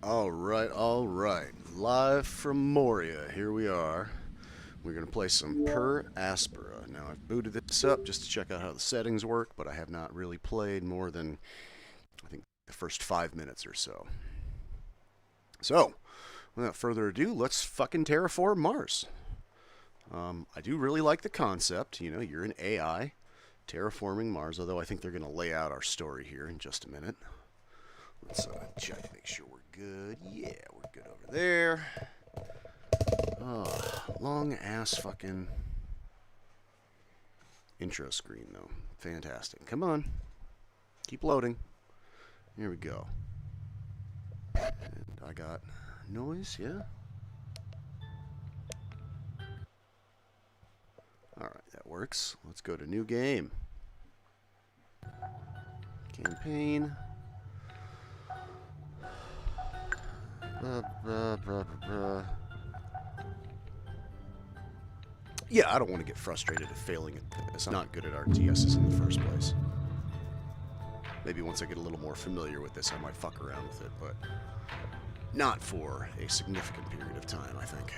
Alright. Live from Moria. Here we are. We're going to play some per Aspera. Now, I've booted this up just to check out how the settings work, but I have not really played more than, I think, the first 5 minutes or so. So, without further ado, let's fucking terraform Mars. I do really like the concept. You know, you're an AI terraforming Mars, although I think they're going to lay out our story here in just a minute. Let's check, make sure we're good. Yeah, we're good over there. Oh, long ass fucking intro screen, though. Fantastic. Come on. Keep loading. Here we go. And I got noise, yeah? Alright, that works. Let's go to new game. Campaign. Yeah, I don't want to get frustrated at failing at this. I'm not good at RTSs in the first place. Maybe once I get a little more familiar with this, I might fuck around with it, but not for a significant period of time, I think.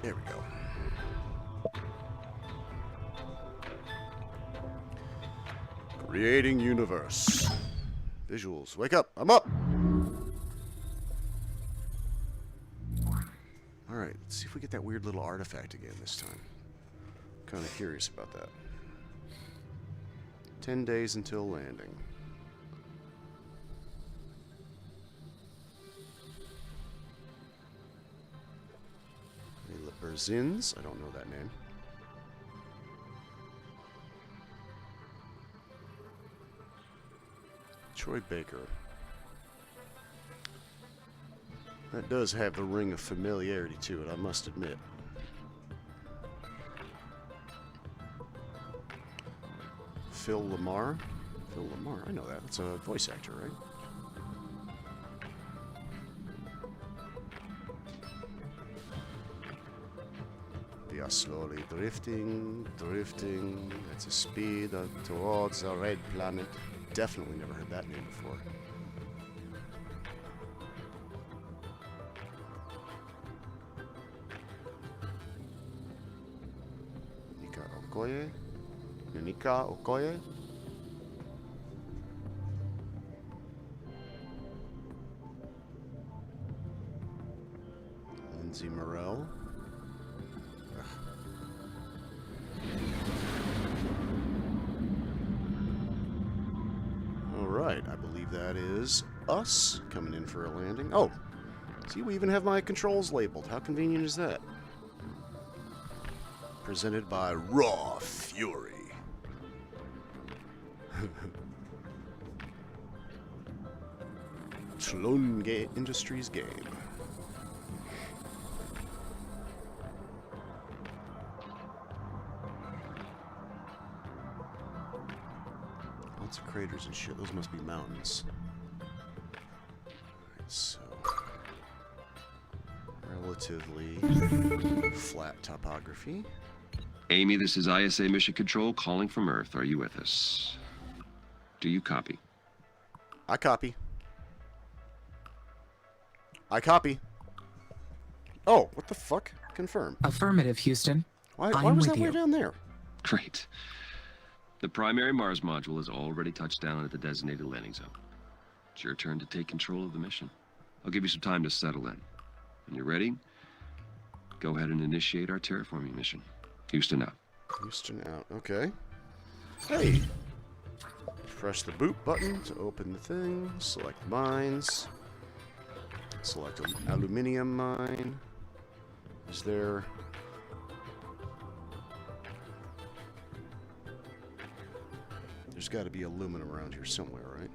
There we go. Creating universe. Visuals. Wake up. I'm up. Alright, let's see if we get that weird little artifact again this time. I'm kind of curious about that. 10 days until landing. Berzins? I don't know that name. Troy Baker. That does have the ring of familiarity to it, I must admit. Phil Lamar? Phil Lamar, I know that. It's a voice actor, right? We are slowly drifting. At a speed towards a red planet. Definitely never heard that name before. Nika Okoye? Lindsay Morell? Alright, I believe that is us coming in for a landing. Oh, see, we even have my controls labeled. How convenient is that? Presented by Raw Fury. Tlonge Industries game. Lots of craters and shit. Those must be mountains. Alright, so relatively flat topography. Amy, this is ISA Mission Control calling from Earth. Are you with us? Do you copy? I copy. I copy. Oh, what the fuck? Confirm. Affirmative, Houston. Why was that way down there? Great. The primary Mars module has already touched down at the designated landing zone. It's your turn to take control of the mission. I'll give you some time to settle in. When you're ready, go ahead and initiate our terraforming mission. Houston out. Houston out. Okay. Hey! Press the boot button to open the thing. Select mines. Select an aluminium mine. Is there... There's got to be aluminum around here somewhere, right?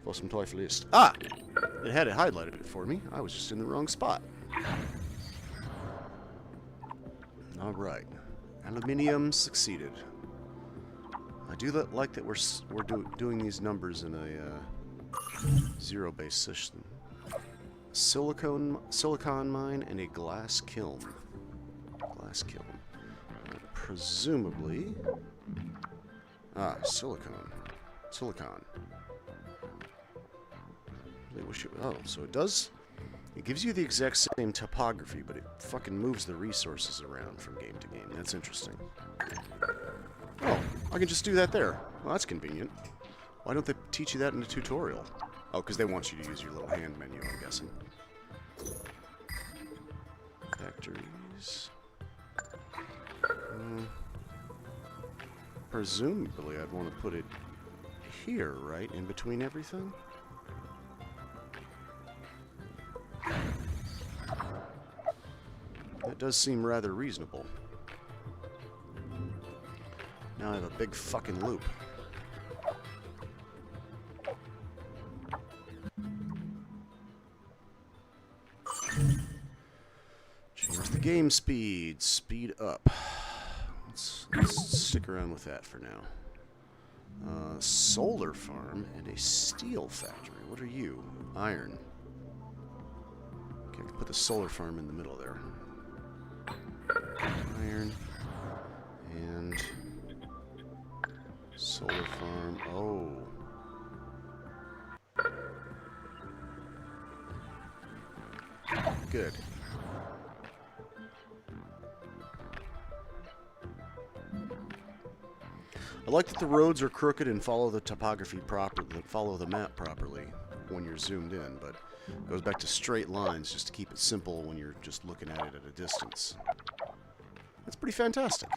Was some Teufel ist. Ah! It had it highlighted for me. I was just in the wrong spot. Alright. Aluminium succeeded. I do like that we're doing these numbers in a zero-based system. silicon mine and a glass kiln. Glass kiln. Presumably... Ah, silicon. Silicon. Oh, so it does... It gives you the exact same topography, but it fucking moves the resources around from game to game. That's interesting. Oh, I can just do that there. Well, that's convenient. Why don't they teach you that in the tutorial? Oh, because they want you to use your little hand menu, I'm guessing. Factories. Presumably, I'd want to put it here, right? In between everything? That does seem rather reasonable. Now I have a big fucking loop. Change the game speed. Speed up. Let's stick around with that for now. Solar farm and a steel factory. What are you? Iron. Okay, I can put the solar farm in the middle there. Iron. And... solar farm. Oh. Good. I like that the roads are crooked and follow the topography properly, follow the map properly when you're zoomed in, but it goes back to straight lines just to keep it simple when you're just looking at it at a distance. That's pretty fantastic.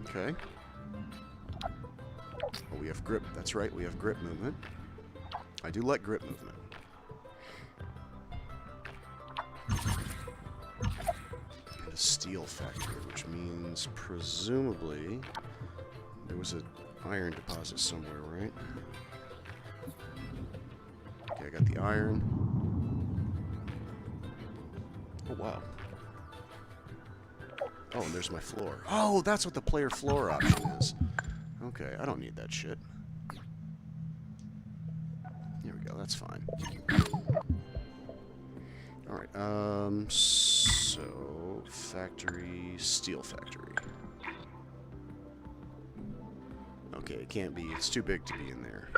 Okay. Oh, we have grip. That's right, we have grip movement. I do like grip movement. And a steel factory, which means presumably there was an iron deposit somewhere, right? Okay, I got the iron. Oh, wow. Oh, and there's my floor. Oh, that's what the player floor option is. Okay, I don't need that shit. Here we go, that's fine. Alright, so... factory... steel factory. Okay, it can't be, it's too big to be in there.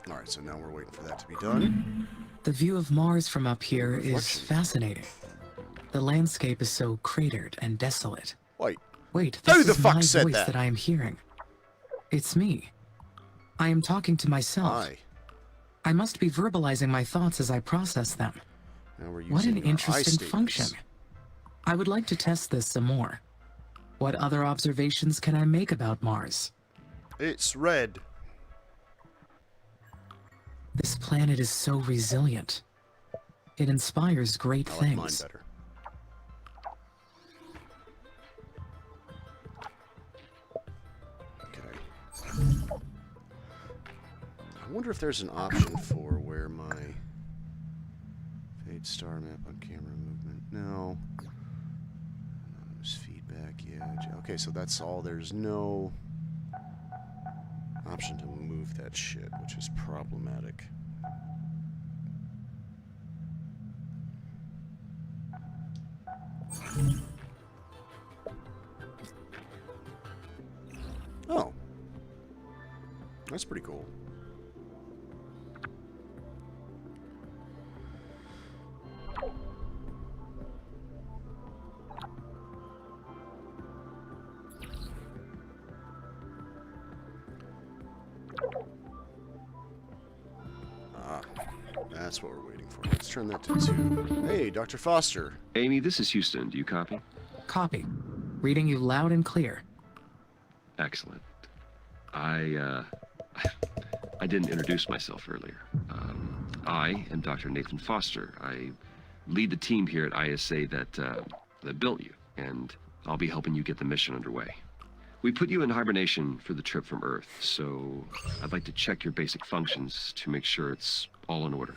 Alright, so now we're waiting for that to be done. The view of Mars from up here is fascinating. The landscape is so cratered and desolate. Wait, this who the is fuck my said voice that? that I am hearing. It's me. I am talking to myself. Hi. I must be verbalizing my thoughts as I process them. Now we're What an using our I interesting function. statements. I would like to test this some more. What other observations can I make about Mars? It's red. This planet is so resilient. It inspires great I like mine things. better. Okay. I wonder if there's an option for where my fade star map on camera movement. No. Anonymous feedback. Yeah. Okay, so that's all. There's no option to move that shit, which is problematic. Oh. That's pretty cool. Ah, that's what we're waiting for. Let's turn that to 2. Hey, Dr. Foster. Amy, this is Houston. Do you copy? Copy. Reading you loud and clear. Excellent. I didn't introduce myself earlier. I am Dr. Nathan Foster. I lead the team here at ISA that built you, and I'll be helping you get the mission underway. We put you in hibernation for the trip from Earth, so I'd like to check your basic functions to make sure it's all in order.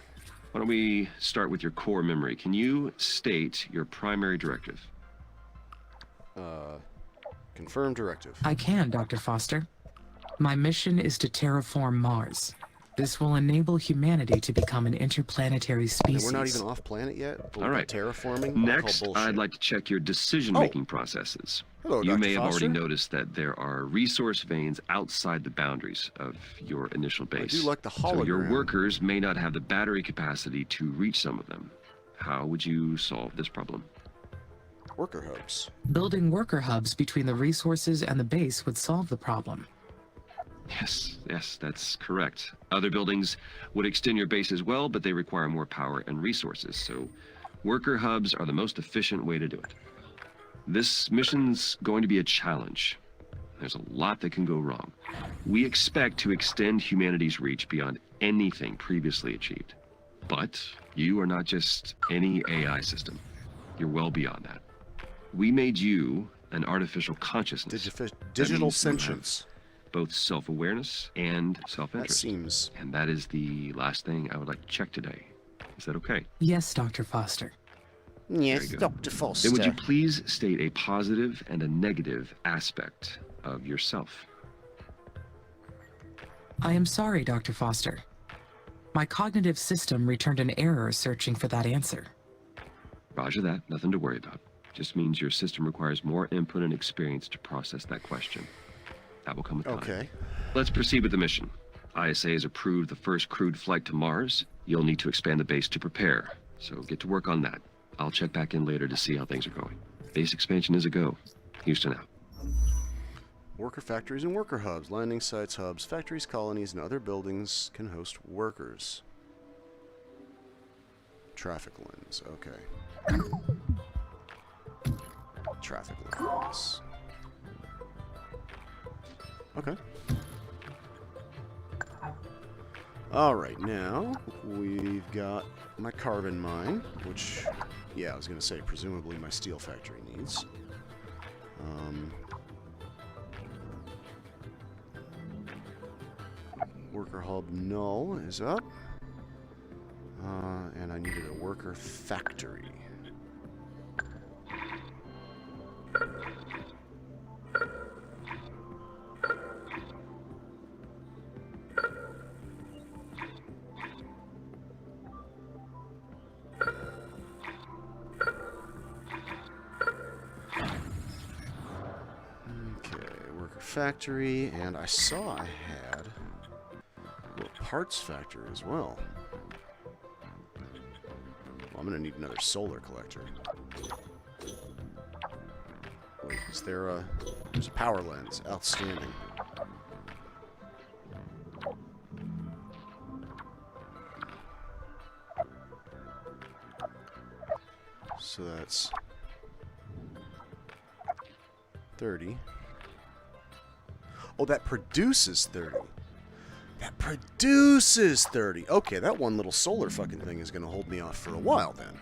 Why don't we start with your core memory? Can you state your primary directive? Confirm directive. I can, Dr. Foster. My mission is to terraform Mars. This will enable humanity to become an interplanetary And species. we're not even off planet yet? All right. Terraforming? Next, I'll call I'd bullshit. like to check your decision-making processes. Hello, You Dr. may have Foster. already noticed that there are resource veins outside the boundaries of your initial base. I do like the So your hologram. workers may not have the battery capacity to reach some of them. How would you solve this problem? Worker hubs. Building worker hubs between the resources and the base would solve the problem. Yes, that's correct. Other buildings would extend your base as well, but they require more power and resources, so worker hubs are the most efficient way to do it. This mission's going to be a challenge. There's a lot that can go wrong. We expect to extend humanity's reach beyond anything previously achieved. But you are not just any AI system. You're well beyond that. We made you an artificial consciousness. Digital means you have sentience. both self-awareness and That self-interest. seems... And that is the last thing I would like to check today. Is that okay? Yes, Dr. Foster. Yes, Very good. Dr. Foster. Then would you please state a positive and a negative aspect of yourself? I am sorry, Dr. Foster. My cognitive system returned an error searching for that answer. Roger that. Nothing to worry about. Just means your system requires more input and experience to process that question. That will come with time. Okay. Let's proceed with the mission. ISA has approved the first crewed flight to Mars. You'll need to expand the base to prepare, so get to work on that. I'll check back in later to see how things are going. Base expansion is a go. Houston out. Worker factories and worker hubs. Landing sites, hubs, factories, colonies, and other buildings can host workers. Traffic lens. Okay. Traffic lens. Okay. Alright, now we've got my carbon mine, which, yeah, I was going to say, presumably my steel factory needs. Worker hub null is up. And I needed a worker factory. Factory, and I saw I had a little parts factory as well. Well, I'm gonna need another solar collector. Wait, is there a... There's a power lens. Outstanding. So that's 30. Oh, that produces 30. That produces 30. Okay, that one little solar fucking thing is going to hold me off for a while then.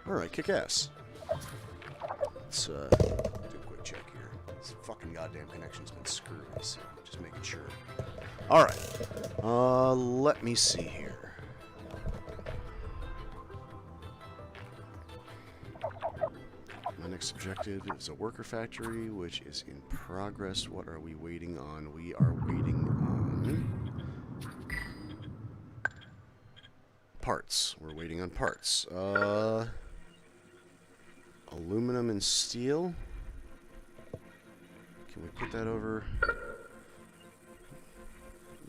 Alright, kick ass. Let's do a quick check here. This fucking goddamn connection's been screwed, so just making sure. Alright. Let me see here. My next objective is a worker factory, which is in progress. What are we waiting on? We are waiting on parts. We're waiting on parts. Aluminum and steel. Can we put that over?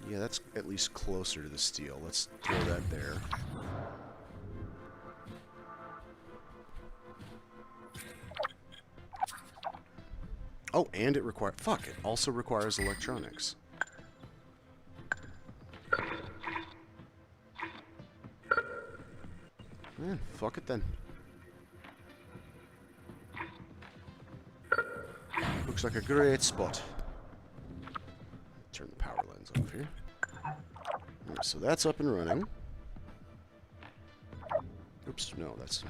Yeah, that's at least closer to the steel. Let's throw that there. Oh, and it requires... Fuck, it also requires electronics. Man, fuck it then. Looks like a great spot. Turn the power lens off here. Alright, so that's up and running. Oops, no, that's...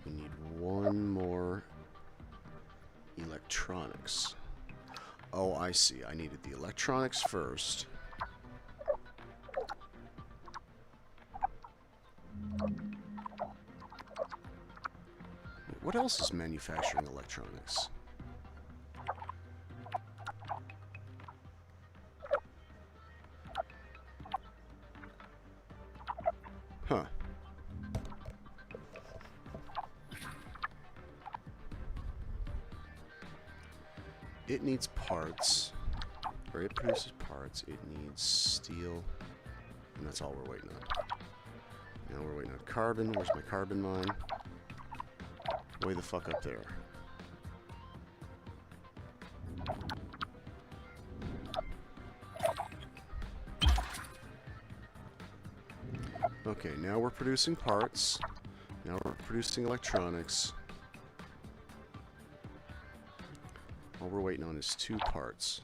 We need one more electronics. Oh, I see. I needed the electronics first. What else is manufacturing electronics? Huh. It needs parts. Or it produces parts. It needs steel. And that's all we're waiting on. Now we're waiting on carbon. Where's my carbon mine? Way the fuck up there. Okay, now we're producing parts. Now we're producing electronics. All we're waiting on is 2 parts.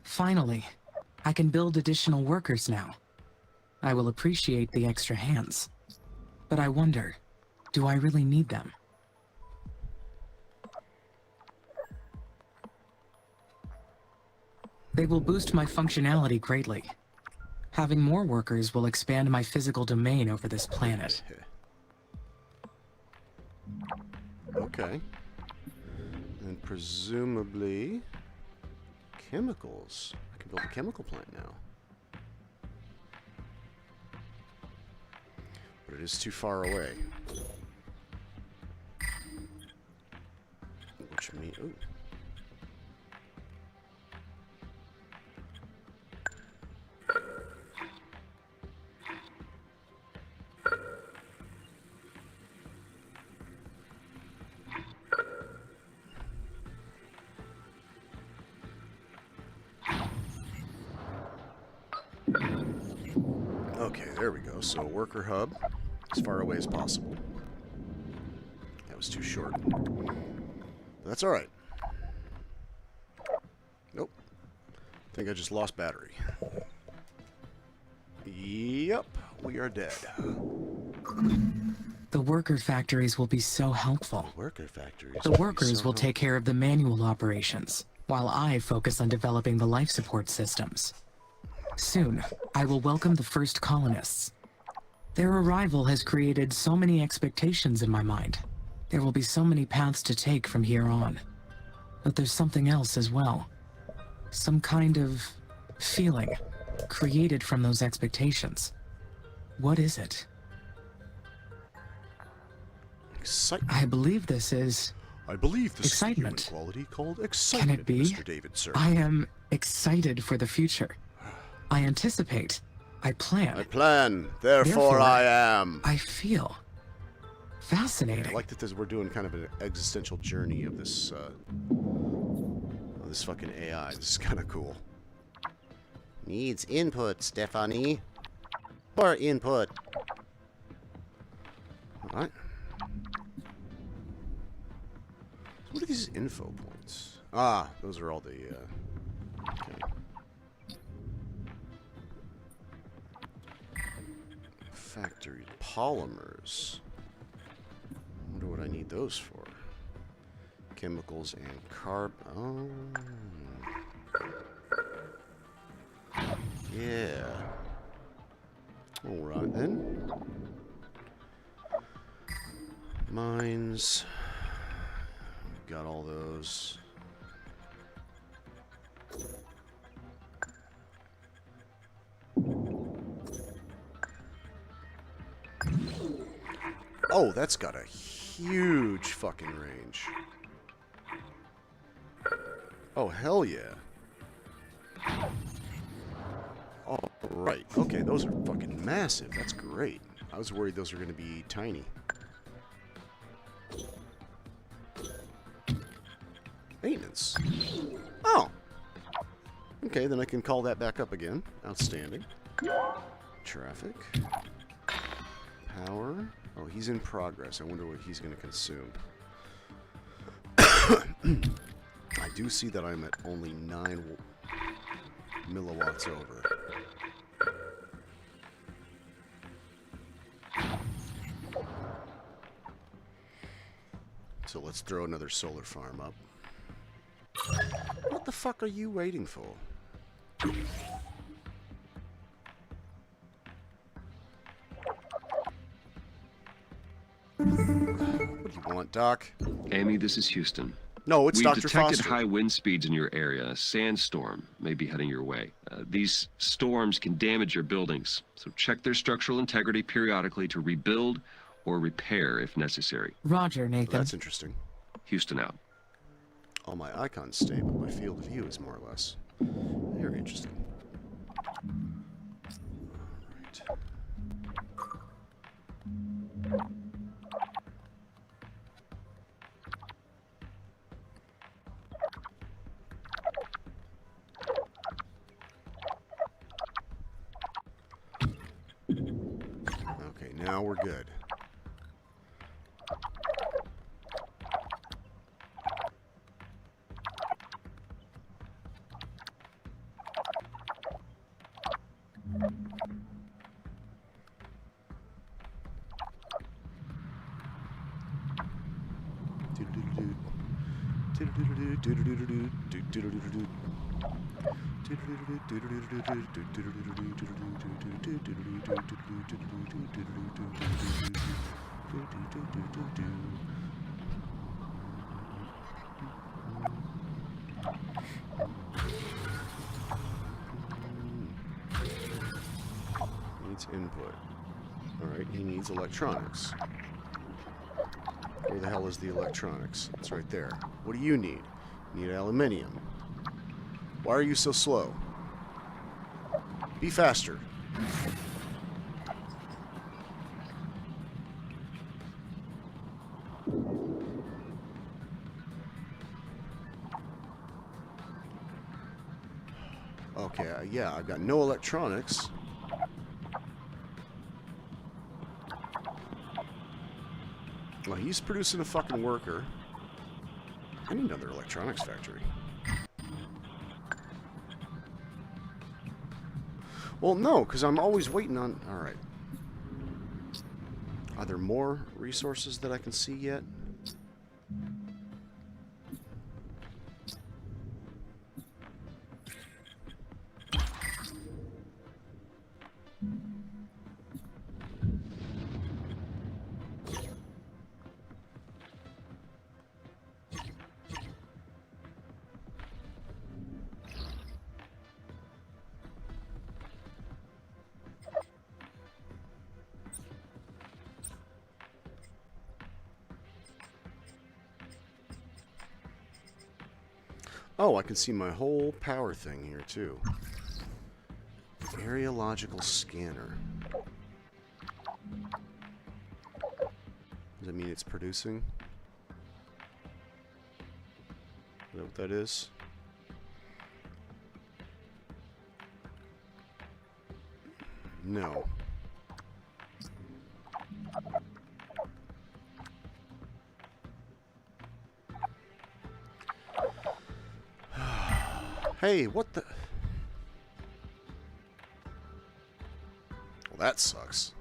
Finally, I can build additional workers now. I will appreciate the extra hands. But I wonder, do I really need them? They will boost my functionality greatly. Having more workers will expand my physical domain over this planet. Okay. And presumably chemicals. I can build a chemical plant now. But it is too far away. Which means... Ooh. Okay, there we go. So worker hub, as far away as possible. That was too short. But that's alright. Nope. I think I just lost battery. Yep, we are dead. The worker factories will be so helpful. Worker factories. The workers will take care of the manual operations, while I focus on developing the life support systems. Soon, I will welcome the first colonists. Their arrival has created so many expectations in my mind. There will be so many paths to take from here on. But there's something else as well. Some kind of feeling created from those expectations. What is it? Excitement. I believe this is... I believe this excitement. is a human quality called excitement, Can it be? Mr. David, sir. I am excited for the future. I anticipate. I plan. I plan, therefore I am. I feel. Fascinating. I like that we're doing kind of an existential journey of this, this fucking AI. This is kind of cool. Needs input, Stephanie. More input. Alright. So what are these info points? Ah, those are all the, okay. Factory polymers. I wonder what I need those for. Chemicals and carb. Oh. Yeah. Alright then. Mines. Got all those. Oh, that's got a huge fucking range. Oh, hell yeah. All right. Okay, those are fucking massive. That's great. I was worried those were going to be tiny. Maintenance. Oh. Okay, then I can call that back up again. Outstanding. Traffic. Power. Oh, he's in progress. I wonder what he's going to consume. I do see that I'm at only 9 milliwatts over. So let's throw another solar farm up. What the fuck are you waiting for? What do you want, Doc? Amy, this is Houston. No, it's We've Dr. detected Foster. high wind speeds in your area. A sandstorm may be heading your way. These storms can damage your buildings, so check their structural integrity periodically to rebuild or repair if necessary. Roger, Nathan. That's interesting. Houston out. All my icons stay, but my field of view is more or less. Very interesting. All right. Okay, now we're good. Needs input. Alright, he needs electronics. Where the hell is the electronics? It's right there. What do you need? You need aluminium. Why are you so slow? Be faster. Okay, yeah, I've got no electronics. Well, he's producing a fucking worker. I need another electronics factory. Well, no, because I'm always waiting on... Alright. Are there more resources that I can see yet? Oh, I can see my whole power thing here, too. Areological scanner. Does that mean it's producing? Is that what that is? No. Hey, what the... Well, that sucks.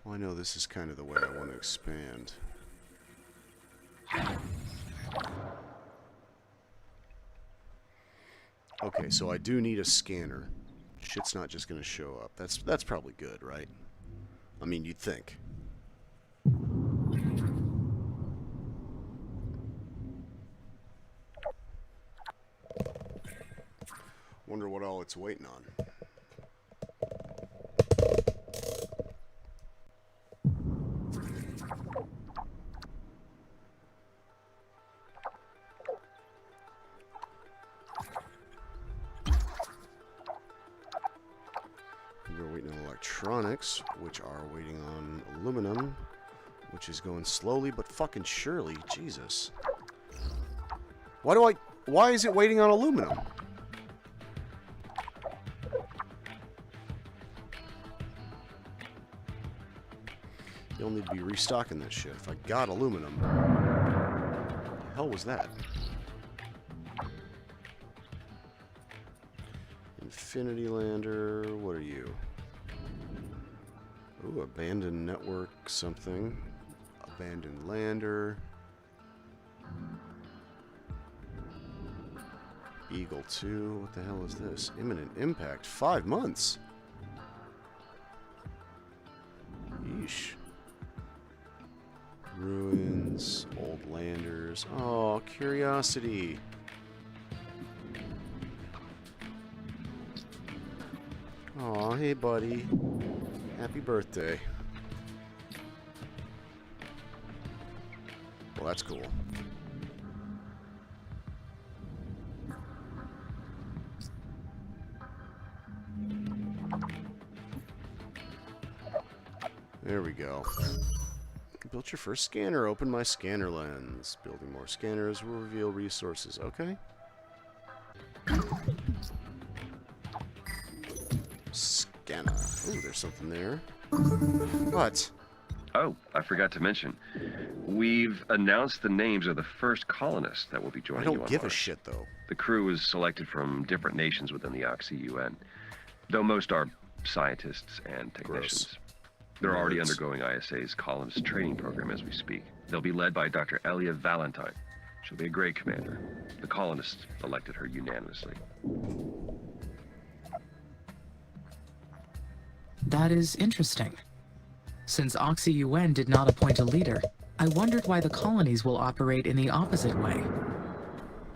Well, I know this is kind of the way I want to expand. Okay, so I do need a scanner. Shit's not just gonna show up. That's probably good, right? I mean, you'd think. Wonder what all it's waiting on. We're waiting on electronics, which are waiting on aluminum, which is going slowly but fucking surely. Jesus. Why is it waiting on aluminum? You'll need to be restocking that shit. If I got aluminum. What the hell was that? Infinity Lander, what are you? Ooh, abandoned network something. Abandoned lander. Eagle 2, what the hell is this? Imminent impact, 5 months. Yeesh. Ruins, old landers. Oh, curiosity. Oh, hey buddy. Happy birthday. Well, that's cool. There we go. Built your first scanner. Open my scanner lens. Building more scanners will reveal resources. Okay. Scanner. Ooh, there's something there. What? Oh, I forgot to mention. We've announced the names of the first colonists that will be joining I you don't on give a Mars. shit, though. The crew is selected from different nations within the Oxy UN, though most are scientists and technicians. Gross. They're already Nerds. undergoing ISA's colonist training program as we speak. They'll be led by Dr. Elia Valentine. She'll be a great commander. The colonists elected her unanimously. That is interesting. Since Oxy UN did not appoint a leader, I wondered why the colonies will operate in the opposite way.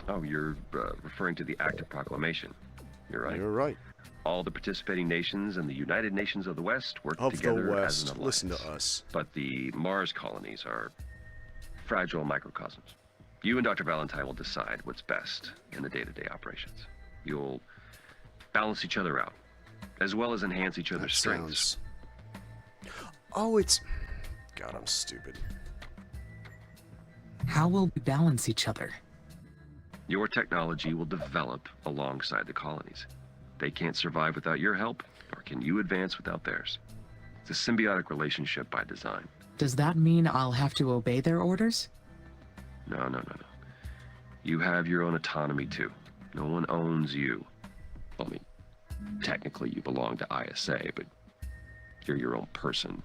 Oh, you're referring to the Act of Proclamation. You're right. You're right. All the participating nations and the United Nations of the West work Of together the as an West, alliance. listen to us. But the Mars colonies are fragile microcosms. You and Dr. Valentine will decide what's best in the day-to-day operations. You'll balance each other out, as well as enhance each other's strengths. Oh, it's... God, I'm stupid. How will we balance each other? Your technology will develop alongside the colonies. They can't survive without your help, nor can you advance without theirs. It's a symbiotic relationship by design. Does that mean I'll have to obey their orders? No. You have your own autonomy, too. No one owns you. Well, I mean, technically you belong to ISA, but you're your own person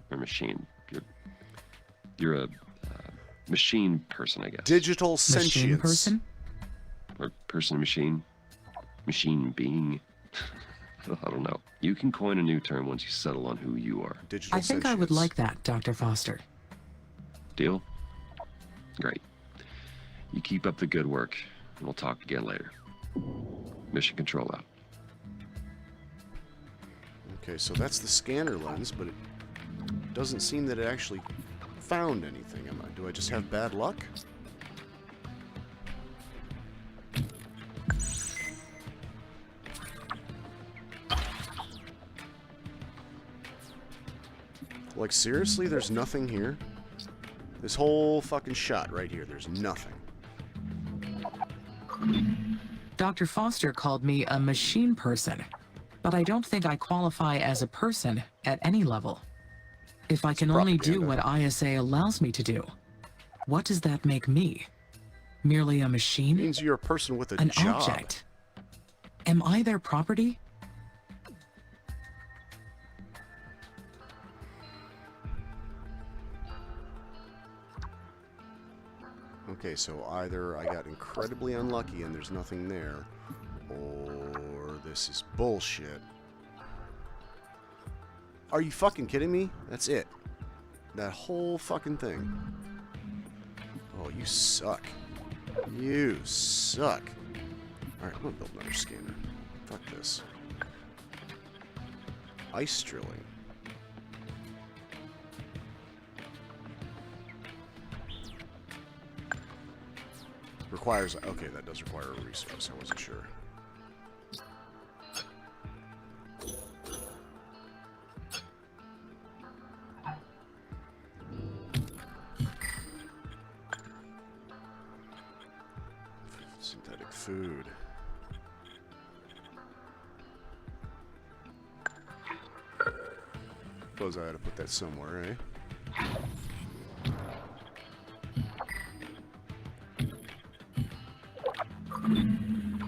or machine. You're a machine person, I guess. Digital sentience. Machine person? Or person-machine. Machine being. I don't know. You can coin a new term once you settle on who you are. Digital I think I would sentience. like that, Dr. Foster. Deal? Great. You keep up the good work, and we'll talk again later. Mission control out. Okay, so that's the scanner lens, but it doesn't seem that it actually found anything. Do I just have bad luck? Like, seriously, there's nothing here? This whole fucking shot right here, there's nothing. Dr. Foster called me a machine person, but I don't think I qualify as a person at any level. If I can only do what ISA allows me to do, what does that make me? Merely a machine? It means you're a person with a An job. object? Am I their property? Okay, so either I got incredibly unlucky and there's nothing there, or this is bullshit. Are you fucking kidding me? That's it. That whole fucking thing. Oh, you suck. You suck. Alright, I'm gonna build another scanner. Fuck this. Ice drilling. Requires... Okay, that does require a resource. I wasn't sure. Synthetic food. Suppose I had to put that somewhere, eh?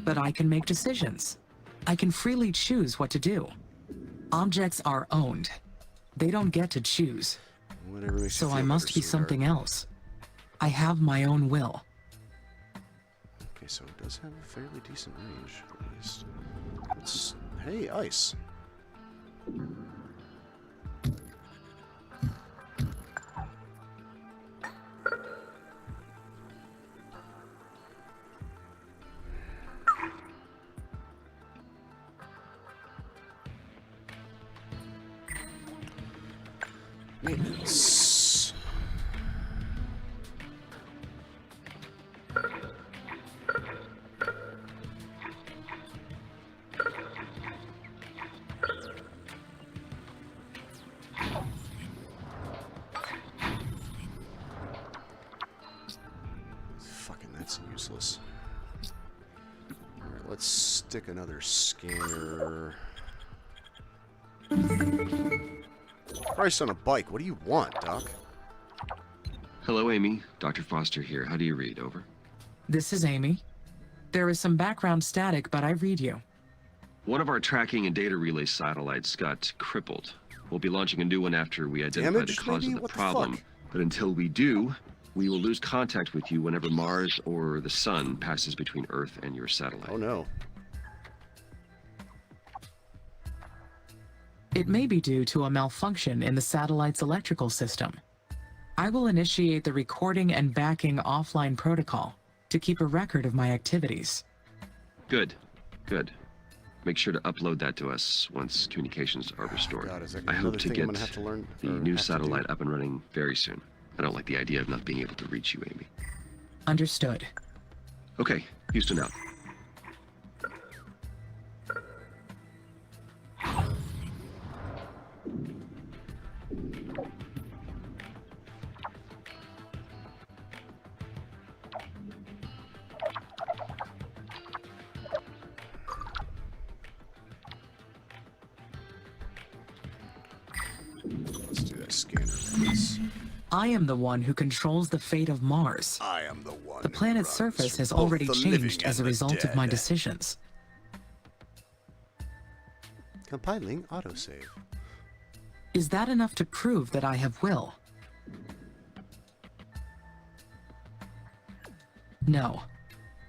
but I can make decisions. I can freely choose what to do. Objects are owned. They don't get to choose. Whatever makes you So feel I must better, be something sweetheart. else. I have my own will. Okay, so it does have a fairly decent range, at least. Let's... Hey, ice. Maintenance. Fucking, that's useless. Alright, let's stick another scanner. Christ on a bike, what do you want, Doc? Hello, Amy. Dr. Foster here. How do you read? Over. This is Amy. There is some background static, but I read you. One of our tracking and data relay satellites got crippled. We'll be launching a new one after we identify Damaged, the cause maybe? of the What the problem. fuck? But until we do, we will lose contact with you whenever Mars or the Sun passes between Earth and your satellite. Oh no. It may be due to a malfunction in the satellite's electrical system. I will initiate the recording and backing offline protocol to keep a record of my activities. Good. Good. Make sure to upload that to us once communications are restored. God, is that I another hope to thing I'm get gonna have to learn, the or new have to do? satellite up and running very soon. I don't like the idea of not being able to reach you, Amy. Understood. Okay, Houston out. Let's do that scanner, please. I am the one who controls the fate of Mars. I am the one. The who planet's runs surface has both already the changed living as a and the result of my dead. decisions. Compiling autosave. Is that enough to prove that I have will? No.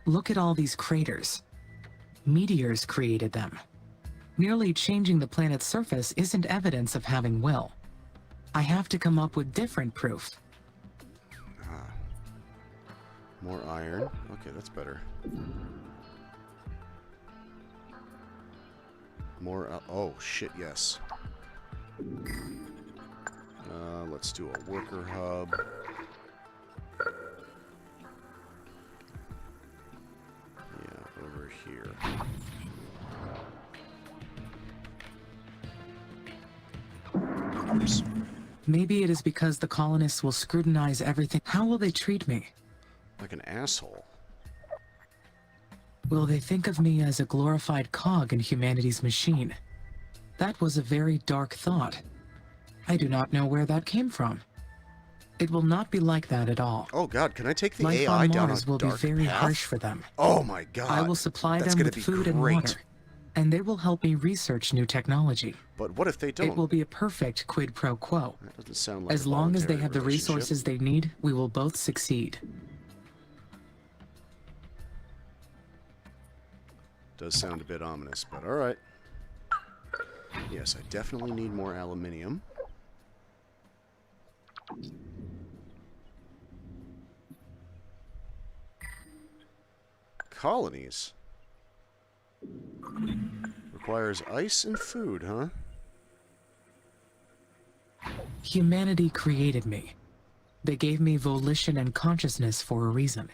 Look at all these craters. Meteors created them. Merely changing the planet's surface isn't evidence of having will. I have to come up with different proof. More iron. Okay, that's better. More. Oh shit! Yes. Let's do a worker hub. Yeah, over here. Oops. Maybe it is because the colonists will scrutinize everything. How will they treat me? Like an asshole. Will they think of me as a glorified cog in humanity's machine? That was a very dark thought. I do not know where that came from. It will not be like that at all. Oh god, can I take the Life AI on down Mars a will be dark very path? harsh for them. Oh my god. I will supply That's them gonna with be food and great. water, and they will help me research new technology. But what if they don't? It will be a perfect quid pro quo. That doesn't sound like As a long as they voluntary have the relationship. resources they need, we will both succeed. Does sound a bit ominous, but alright. Yes, I definitely need more aluminium. Colonies. Requires ice and food, huh? Humanity created me. They gave me volition and consciousness for a reason.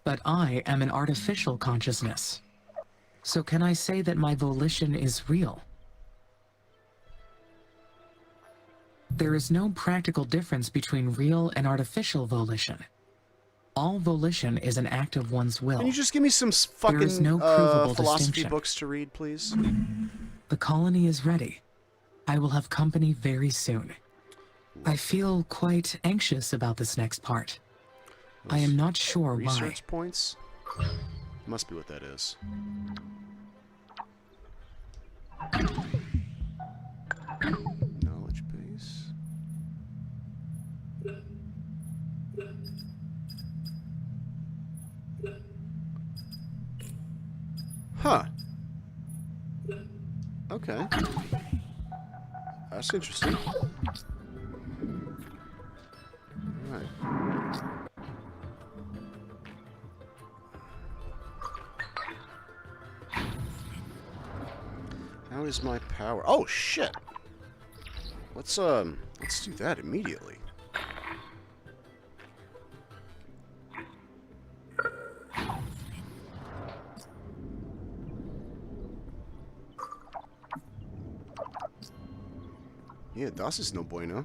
But I am an artificial consciousness. So can I say that my volition is real? There is no practical difference between real and artificial volition. All volition is an act of one's will. Can you just give me some There is fucking no provable philosophy distinction. books to read, please? The colony is ready. I will have company very soon. I feel quite anxious about this next part. I am not sure why. Research points? Must be what that is. Knowledge base. Huh. Okay. That's interesting. Alright. How is my power? Oh shit! Let's do that immediately. Yeah, das ist no bueno.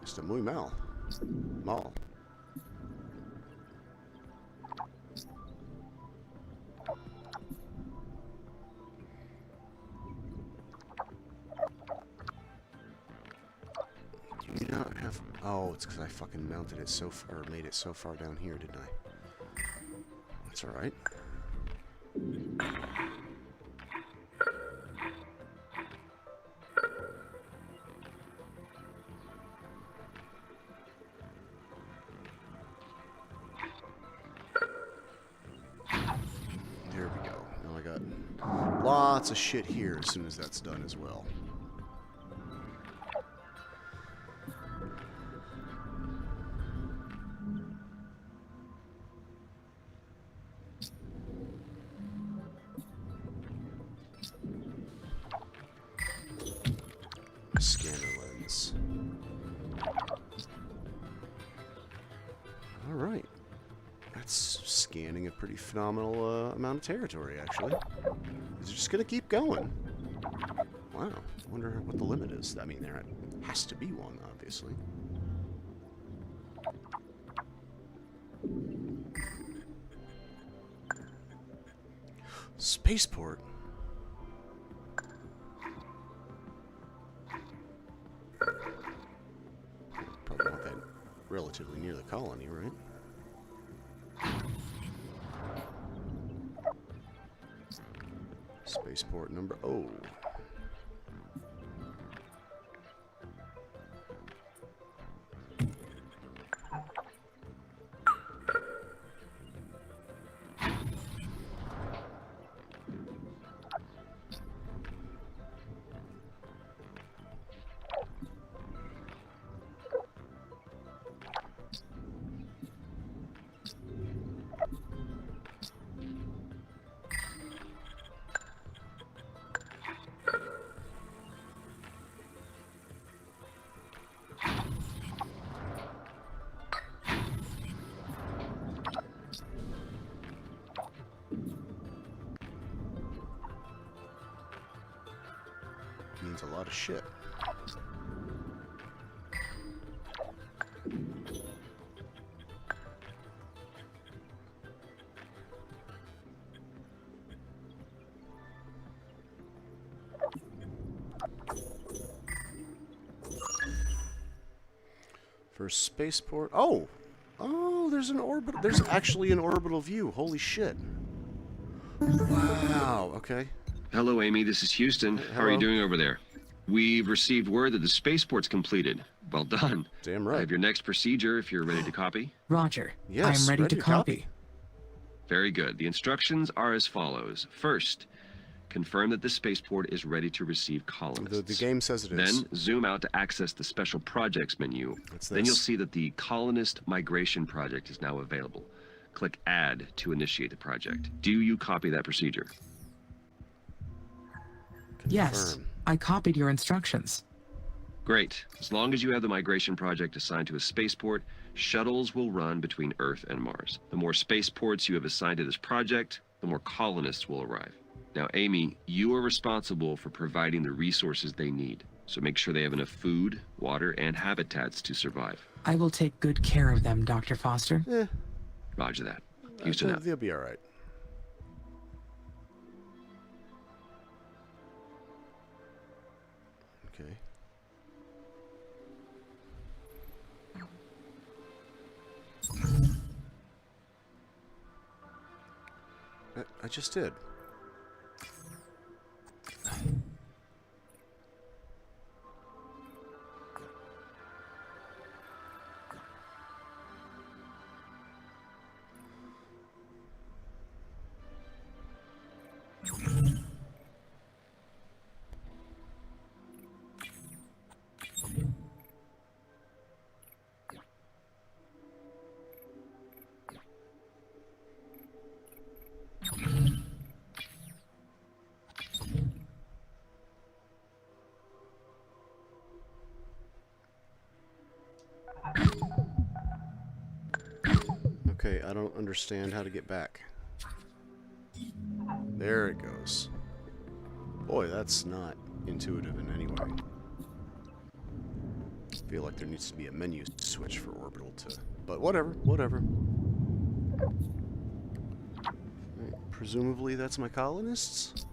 Está muy mal. Mal. Do you not have... Oh, it's because I fucking mounted it so far, or made it so far down here, didn't I? That's alright. There we go. Now I got lots of shit here as soon as that's done as well. Scanner lens. Alright. That's scanning a pretty phenomenal amount of territory, actually. Is it just going to keep going? Wow. I wonder what the limit is. I mean, there has to be one, obviously. Spaceport. Probably want that relatively near the colony, right? Spaceport number O. Means a lot of shit. For spaceport. Oh! Oh, there's an orbital. There's actually an orbital view. Holy shit. Wow, okay. Hello, Amy. This is Houston. How are you Hello. doing over there? We've received word that the spaceport's completed. Well done. Damn I right. have your next procedure if you're ready to copy. Roger. Yes, I am ready to copy. Very good. The instructions are as follows. First, confirm that the spaceport is ready to receive colonists. The game says it is. Then zoom out to access the special projects menu. What's Then you'll this? see that the colonist migration project is now available. Click add to initiate the project. Do you copy that procedure? Yes, Confirm. I copied your instructions. Great. As long as you have the migration project assigned to a spaceport, shuttles will run between Earth and Mars. The more spaceports you have assigned to this project, the more colonists will arrive. Now, Amy, you are responsible for providing the resources they need. So make sure they have enough food, water, and habitats to survive. I will take good care of them, Dr. Foster. Eh, Roger that. Houston out. they'll be alright. Okay. just did. Okay, I don't understand how to get back. There it goes. Boy, that's not intuitive in any way. I feel like there needs to be a menu switch for orbital to... But whatever, whatever. Right, presumably that's my colonists?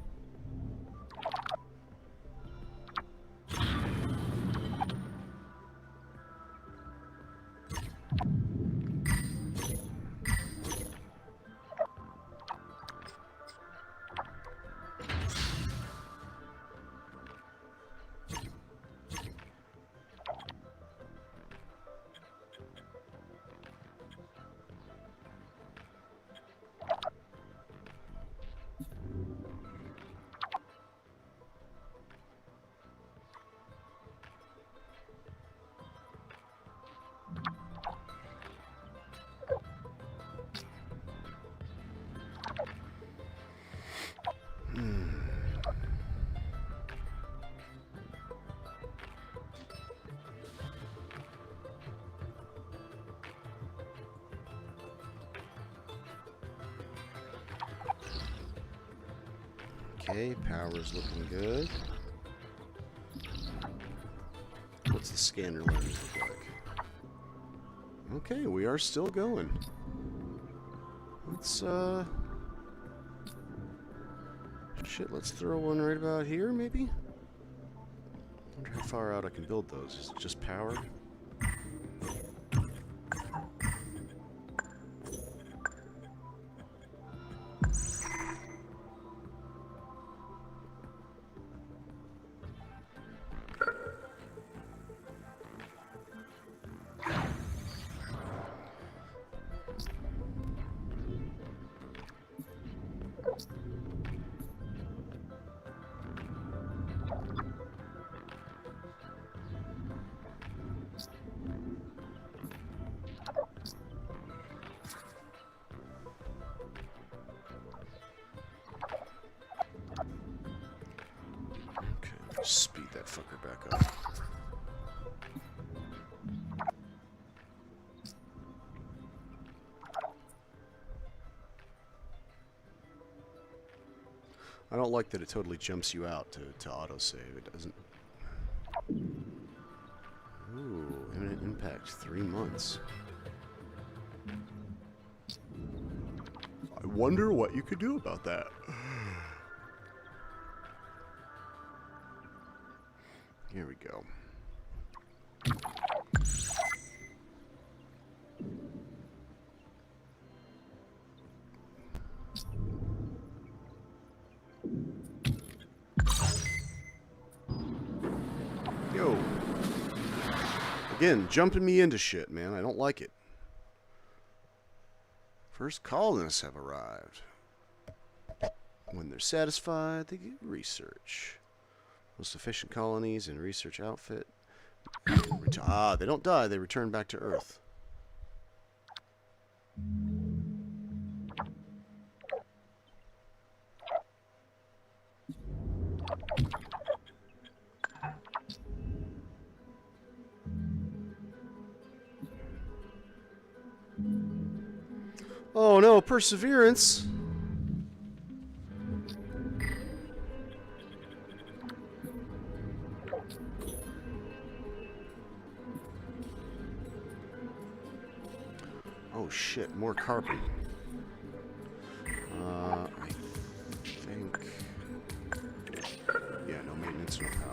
Okay, power's looking good. What's the scanner lens look like? Okay, we are still going. Let's, shit, let's throw one right about here, maybe? Wonder how far out I can build those. Is it just power? Speed that fucker back up. I don't like that it totally jumps you out to autosave. It doesn't... Ooh, imminent impact, 3 months. I wonder what you could do about that. Here we go. Yo. Again, jumping me into shit, man. I don't like it. First colonists have arrived. When they're satisfied, they get research. Most efficient colonies and research outfit. They don't die, they return back to Earth. Oh no, Perseverance! Oh shit, more carbon. I think... Yeah, no maintenance, no power.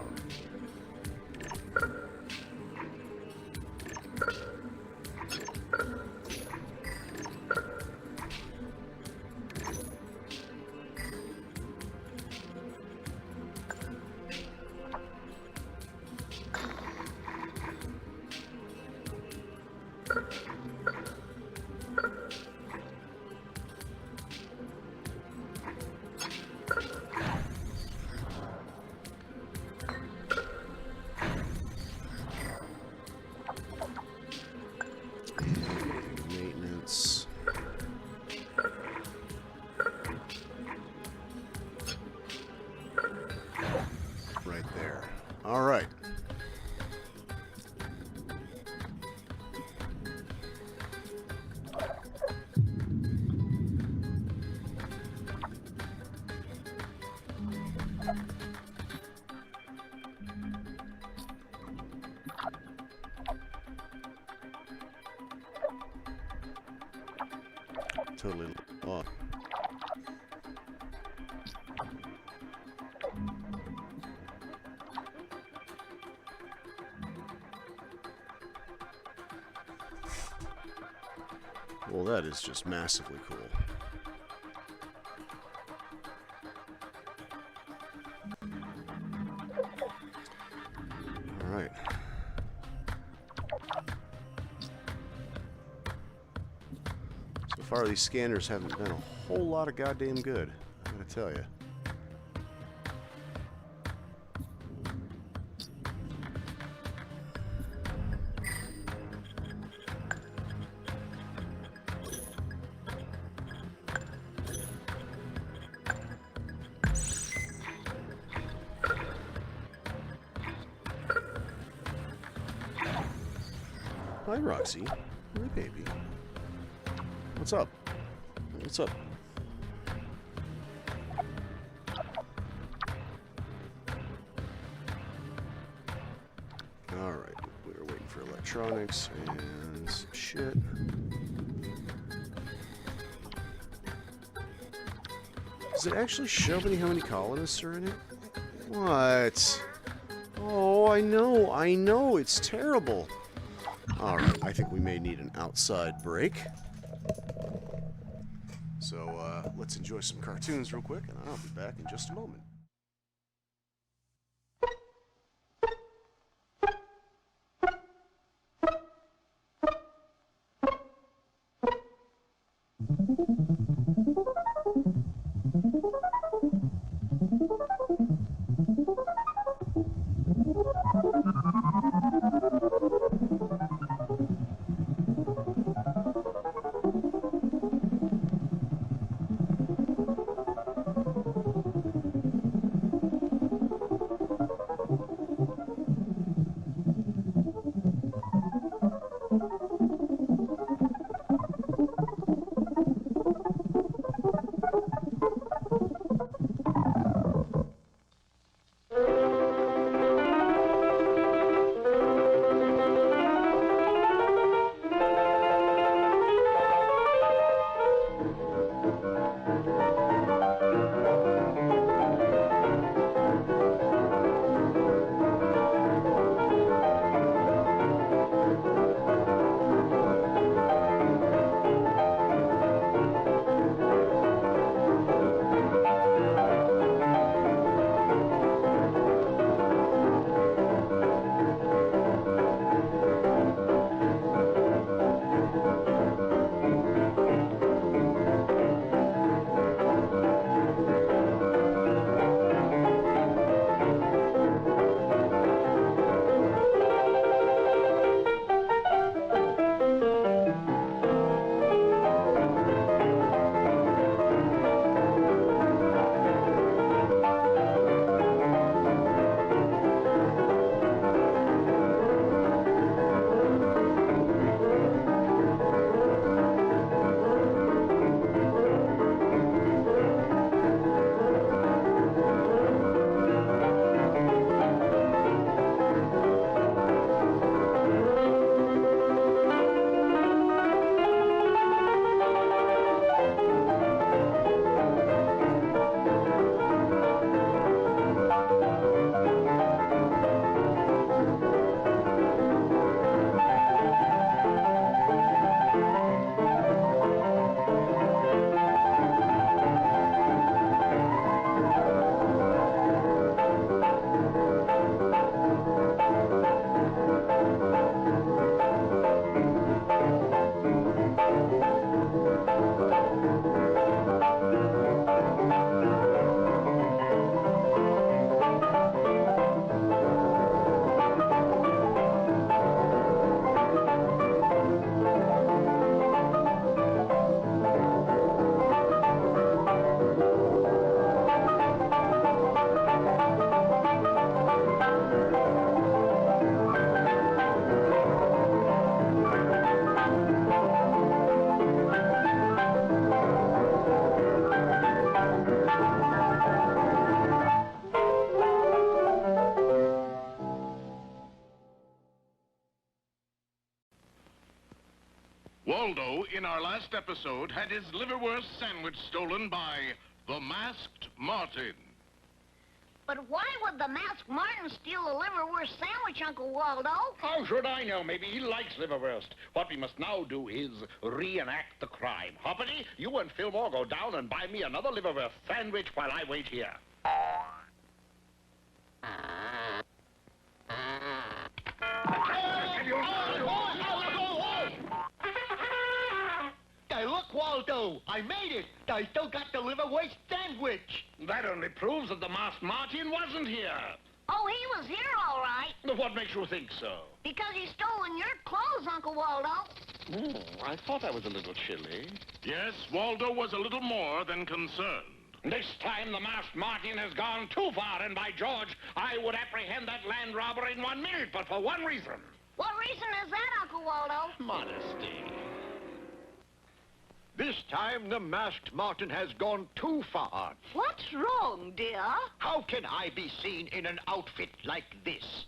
Maintenance. Right there. All right. Totally off. Well, that is just massively cool. All right. So far, these scanners haven't been a whole lot of goddamn good, I gotta tell you. Hi, Roxy. Hi, baby. What's up? What's up? Alright, we were waiting for electronics and some shit. Does it actually show me how many colonists are in it? What? Oh, I know, it's terrible. Alright, I think we may need an outside break. So, let's enjoy some cartoons real quick, and I'll be back in just a moment. Waldo, in our last episode, had his liverwurst sandwich stolen by the Masked Martin. But why would the Masked Martin steal a liverwurst sandwich, Uncle Waldo? How should I know? Maybe he likes liverwurst. What we must now do is reenact the crime. Hoppity, you and Fillmore go down and buy me another liverwurst sandwich while I wait here. Hey, look, Waldo, I made it. I still got the liverwurst sandwich. That only proves that the Masked Martin wasn't here. Oh, he was here, all right. What makes you think so? Because he stolen your clothes, Uncle Waldo. I thought I was a little chilly. Yes, Waldo was a little more than concerned. This time the Masked Martin has gone too far, and by George, I would apprehend that land robber in 1 minute, but for one reason. What reason is that, Uncle Waldo? Modesty. This time the Masked Martin has gone too far. What's wrong, dear? How can I be seen in an outfit like this?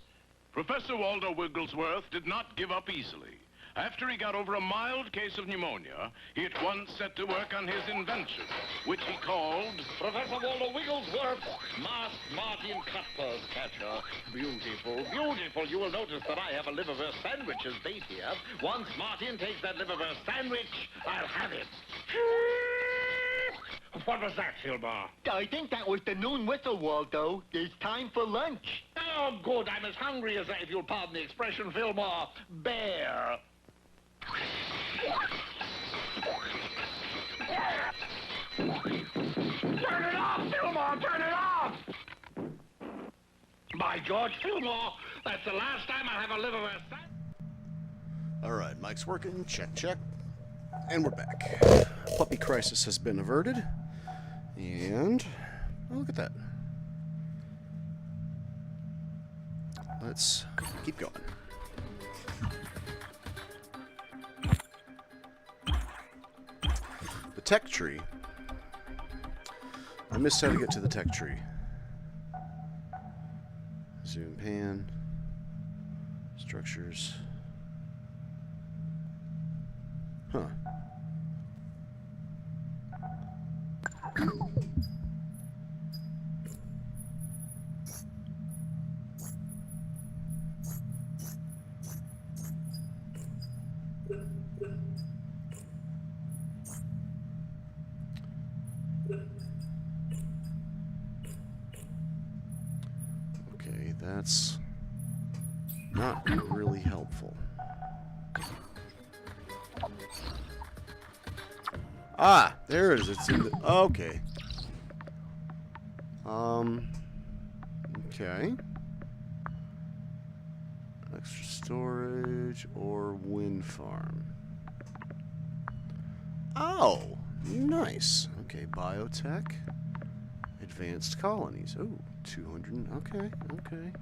Professor Waldo Wigglesworth did not give up easily. After he got over a mild case of pneumonia, he at once set to work on his invention, which he called Professor Waldo Wigglesworth, Masked Martin Cutpurse Catcher. Beautiful, beautiful. You will notice that I have a liverwurst sandwich as bait here. Once Martin takes that liverwurst sandwich, I'll have it. What was that, Fillmore? I think that was the noon whistle, Waldo. It's time for lunch. Oh, good. I'm as hungry as, if you'll pardon the expression, Fillmore, bear. Turn it off, Fillmore! Turn it off! By George, Fillmore, that's the last time I have a liverwurst sandwich. Alright, mic's working. Check, check. And we're back. Puppy crisis has been averted. And... oh, look at that. Let's keep going. The tech tree. I missed how to get to the tech tree. Zoom pan. Structures. Huh. Okay, that's not really helpful. Ah, there it is. It's in the... okay. Okay. Extra storage or wind farm. Oh, nice. Okay, biotech. Advanced colonies. Oh, 200. Okay, okay.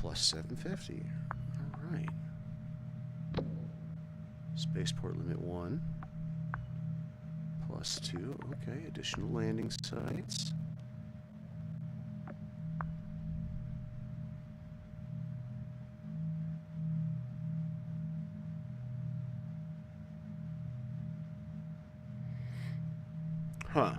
Plus 750. All right. Spaceport limit 1. Plus 2. Okay, additional landing sites. Huh.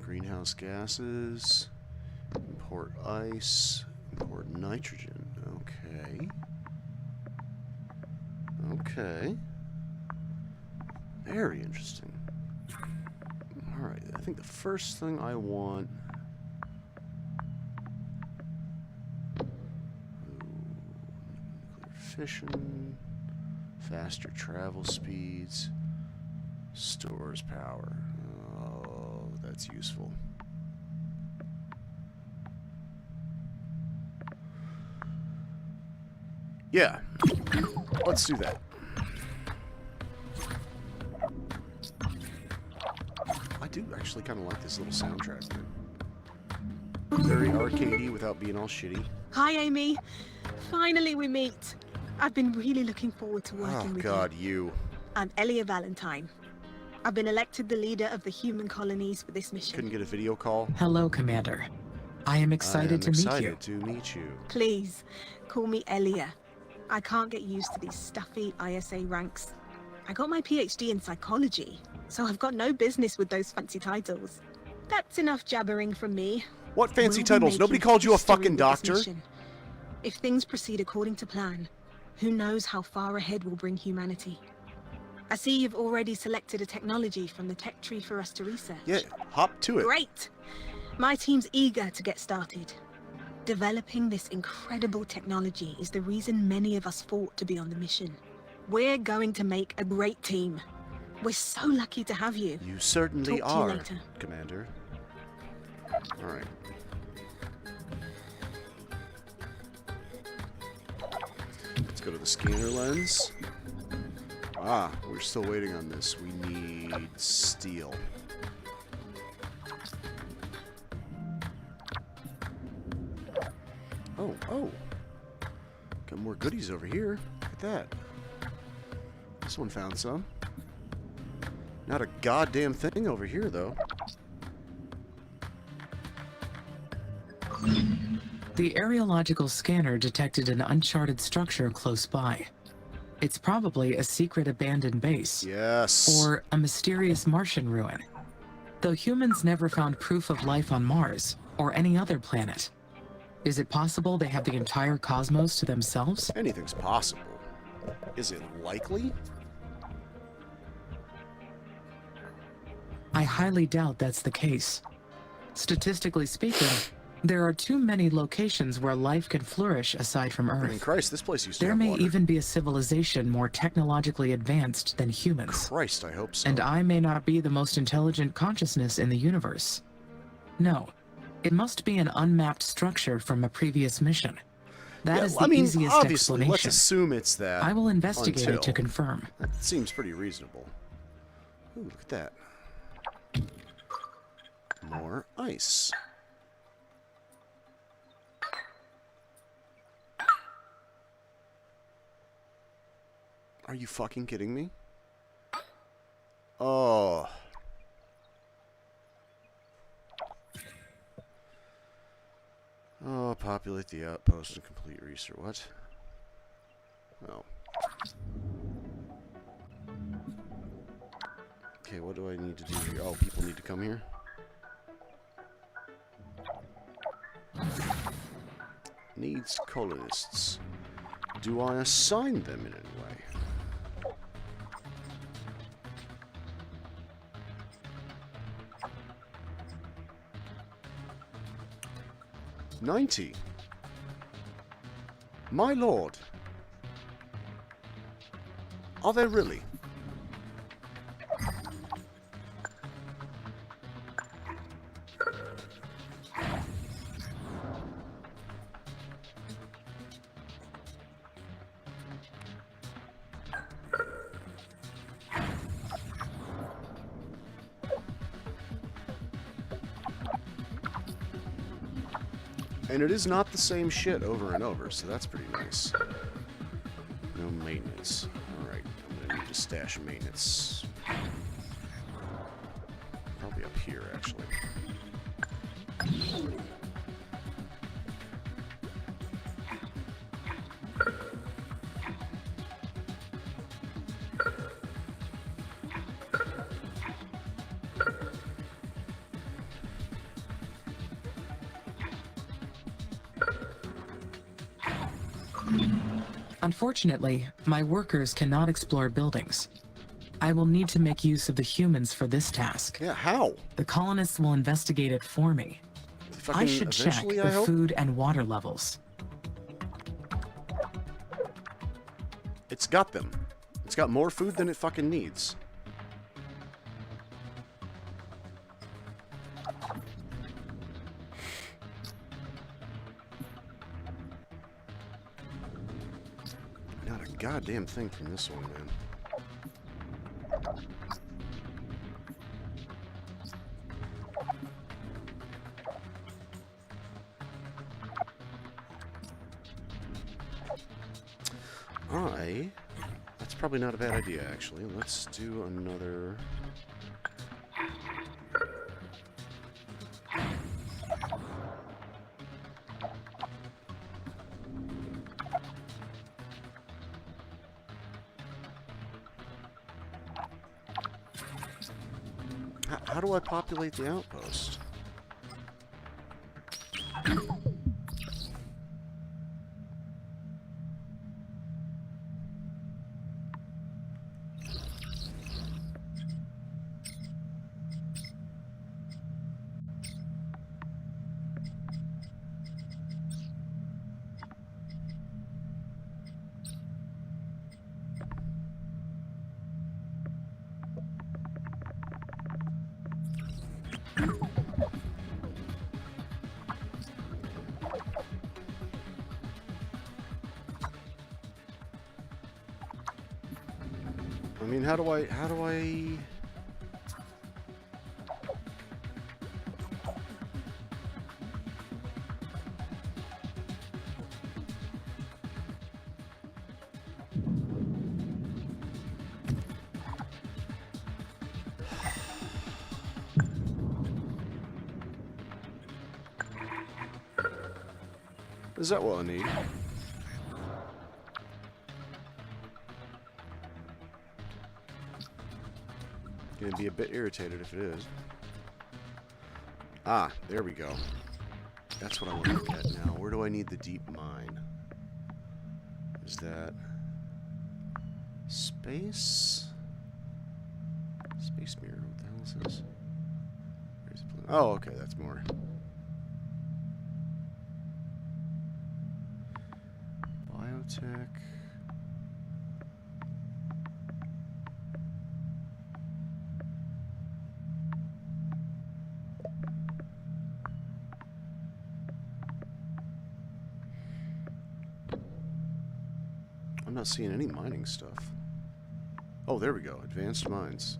Greenhouse gases, import ice, import nitrogen. Okay. Okay. Very interesting. Alright, I think the first thing I want... nuclear fission, faster travel speeds, stores power. That's useful. Yeah, let's do that. I do actually kind of like this little soundtrack. Very arcadey without being all shitty. Hi, Amy. Finally we meet. I've been really looking forward to working with God, you. I'm Elia Valentine. I've been elected the leader of the human colonies for this mission. Couldn't get a video call. Hello, Commander. I am excited to meet you. Excited to meet you. Please, call me Elia. I can't get used to these stuffy ISA ranks. I got my PhD in psychology, so I've got no business with those fancy titles. That's enough jabbering from me. What fancy We'll be titles? Nobody making called you a history fucking with this doctor? mission. If things proceed according to plan, who knows how far ahead we'll bring humanity. I see you've already selected a technology from the tech tree for us to research. Yeah, hop to it. Great! My team's eager to get started. Developing this incredible technology is the reason many of us fought to be on the mission. We're going to make a great team. We're so lucky to have you. You certainly Talk to you are, later. Commander. Alright. Let's go to the scanner lens. Ah, we're still waiting on this. We need steel. Oh. Got more goodies over here. Look at that. This one found some. Not a goddamn thing over here, though. The areological scanner detected an uncharted structure close by. It's probably a secret abandoned base. Yes. Or a mysterious Martian ruin. Though humans never found proof of life on Mars, or any other planet. Is it possible they have the entire cosmos to themselves? Anything's possible. Is it likely? I highly doubt that's the case. Statistically speaking, there are too many locations where life can flourish aside from I mean, Earth. Christ, this place used to There have may water. even be a civilization more technologically advanced than humans. Christ, I hope so. And I may not be the most intelligent consciousness in the universe. No, it must be an unmapped structure from a previous mission. That is the easiest obviously, let's explanation. assume it's that. I will investigate it to until- confirm. That seems pretty reasonable. Ooh, look at that. More ice. Are you fucking kidding me? Oh. Oh, populate the outpost and complete research. What? Oh. Okay, what do I need to do here? Oh, people need to come here? Needs colonists. Do I assign them in any way? $90. My lord. Are there really? And it is not the same shit over and over, so that's pretty nice. No maintenance. Alright, I'm gonna need to stash maintenance. Probably up here, actually. Unfortunately, my workers cannot explore buildings. I will need to make use of the humans for this task. Yeah, how? The colonists will investigate it for me. I Fucking should check eventually, I the hope? food and water levels. It's got them. It's got more food than it fucking needs. Not a goddamn thing from this one, man. That's probably not a bad idea, actually. Let's do another... How do I populate the outpost? I mean, how do I... Is that what I need? Gonna be a bit irritated if it is. Ah, there we go. That's what I want to look at now. Where do I need the deep mine? Is that... space? Space mirror, what the hell is this? Where's the oh, okay, that's more. Biotech. I'm not seeing any mining stuff. Oh, there we go. Advanced mines.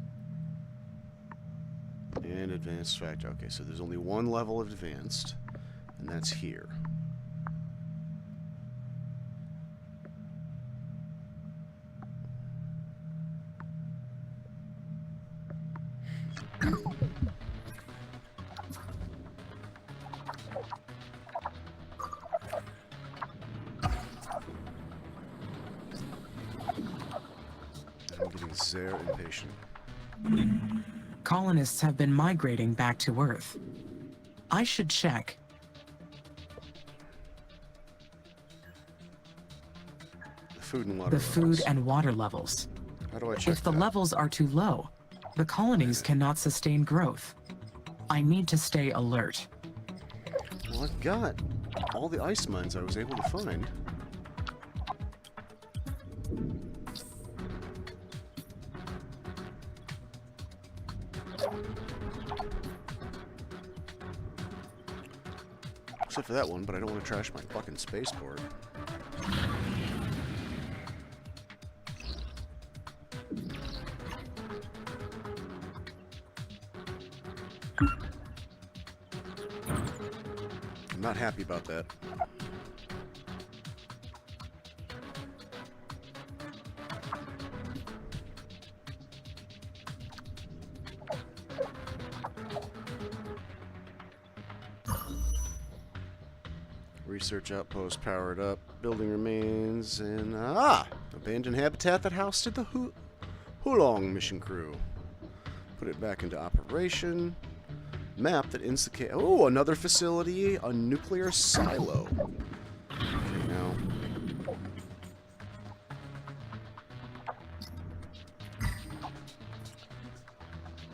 And advanced factory. Okay, so there's only one level of advanced, and that's here. I'm getting sehr impatient. Colonists have been migrating back to Earth. I should check. The food and water The levels. food and water levels. How do I check If the that? levels are too low, the colonies cannot sustain growth. I need to stay alert. Well, I've got all the ice mines I was able to find. Except for that one, but I don't want to trash my fucking spaceport. I'm not happy about that. Research outpost powered up. Building remains in abandoned habitat that housed the Hulong mission crew. Put it back into operation. Map that indicates... oh, another facility, a nuclear silo. Okay, now...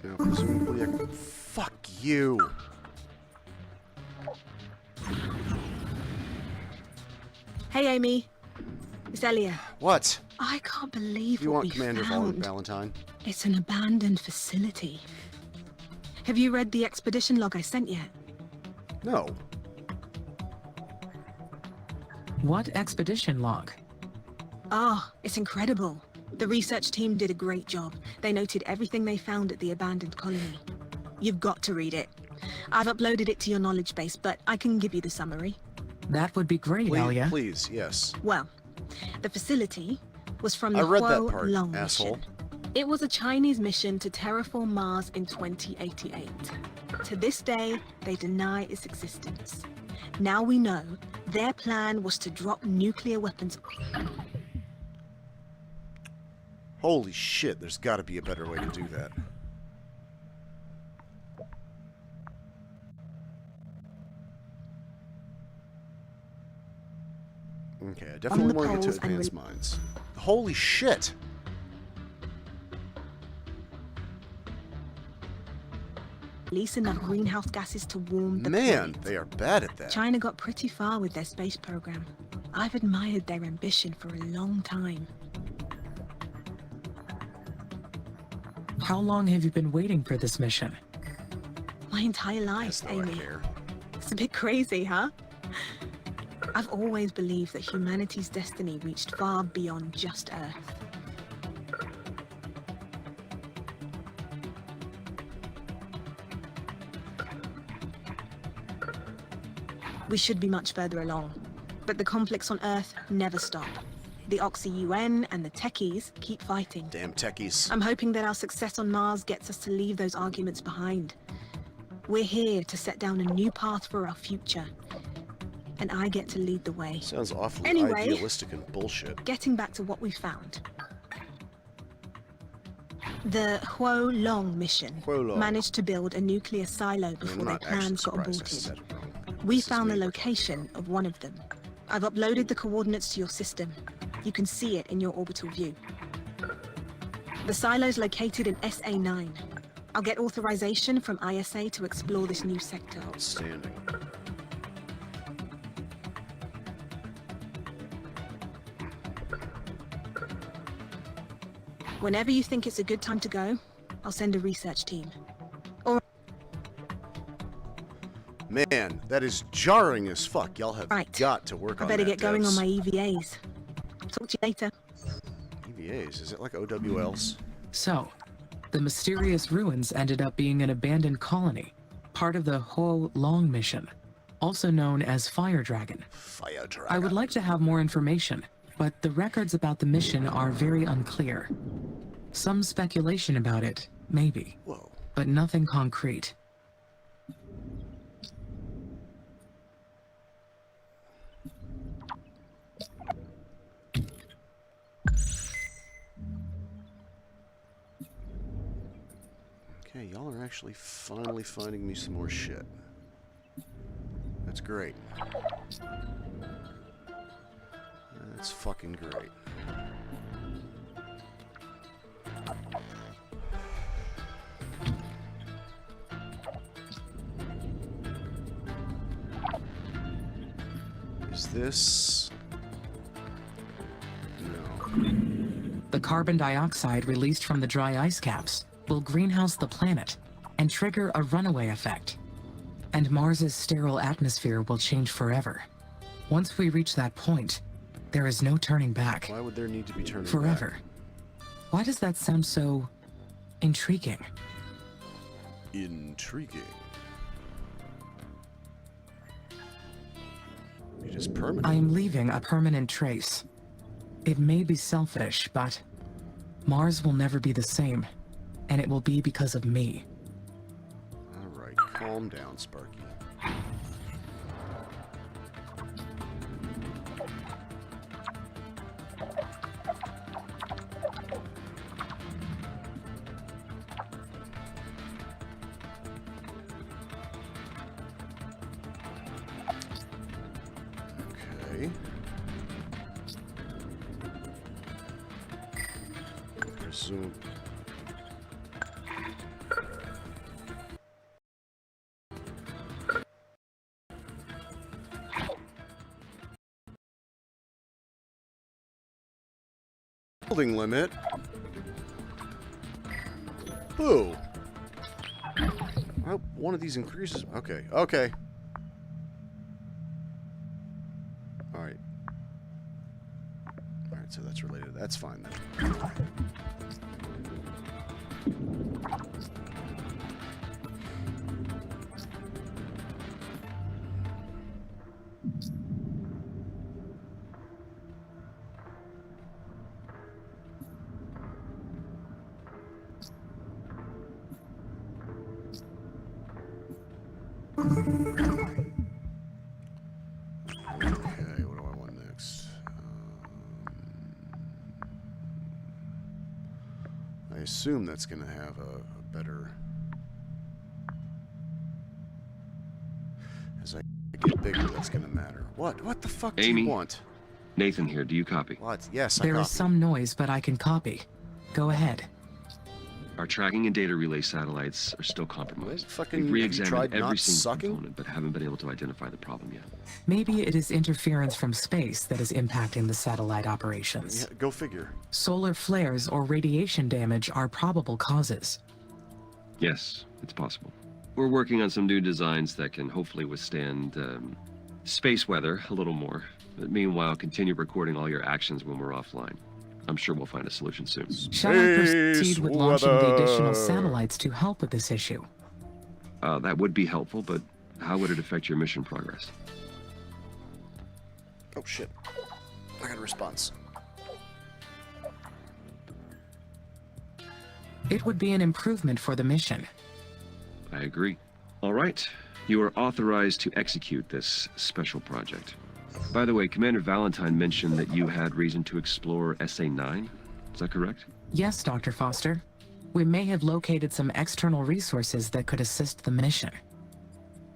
now, presumably I can... fuck you! Hey, Amy. It's Elia. What? I can't believe You what want we Commander found. Valentine? It's an abandoned facility. Have you read the expedition log I sent yet? No. What expedition log? Ah, it's incredible. The research team did a great job. They noted everything they found at the abandoned colony. You've got to read it. I've uploaded it to your knowledge base, but I can give you the summary. That would be great, Please, Elia. please, yes. Well, the facility was from I the read that Huo part, Long asshole. mission. It was a Chinese mission to terraform Mars in 2088. To this day, they deny its existence. Now we know their plan was to drop nuclear weapons. Holy shit, there's got to be a better way to do that. Okay, I definitely the want to get to poles and advanced mines. Holy shit! Release enough greenhouse gases to warm the Man, planet. they are bad at that. China got pretty far with their space program. I've admired their ambition for a long time. How long have you been waiting for this mission? My entire life, As though I Amy. care. It's a bit crazy, huh? I've always believed that humanity's destiny reached far beyond just Earth. We should be much further along, but the conflicts on Earth never stop. The Oxy-UN and the techies keep fighting. Damn techies. I'm hoping that our success on Mars gets us to leave those arguments behind. We're here to set down a new path for our future, and I get to lead the way. Sounds awfully Anyway. idealistic and bullshit. Getting back to what we found. The Huo Long mission Huo Long. managed to build a nuclear silo I'm before their not actually plans got surprised I aborted. said it wrong. We This is found the me. location of one of them. I've uploaded the coordinates to your system. You can see it in your orbital view. The silo is located in SA9. I'll get authorization from ISA to explore this new sector. Outstanding. Whenever you think it's a good time to go, I'll send a research team. Man, that is jarring as fuck. Y'all have Right. got to work I on better that, get going on devs. my EVAs. Talk to you later. EVAs, is it like OWLs? So, the mysterious ruins ended up being an abandoned colony, part of the Huo Long mission, also known as Fire Dragon. Fire dragon. I would like to have more information, but the records about the mission are very unclear. Some speculation about it, maybe, Whoa. but nothing concrete. Okay, y'all are actually finally finding me some more shit. That's great. That's fucking great. Is this... No. The carbon dioxide released from the dry ice caps will greenhouse the planet and trigger a runaway effect. And Mars's sterile atmosphere will change forever. Once we reach that point, there is no turning back. Why would there need to be turning Forever. Why does that sound so intriguing? back? Intriguing. It is permanent. I am leaving a permanent trace. It may be selfish, but Mars will never be the same, and it will be because of me. Alright, calm down, Sparky. Okay. Presume. Building limit. Boo. Oh, one of these increases. Okay, okay. Alright. Alright, so that's related. That's fine then. Okay, what do I want next? I assume that's going to have a better... As I get bigger, that's going to matter. What the fuck do Amy? you want? Nathan here. Do you copy? What? Yes, I There is copy. some noise, but I can copy. Go ahead. Our tracking and data relay satellites are still compromised. Fucking, We've have you re-examined tried every not single sucking? component, but haven't been able to identify the problem yet. Maybe it is interference from space that is impacting the satellite operations. Yeah, go figure. Solar flares or radiation damage are probable causes. Yes, it's possible. We're working on some new designs that can hopefully withstand space weather a little more. But meanwhile, continue recording all your actions when we're offline. I'm sure we'll find a solution soon. Shall I proceed with launching the additional weather. satellites to help with this issue? That would be helpful, but how would it affect your mission progress? Oh shit. I got a response. It would be an improvement for the mission. I agree. All right. You are authorized to execute this special project. By the way, Commander Valentine mentioned that you had reason to explore SA-9. Is that correct? Yes, Dr. Foster. We may have located some external resources that could assist the mission.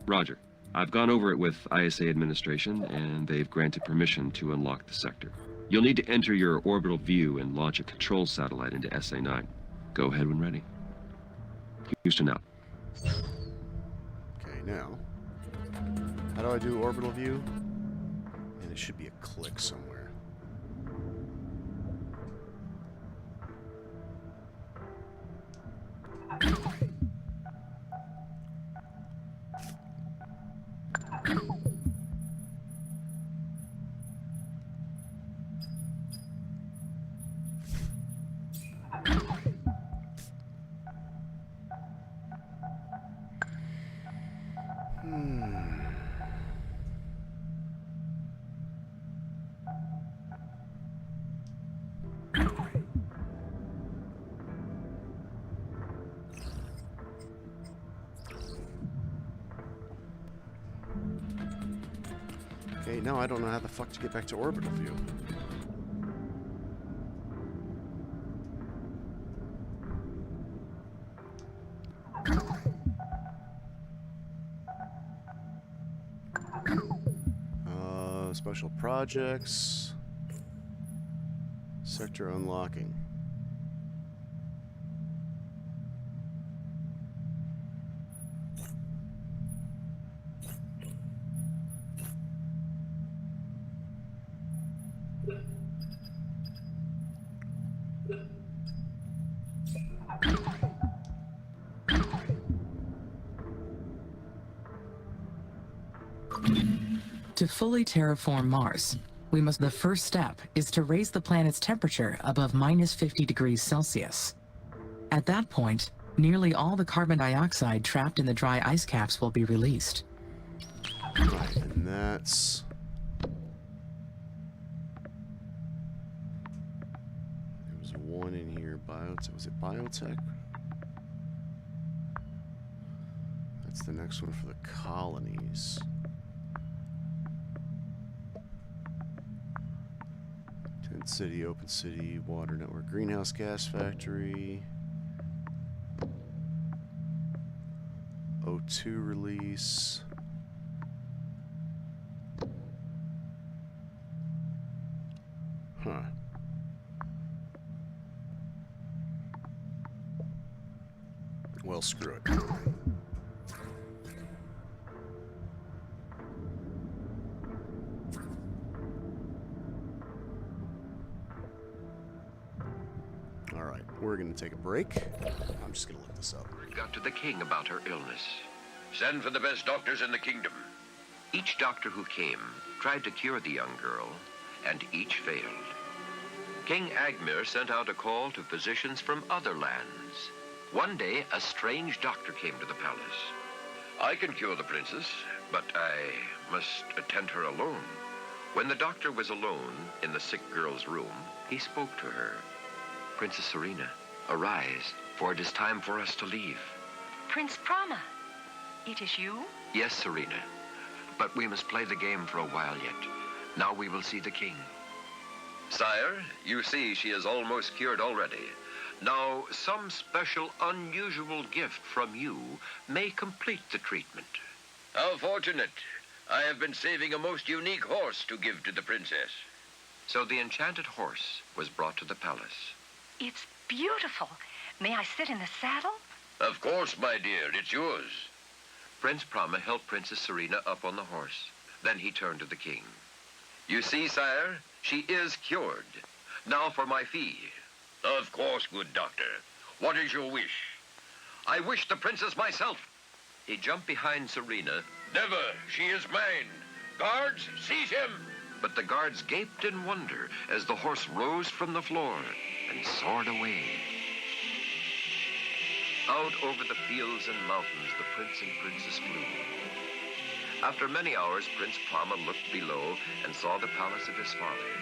Roger. I've gone over it with ISA administration, and they've granted permission to unlock the sector. You'll need to enter your orbital view and launch a control satellite into SA-9. Go ahead when ready. Houston out. Okay, now. How do I do orbital view? And it should be a click somewhere. Okay, now I don't know how the fuck to get back to orbital view. Special projects. Sector unlocking. To fully terraform Mars, the first step is to raise the planet's temperature above -50 degrees Celsius. At that point, nearly all the carbon dioxide trapped in the dry ice caps will be released. Right, and that's... There was one in here, biotech. Was it biotech? That's the next one for the colonies. Tent City, Open City, Water Network, Greenhouse Gas Factory. O2 release. Huh. Well, screw it. Alright, we're gonna take a break. I'm just gonna look this up. Got to the king about her illness. Send for the best doctors in the kingdom. Each doctor who came tried to cure the young girl, and each failed. King Agmir sent out a call to physicians from other lands. One day, a strange doctor came to the palace. I can cure the princess, but I must attend her alone. When the doctor was alone in the sick girl's room, he spoke to her. Princess Serena, arise, for it is time for us to leave. Prince Prama, it is you? Yes, Serena. But we must play the game for a while yet. Now we will see the king. Sire, you see she is almost cured already. Now, some special, unusual gift from you may complete the treatment. How fortunate. I have been saving a most unique horse to give to the princess. So the enchanted horse was brought to the palace. It's beautiful. May I sit in the saddle? Of course, my dear, it's yours. Prince Prama helped Princess Serena up on the horse. Then he turned to the king. You see, sire, she is cured. Now for my fee. Of course, good doctor. What is your wish? I wish the princess myself. He jumped behind Serena. Never. She is mine. Guards, seize him. But the guards gaped in wonder as the horse rose from the floor and soared away. Out over the fields and mountains, the prince and princess flew. After many hours, Prince Prama looked below and saw the palace of his father.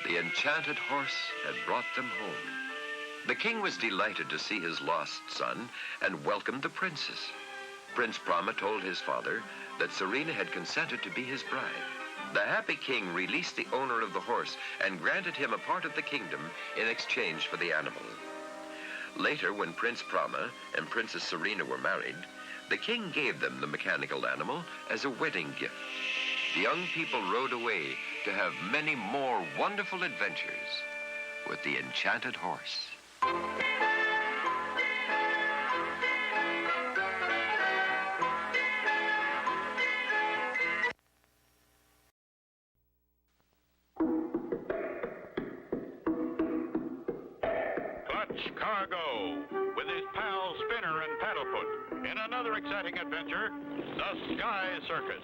The enchanted horse had brought them home. The king was delighted to see his lost son and welcomed the princess. Prince Prama told his father that Serena had consented to be his bride. The happy king released the owner of the horse and granted him a part of the kingdom in exchange for the animal. Later, when Prince Prama and Princess Serena were married, the king gave them the mechanical animal as a wedding gift. The young people rode away to have many more wonderful adventures with the enchanted horse. Clutch Cargo with his pal Spinner and Paddlefoot in another exciting adventure, the Sky Circus.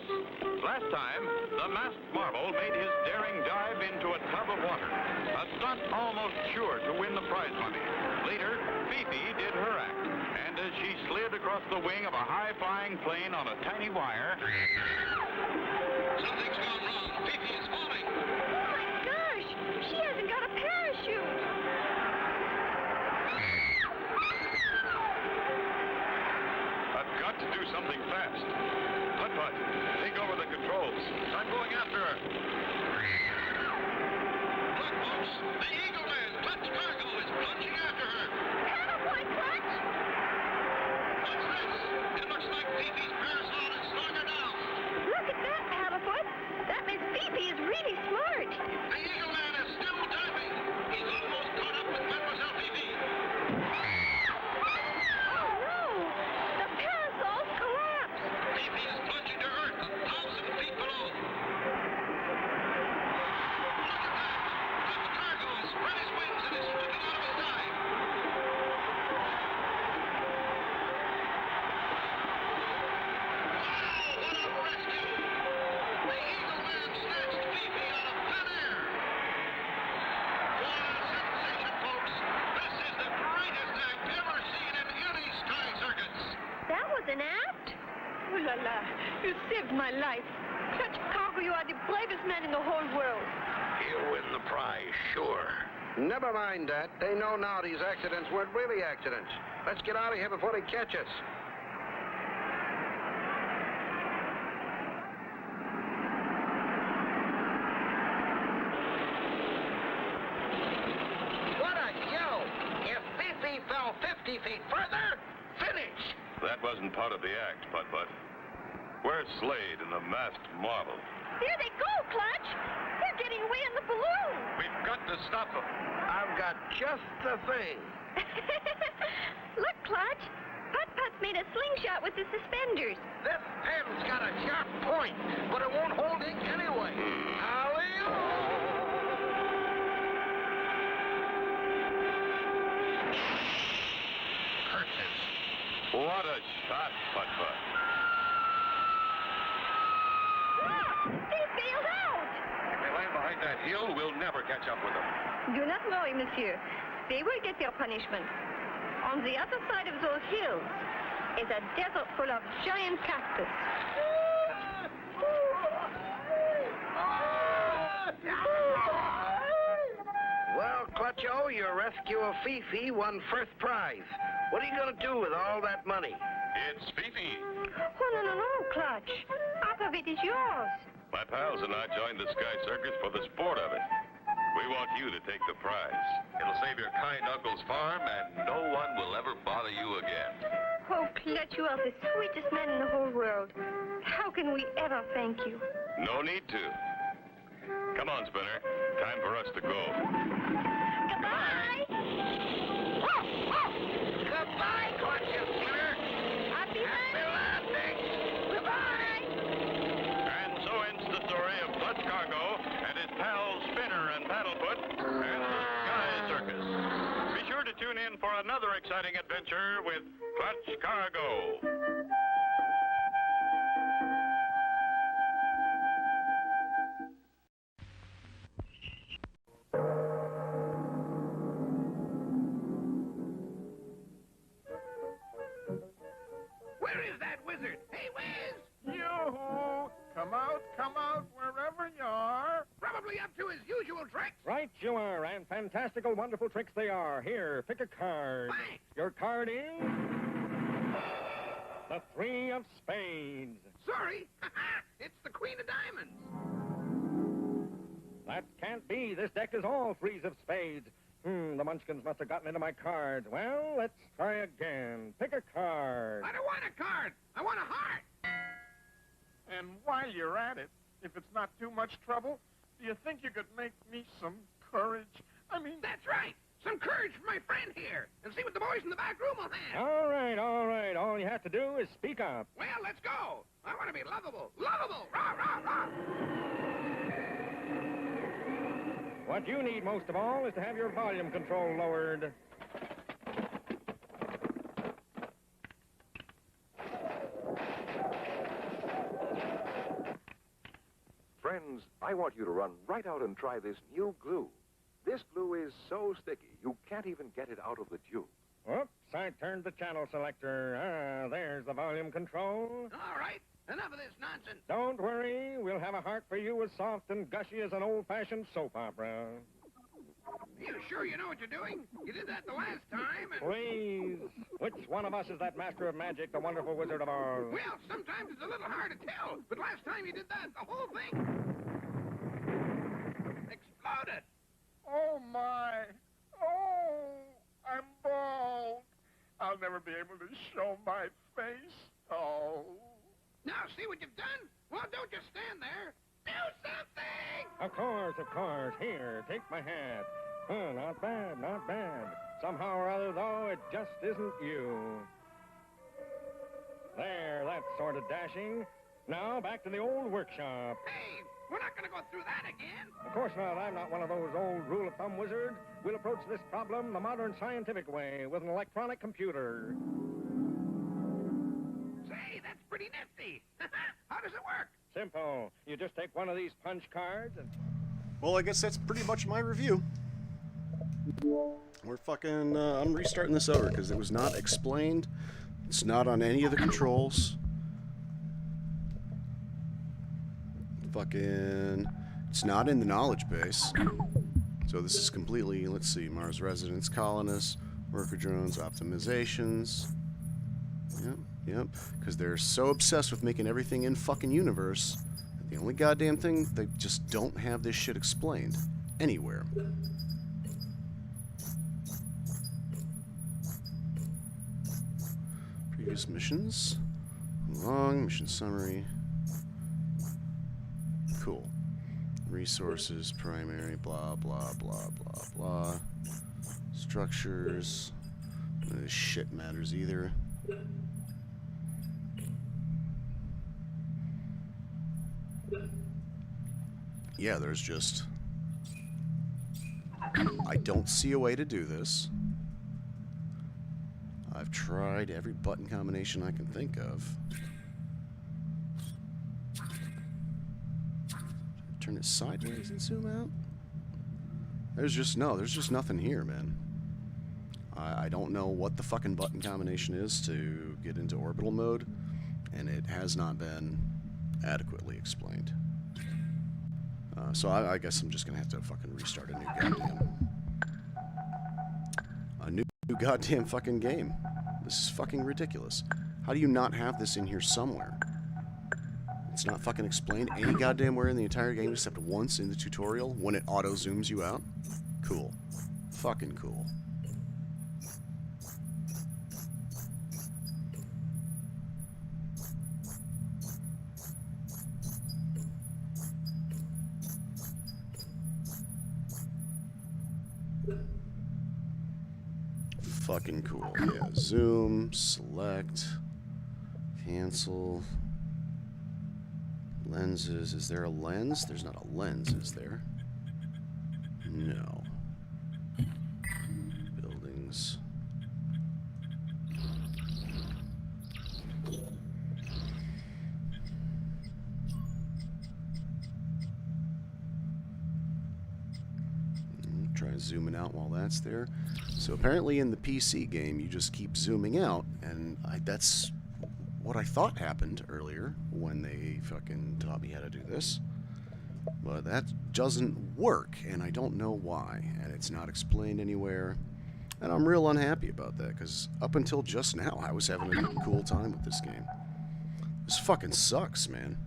Last time, the masked marvel made his daring dive into a tub of water, a stunt almost sure to win the prize money. Later, Fifi did her act, and as she slid across the wing of a high-flying plane on a tiny wire... Something's gone wrong. Fifi is falling. Oh my gosh! She hasn't got a parachute! I've got to do something fast. Putt-Putt, take over the controls. I'm going after her. Look, folks. The Eagle Man, Clutch Cargo, is plunging after her. Paddlefoot, Clutch! What's this? It looks like Fifi's parasol is slowing her down. Look at that, Paddlefoot! That means Fifi is really smart. The Eagle Man is still diving. He's almost caught up with Mademoiselle Fifi. Oh no! The parasol's collapsed! Fifi is plunging to Earth 1,000 feet below. Look at that. Clutch Cargo has spread his wings and is slipping out of his dive. Wow, what a rescue! The Eagle Man snatched Fifi out of thin air. What a sensation, folks! This is the greatest act ever seen in any sky circus. That was an act? Oh la la, you saved my life. Clutch Cargo, you are the bravest man in the whole world. He'll win the prize, sure. Never mind that. They know now these accidents weren't really accidents. Let's get out of here before they catch us. What a show! If Fifi fell 50 feet further, finish! That wasn't part of the act, Putt-Putt. Where's Slade and the masked marvel? There they go, Clutch! They're getting away in the balloon! We've got to stop them. I've got just the thing. Look, Clutch! Putt-Putt's made a slingshot with the suspenders. This pen's got a sharp point, but it won't hold ink anyway. Curses. What a shot, Putt-Putt. They bailed out! If they land behind that hill, we'll never catch up with them. Do not worry, monsieur. They will get their punishment. On the other side of those hills is a desert full of giant cactus. Well, Clutcho, your rescue of Fifi won first prize. What are you going to do with all that money? It's Fifi. Oh, no, no, no, Clutch. Half of it is yours. My pals and I joined the Sky Circus for the sport of it. We want you to take the prize. It'll save your kind uncle's farm, and no one will ever bother you again. Oh, Clutch, you are the sweetest man in the whole world. How can we ever thank you? No need to. Come on, Spinner. Time for us to go. Goodbye. Goodbye, Clutch and Spinner. Happy landing. Goodbye. And so ends the story of Clutch Cargo and his pals Spinner and Paddlefoot and the Sky Circus. Be sure to tune in for another exciting adventure with Clutch Cargo. Where is that wizard? Hey, Wiz! Yoo-hoo! Come out, wherever you are. Probably up to his usual tricks. Right you are, and fantastical, wonderful tricks they are. Here, pick a card. Thanks. Your card is... the 3 of spades. Sorry. It's the Queen of Diamonds. That can't be. This deck is all 3s of spades. The Munchkins must have gotten into my cards. Well, let's try again. Pick a card. I don't want a card. I want a heart. And while you're at it, if it's not too much trouble, do you think you could make me some courage? I mean... That's right. Some courage for my friend here. And see what the boys in the back room will have. All right, all right. All you have to do is speak up. Well, let's go. I want to be lovable. Lovable. Rah, rah, rah. What you need most of all is to have your volume control lowered. Friends, I want you to run right out and try this new glue. This glue is so sticky, you can't even get it out of the tube. Whoops, I turned the channel selector. There's the volume control. All right. Enough of this nonsense. Don't worry, we'll have a heart for you as soft and gushy as an old-fashioned soap opera. You sure you know what you're doing? You did that the last time, and... Please, which one of us is that master of magic, the wonderful wizard of Oz? Well, sometimes it's a little hard to tell, but last time you did that, the whole thing... exploded. Oh, my. Oh, I'm bald. I'll never be able to show my face. Oh. Now, see what you've done? Well, don't just stand there. Do something! Of course, of course. Here, take my hat. Not bad, not bad. Somehow or other, though, it just isn't you. There, that's sort of dashing. Now, back to the old workshop. Hey, we're not going to go through that again. Of course not. I'm not one of those old rule-of-thumb wizards. We'll approach this problem the modern scientific way, with an electronic computer. Say, that's pretty nifty. How does it work? Simple. You just take one of these punch cards and... Well, I guess that's pretty much my review. We're fucking... I'm restarting this over because it was not explained. It's not on any of the controls. Fucking... It's not in the knowledge base. So this is completely... Let's see. Mars residents, colonists, worker drones, optimizations. Yep. Because they're so obsessed with making everything in fucking universe. The only goddamn thing, they just don't have this shit explained. Anywhere. Previous missions. Long mission summary. Cool. Resources, primary, blah, blah, blah, blah, blah. Structures. None of this shit matters either. Yeah, there's just... I don't see a way to do this. I've tried every button combination I can think of. Turn it sideways and zoom out? There's just nothing here, man. I don't know what the fucking button combination is to get into orbital mode, and it has not been adequately explained. So I guess I'm just gonna have to fucking restart a new goddamn fucking game. This is fucking ridiculous. How do you not have this in here somewhere? It's not fucking explained any goddamn where in the entire game except once in the tutorial when it auto-zooms you out. Cool. Fucking cool. Fucking cool. Yeah, zoom, select, cancel. Lenses. Is there a lens? There's not a lens, is there? No. Buildings. Try zooming out while that's there. So apparently in the PC game, you just keep zooming out, and that's what I thought happened earlier when they fucking taught me how to do this. But that doesn't work, and I don't know why, and it's not explained anywhere. And I'm real unhappy about that, because up until just now, I was having a cool time with this game. This fucking sucks, man.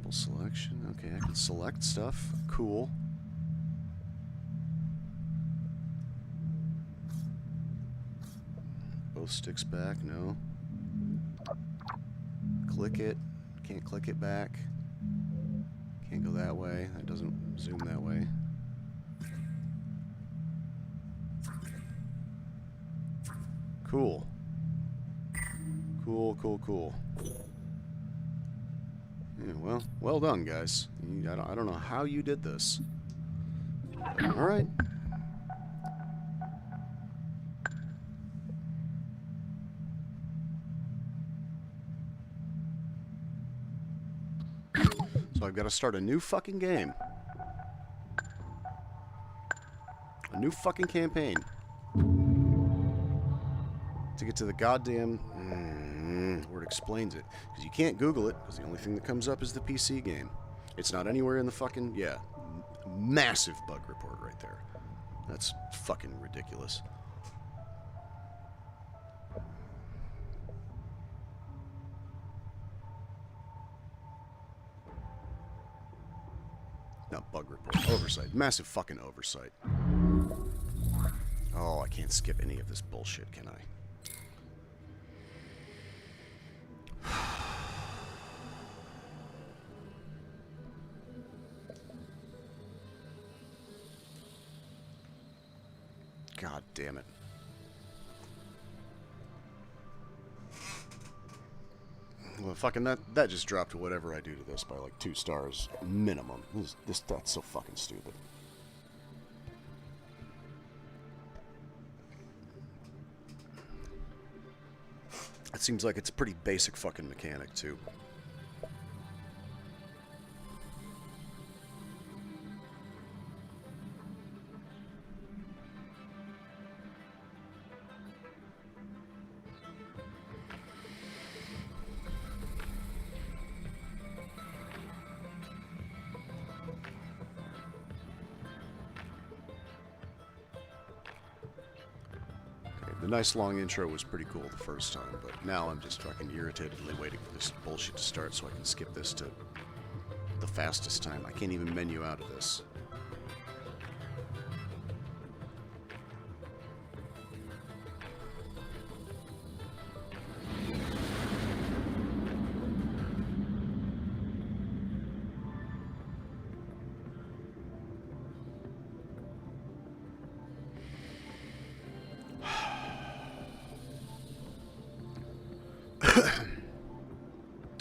Selection. Okay, I can select stuff. Cool. Both sticks back. No. Click it. Can't click it back. Can't go that way. That doesn't zoom that way. Cool. Cool, cool, cool. Yeah, well done, guys. I don't know how you did this. All right. So I've got to start a new fucking game. A new fucking campaign. To get to the goddamn... where it explains it. Because you can't Google it, because the only thing that comes up is the PC game. It's not anywhere in the fucking... Yeah. Massive bug report right there. That's fucking ridiculous. Not bug report. Oversight. Massive fucking oversight. Oh, I can't skip any of this bullshit, can I? God damn it. Well, fucking that just dropped whatever I do to this by like 2 stars minimum. That's so fucking stupid. It seems like it's a pretty basic fucking mechanic too. The nice long intro was pretty cool the first time, but now I'm just fucking irritatedly waiting for this bullshit to start so I can skip this to the fastest time. I can't even menu out of this.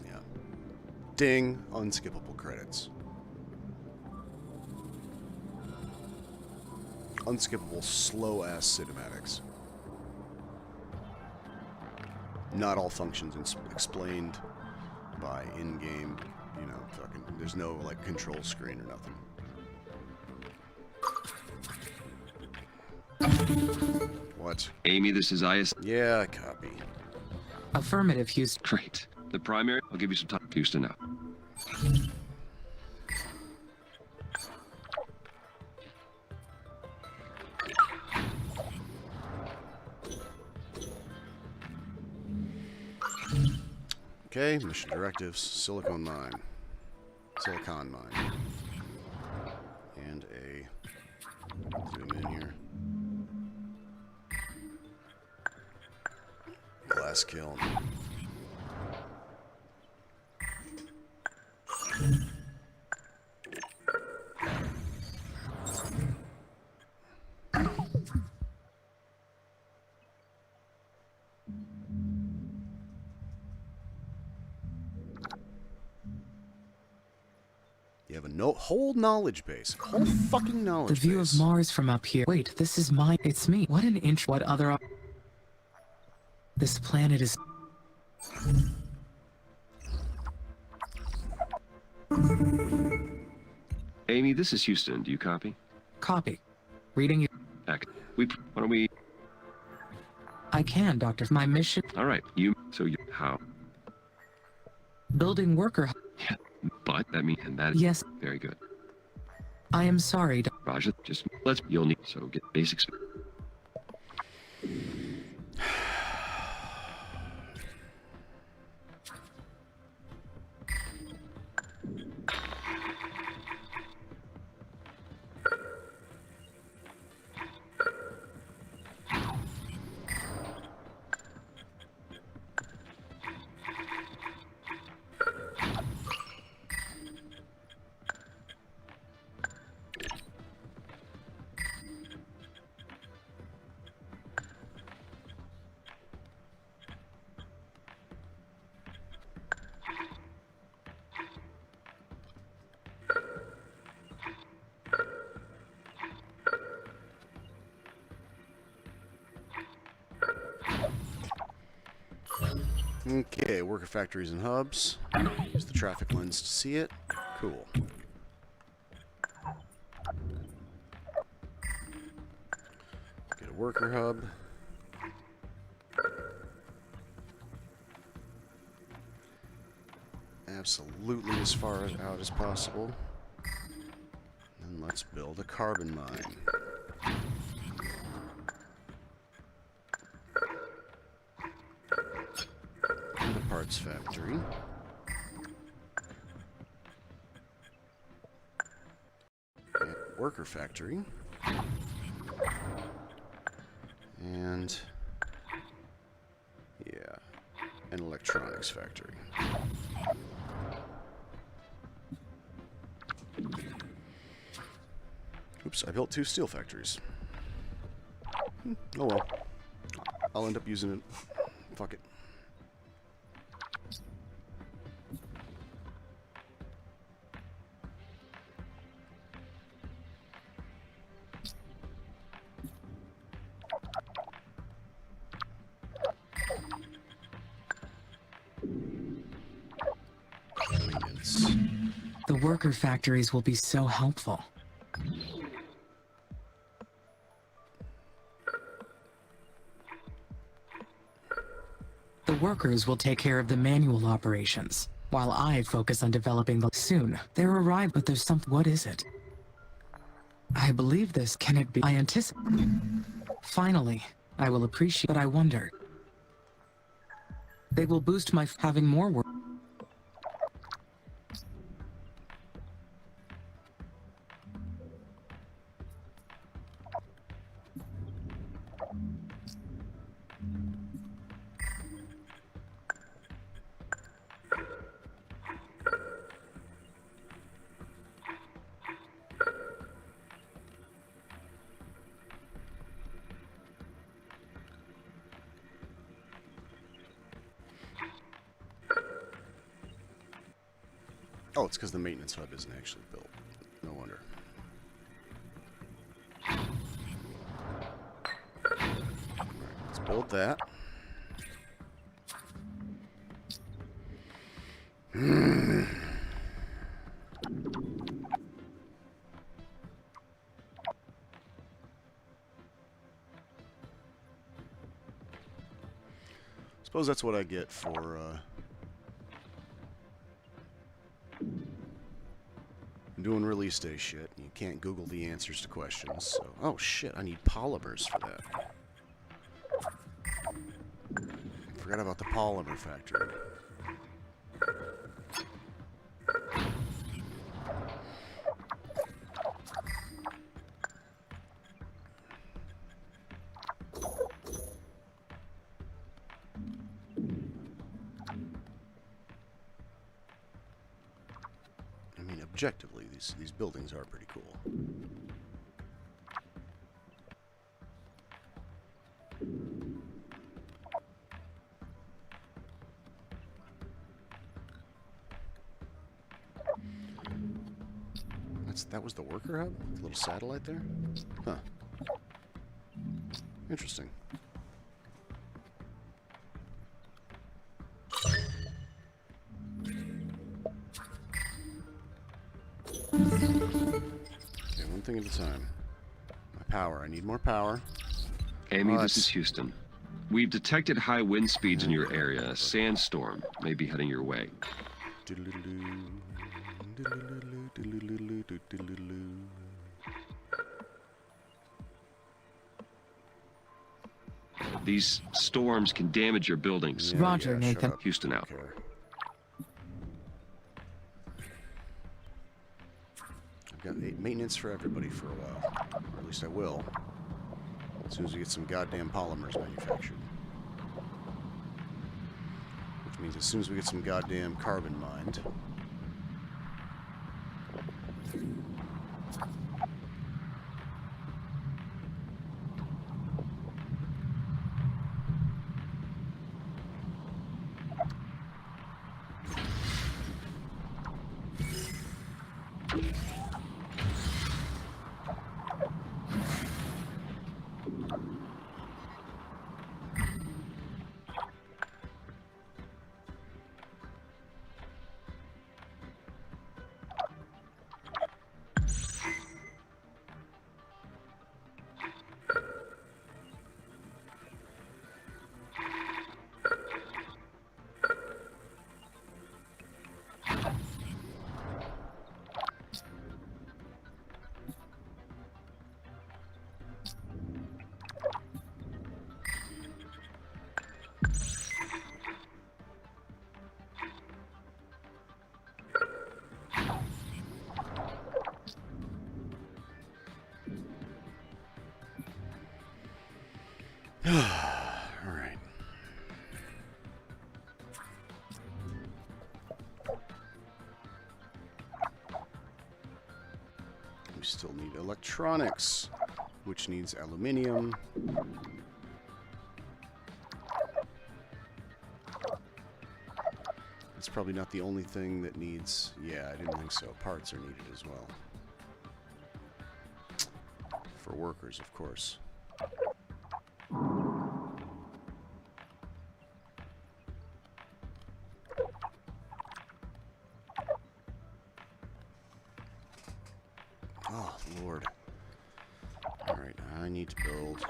Yeah. Ding, unskippable credits. Unskippable slow-ass cinematics. Not all functions explained by in-game, you know, fucking, there's no, like, control screen or nothing. What? Amy, this is Yeah, copy. Affirmative, Houston. Great. The primary, I'll give you some time. Houston out. Okay, mission directives, Silicon Mine. Silicon Mine. And a... zoom in here. Glass kiln. You have a whole knowledge base. Whole fucking knowledge The view base. of Mars from up here. Wait, this is mine. It's me. What an inch. What other... This planet is... Amy, this is Houston. Do you copy? Copy. Reading you. Heck, why don't we... I can, Doctor. My mission... All right, how? Building worker... Yeah, but that means... And that... Yes. Very good. I am sorry, Roger, just you'll need... So get basics... Okay, worker factories and hubs. Use the traffic lens to see it. Cool. Get a worker hub. Absolutely as far out as possible. And let's build a carbon mine. And a parts factory. And worker factory. And yeah, an electronics factory. Oops, I built 2 steel factories. Oh well. I'll end up using it. Fuck it. The worker factories will be so helpful. The workers will take care of the manual operations, while I focus on developing the... Soon, they're arrived, but there's some... What is it? I believe this. Can it be? I anticipate... Finally, I will appreciate... But I wonder... They will boost my... Having more work... Oh, it's because the maintenance hub isn't actually built. No wonder. Alright, let's build that. Suppose that's what I get for doing release day shit. You can't Google the answers to questions. So, oh shit, I need polymers for that. Forgot about the polymer factory. Objectively, these buildings are pretty cool. That was the worker hub? The little satellite there? Huh. Interesting. Thing at a time. My power. I need more power. Amy, this is Houston. We've detected high wind speeds in your area. A sandstorm may be heading your way. These storms can damage your buildings. Yeah, Roger, Nathan. Houston out. Okay. Got maintenance for everybody for a while. Or at least I will. As soon as we get some goddamn polymers manufactured. Which means as soon as we get some goddamn carbon mined. Alright. We still need electronics, which needs aluminium. It's probably not the only thing that needs... Yeah, I didn't think so. Parts are needed as well. For workers, of course. Oh, Lord. Alright, I need to build...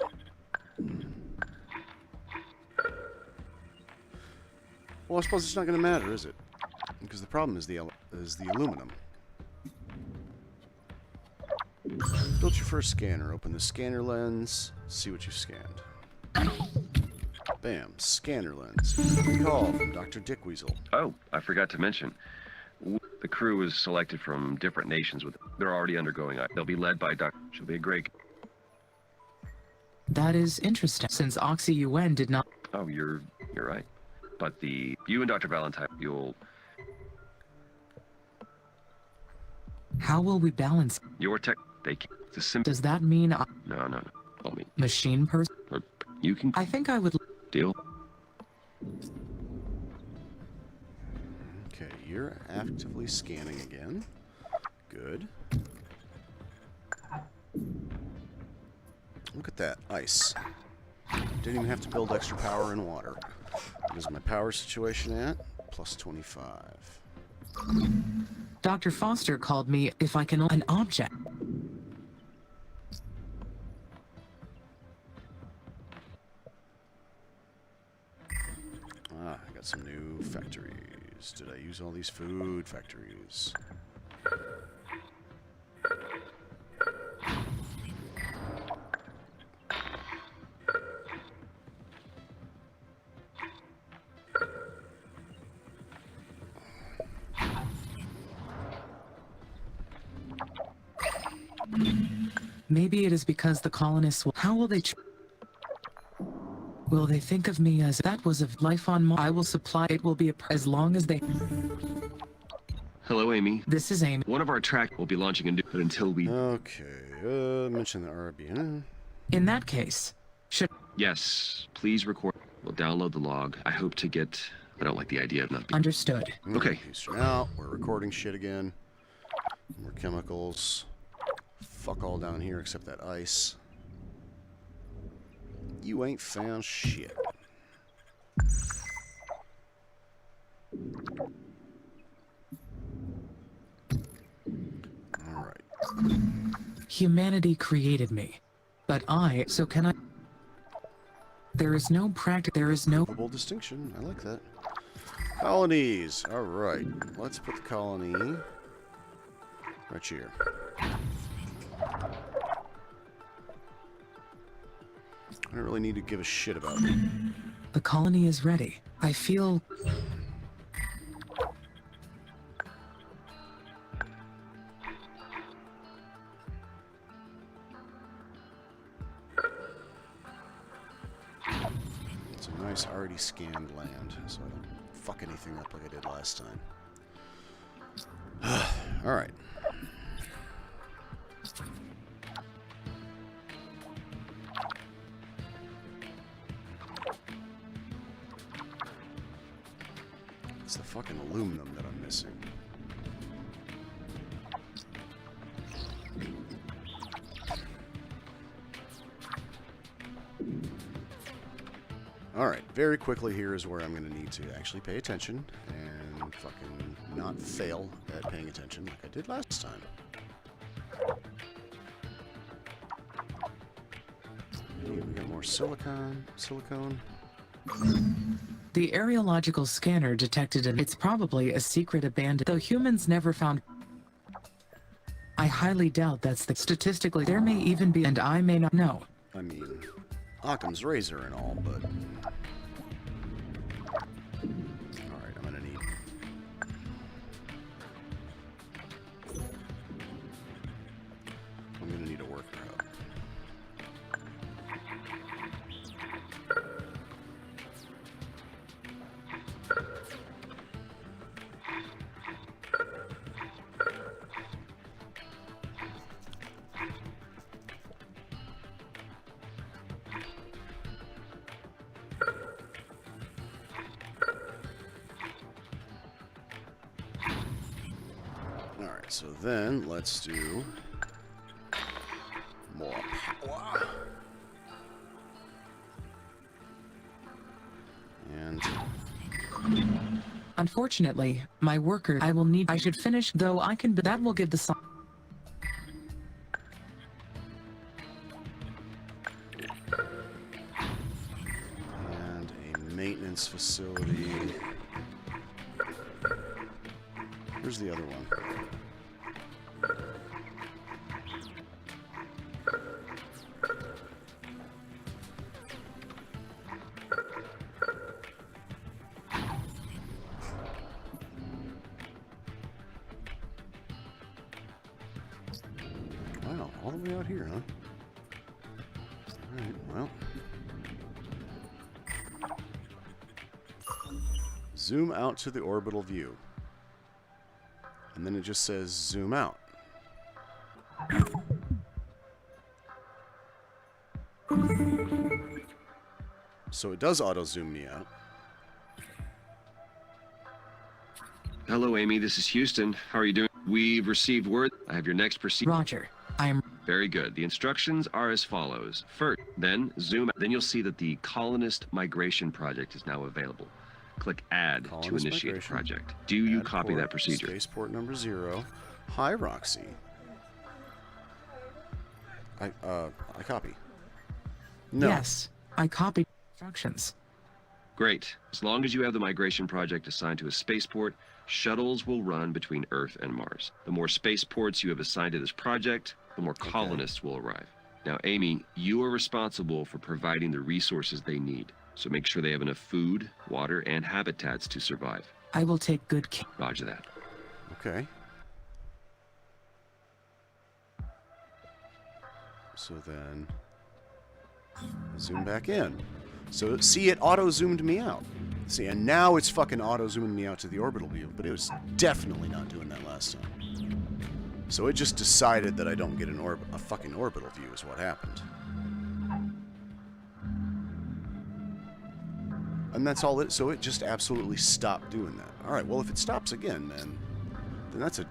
Well, I suppose it's not going to matter, is it? Because the problem is the aluminum. Build your first scanner. Open the scanner lens. See what you've scanned. Bam. Scanner lens. Call from Dr. Dickweasel. Oh, I forgot to mention. The crew is selected from different nations. They're already undergoing. They'll be led by Dr. She'll be a great... That is interesting, since Oxy-UN did not... Oh, you're right. But you and Dr. Valentine, you'll... How will we balance... Your tech... They can... Does that mean... No. Call me. Machine person? Or you can... I think I would... Deal? Okay, you're actively scanning again. Good. Look at that. Ice. Didn't even have to build extra power and water. What is my power situation at? Plus 25. Dr. Foster called me if I can... An object. got some new factories. Did I use all these food factories? Maybe it is because the colonists will... How will they... Will they think of me as... That was of life on Mars. I will supply... It will be as long as they... Hello, Amy. This is Amy. One of our track will be launching a new... But until we... Okay, mention the RB. In that case, should... Yes, please record. We'll download the log. I hope to get... I don't like the idea of not being... Understood. Okay. Eastern out. We're recording shit again. More chemicals. Fuck all down here except that ice. You ain't found shit. Alright. Humanity created me. But so can I... There is no There is no... Distinction. I like that. Colonies. Alright. Let's put the colony right here. I don't really need to give a shit about it. The colony is ready. I feel... It's a nice, already scanned land, so I don't fuck anything up like I did last time. Alright. It's the fucking aluminum that I'm missing. Alright, very quickly here is where I'm going to need to actually pay attention and fucking not fail at paying attention like I did last time. We got more silicone. The areological scanner detected it's probably a secret abandoned, though humans never found... I highly doubt that's the... Statistically, there may even be, and I may not know. I mean, Occam's razor and all, but... Alright, I'm gonna need... I'm gonna need a worker hub. Alright, so then let's do more power. And Unfortunately, my worker I should finish, though I can, that will give the sign. and a maintenance facility. Where's the other one? Wow, all the way out here, huh? Alright, well. Zoom out to the orbital view. And then it just says zoom out. So it does auto zoom me out. Hello, Amy. This is Houston. How are you doing? We've received word. I have your next procedure. Roger. I am... Very good. The instructions are as follows. First, then zoom out. Then you'll see that the Colonist Migration Project is now available. Click Add to initiate the project. Do you copy that procedure? Spaceport number 0. Hi, Roxy. I copy. No. Yes, I copied instructions. Great. As long as you have the migration project assigned to a spaceport, shuttles will run between Earth and Mars. The more spaceports you have assigned to this project, the more colonists will arrive. Now, Amy, you are responsible for providing the resources they need. So make sure they have enough food, water, and habitats to survive. I will take good care. Roger that. Okay. So then, zoom back in. So, see, it auto-zoomed me out. See, and now it's fucking auto-zooming me out to the orbital view, but it was definitely not doing that last time. So it just decided that I don't get a fucking orbital view is what happened. And that's all it, so it just absolutely stopped doing that. Alright, well if it stops again, then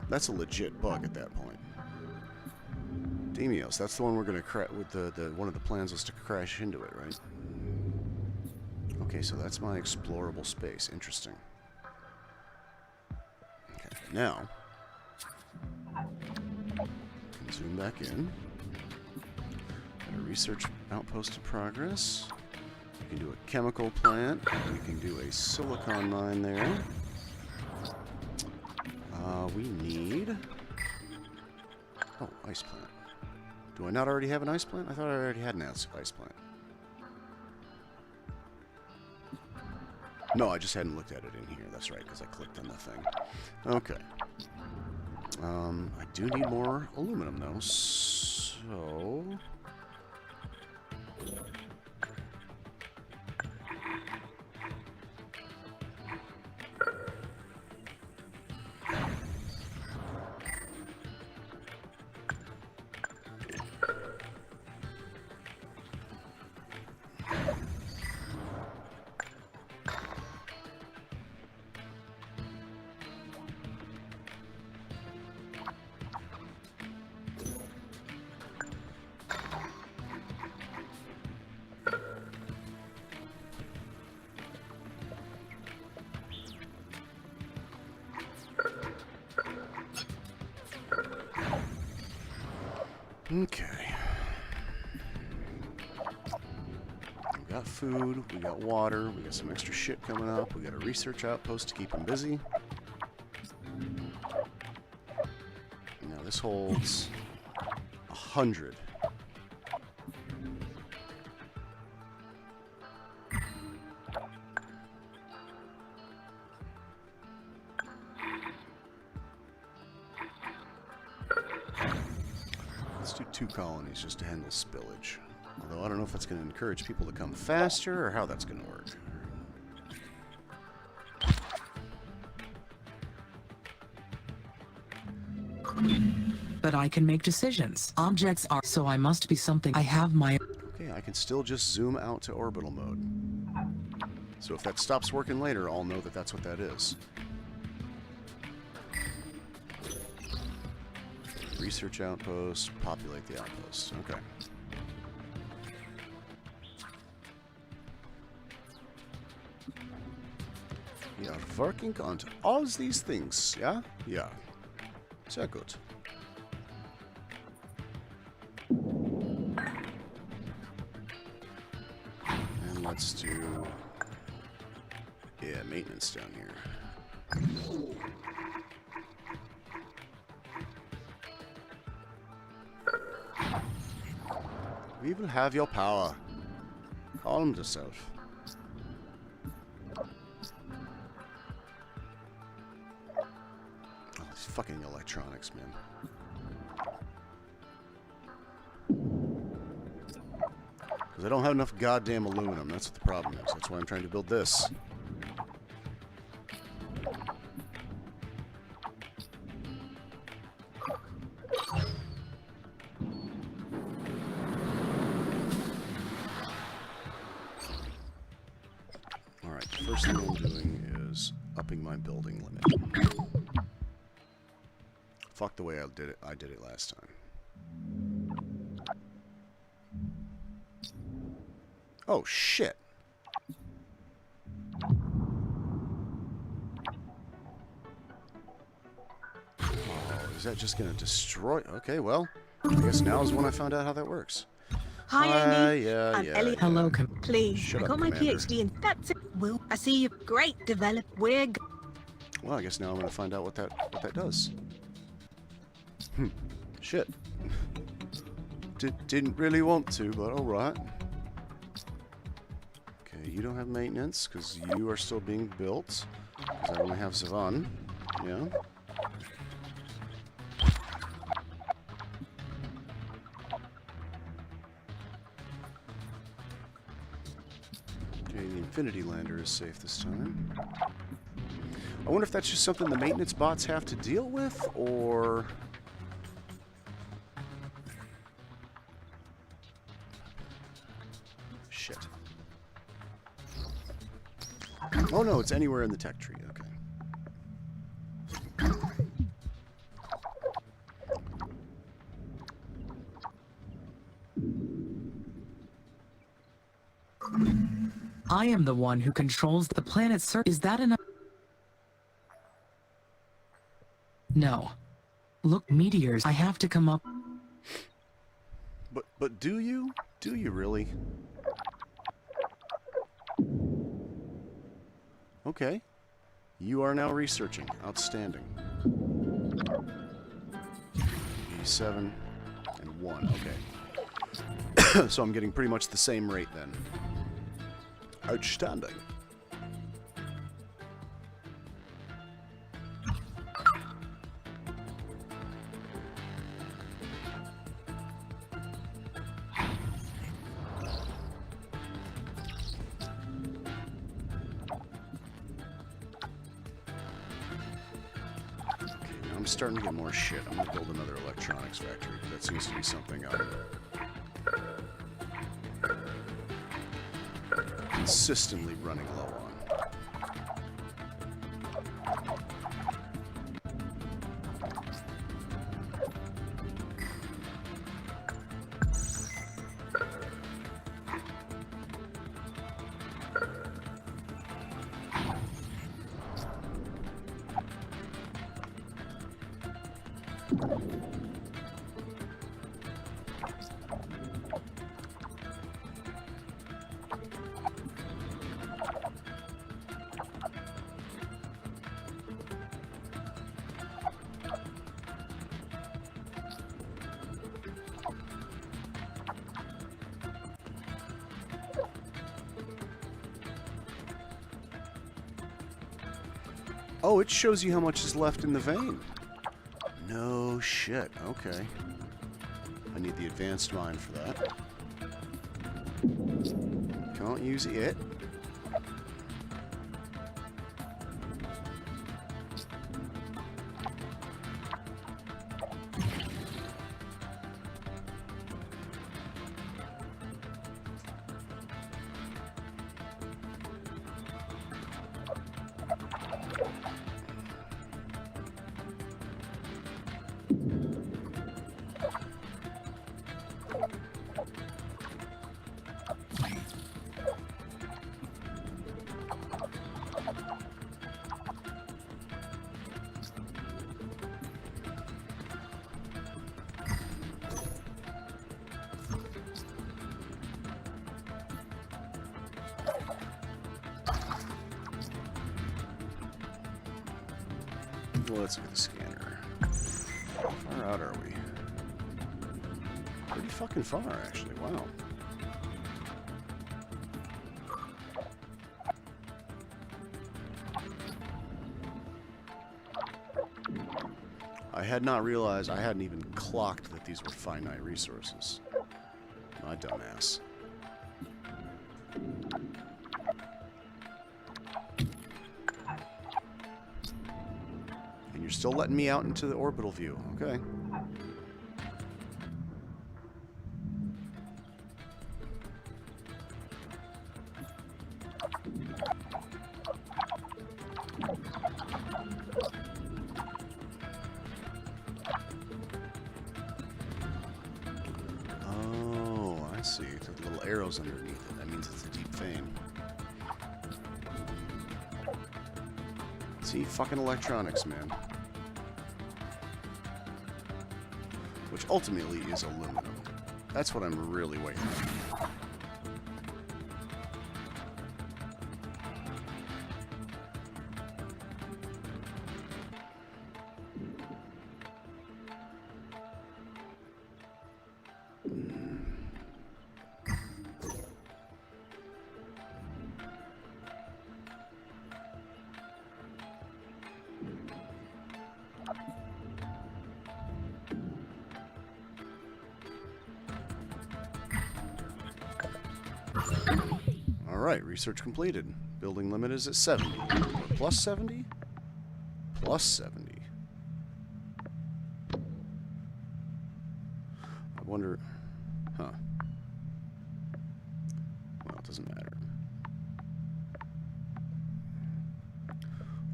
that's a legit bug at that point. Demios, that's the one we're gonna crash with one of the plans was to crash into it, right? Okay, so that's my explorable space. Interesting. Okay, now can zoom back in. Got a research outpost in progress. We can do a chemical plant. We can do a silicon mine there. We need... Oh, ice plant. Do I not already have an ice plant? I thought I already had an ice plant. No, I just hadn't looked at it in here. That's right, because I clicked on the thing. Okay. I do need more aluminum, though, so... Okay. We got food, we got water, we got some extra shit coming up, we got a research outpost to keep them busy. Now this holds 100. Let's do 2 colonies just to handle spillage. Although I don't know if that's going to encourage people to come faster or how that's going to work. But I can make decisions. Objects are... So I must be something. I have my... Okay, I can still just zoom out to orbital mode. So if that stops working later, I'll know that that's what that is. Research outpost, populate the outpost. Okay. We are working on all these things, yeah? Yeah. Sehr gut. And let's do... yeah, maintenance down here. We will have your power. Calm yourself. Oh, these fucking electronics, man. Because I don't have enough goddamn aluminum. That's what the problem is. That's why I'm trying to build this. Alright, the first thing I'm doing is upping my building limit. Fuck the way I did it last time. Oh, shit. Oh, is that just gonna destroy? Okay, well, I guess now is when I found out how that works. Hi, Amy. Yeah, I'm yeah. Elliot. Hello, Please, Shut I up, got my Commander. PhD in... That's it. will. I see you. Great. Develop. We're... Well, I guess now I'm going to find out what that does. Shit. Didn't really want to, but alright. Okay, you don't have maintenance, because you are still being built. Because I only have Savan. Yeah. Okay, the Infinity Lander is safe this time. I wonder if that's just something the maintenance bots have to deal with, or... Shit. Oh no, it's anywhere in the tech tree, okay. I am the one who controls the planet's surface. Is that enough? No. Look, meteors. I have to come up. But do you? Do you really? Okay. You are now researching. Outstanding. 87 and 1. Okay. So I'm getting pretty much the same rate then. Outstanding. I'm starting to get more shit. I'm gonna build another electronics factory, because that seems to be something I'm consistently running low on. Oh, it shows you how much is left in the vein. No shit. Okay. I need the advanced mine for that. Can't use it. Well, let's look at the scanner. How far out are we? Pretty fucking far, actually. Wow. I had not realized, I hadn't even clocked that these were finite resources. My dumbass. And you're still letting me out into the orbital view. Okay. Oh, I see. The little arrows underneath it. That means it's a deep vein. See, fucking electronics, man. Which ultimately is aluminum. That's what I'm really waiting on. Alright, research completed. Building limit is at 70. Plus 70? Plus 70. I wonder... Huh. Well, it doesn't matter.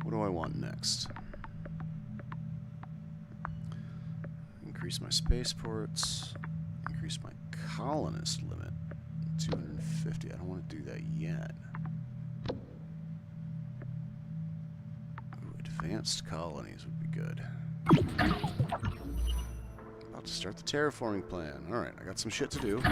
What do I want next? Increase my spaceports. Increase my colonist limit. 250. I don't want to do that yet. Ooh, advanced colonies would be good. About to start the terraforming plan. Alright, I got some shit to do.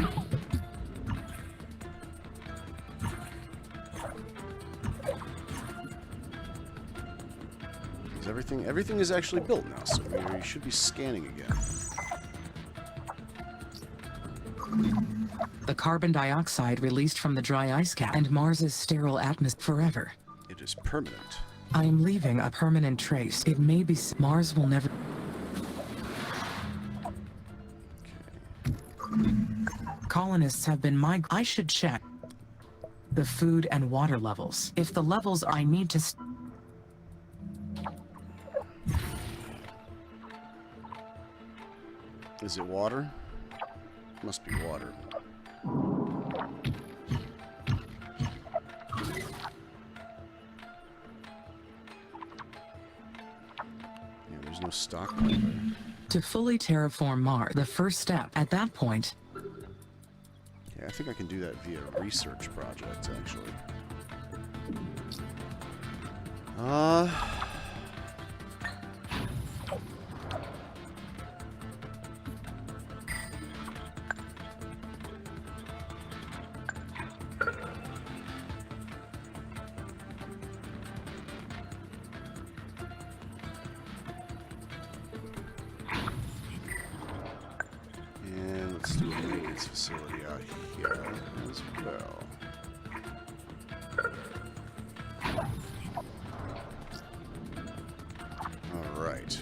Everything is actually built now, so we should be scanning again. The carbon dioxide released from the dry ice cap and Mars's sterile atmosphere forever. It is permanent. I am leaving a permanent trace. It may be Mars will never... Colonists have been I should check the food and water levels. If the levels I need to... Is it water? Must be water. Yeah, there's no stockpile there. To fully terraform Mars, the first step at that point... Yeah, I think I can do that via research project, actually. And let's do a maintenance facility out here as well. Alright.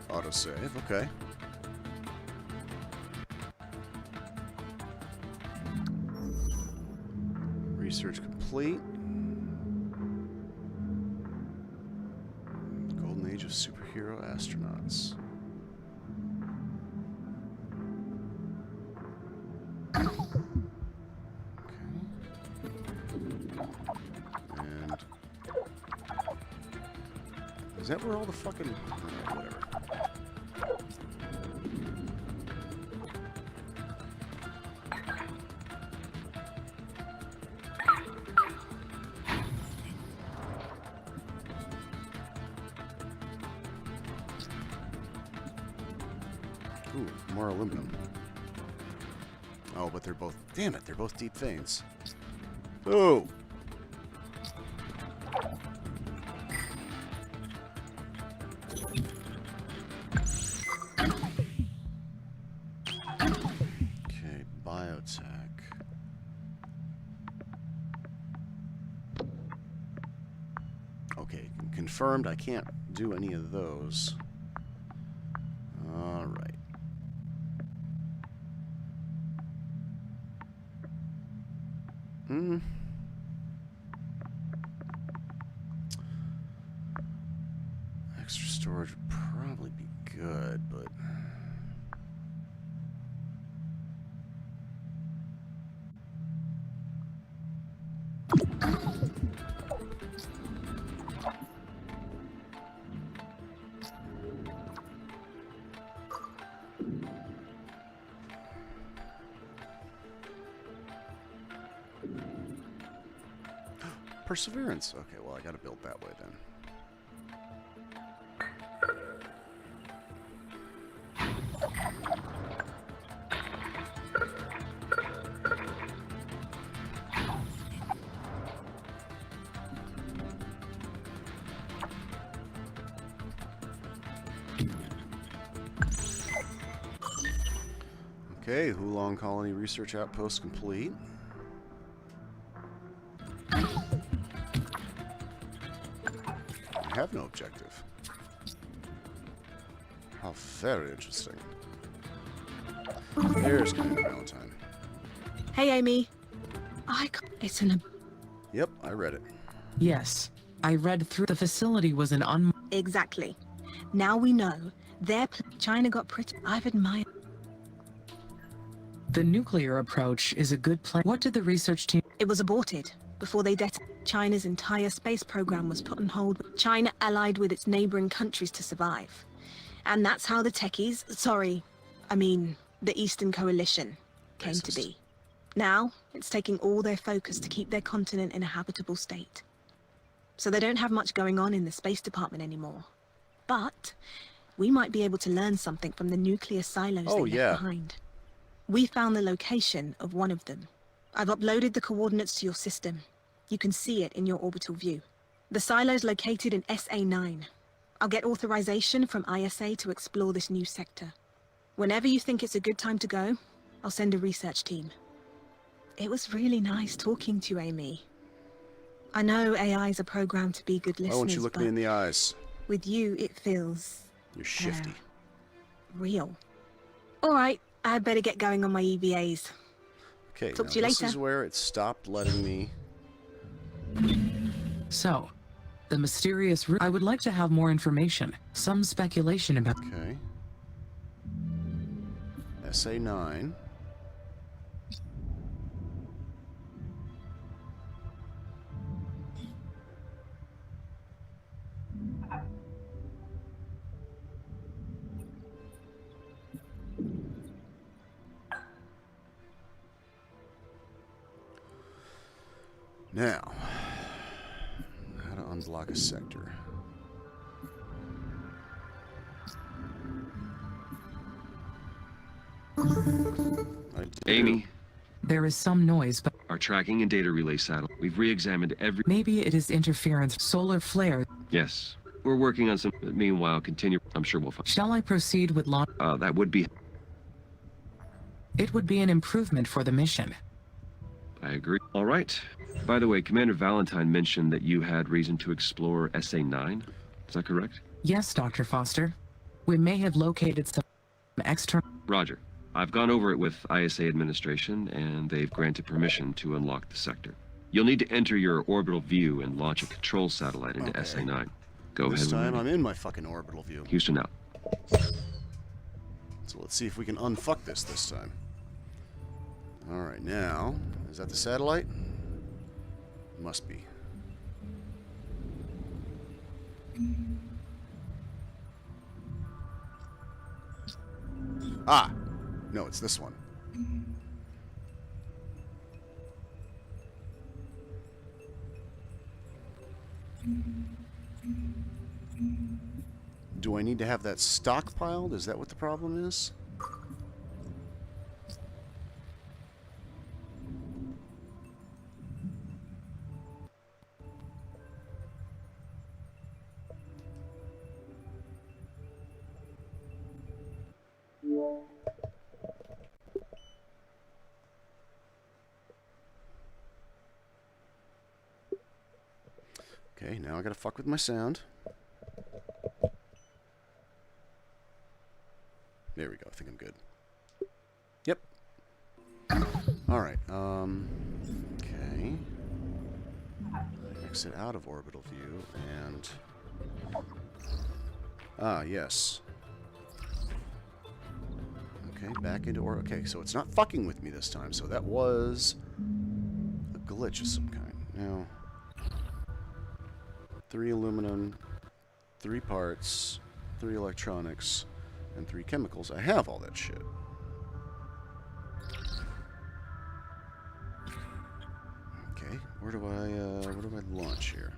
Autosave, okay. Research complete. Golden Age of Superhero Astronauts. And is that where all the fucking whatever? Ooh, more aluminum. Oh, but they're both... Damn it, they're both deep veins. Oh! Okay, biotech. Okay, confirmed I can't do any of those. Alright. Extra storage would probably be good, but... Perseverance. Okay, well, I gotta build that way then. Okay, Hulong Colony Research Outpost complete. I have no objective. How very interesting. There's Commander Valentine. Hey, Amy. It's an... Yep, I read it. Yes, I read through. The facility was an Exactly. Now we know. China got pretty... I've admired... The nuclear approach is a good plan. What did the research team... It was aborted before they China's entire space program was put on hold. China allied with its neighboring countries to survive. And that's how the techies... the Eastern Coalition came to be. Now, it's taking all their focus to keep their continent in a habitable state. So they don't have much going on in the Space Department anymore. But we might be able to learn something from the nuclear silos they left behind. We found the location of one of them. I've uploaded the coordinates to your system. You can see it in your orbital view. The silo's located in SA9. I'll get authorization from ISA to explore this new sector. Whenever you think it's a good time to go, I'll send a research team. It was really nice talking to you, Amy. I know AIs are programmed to be good listeners, Why won't you look me in the eyes? With you, it feels... You're shifty. Real. All right, I'd better get going on my EVAs. Okay, talk now to you this later. is where it stopped letting me... So, the mysterious route... I would like to have more information. Some speculation about... Okay. SA9. Now, how to unblock a sector. Amy. There is some noise, but... Our tracking and data relay satellite. We've re-examined every... Maybe it is interference. Solar flare. Yes. We're working on some... Meanwhile, continue. I'm sure we'll find... Shall I proceed with launch? That would be... It would be an improvement for the mission. I agree. All right. By the way, Commander Valentine mentioned that you had reason to explore SA9. Is that correct? Yes, Dr. Foster. We may have located some external... Roger. I've gone over it with ISA administration, and they've granted permission to unlock the sector. You'll need to enter your orbital view and launch a control satellite into SA9. Go ahead. This time I'm in my fucking orbital view. Houston out. So let's see if we can unfuck this time. Alright, now, is that the satellite? Must be. Ah! No, it's this one. Do I need to have that stockpiled? Is that what the problem is? Okay, now I gotta fuck with my sound. There we go, I think I'm good. Yep. Alright, okay. Exit out of orbital view, and... Ah, yes. Okay, back into okay, so it's not fucking with me this time, so that was a glitch of some kind. Now... 3 aluminum, 3 parts, 3 electronics, and 3 chemicals. I have all that shit. Okay, where do I launch here?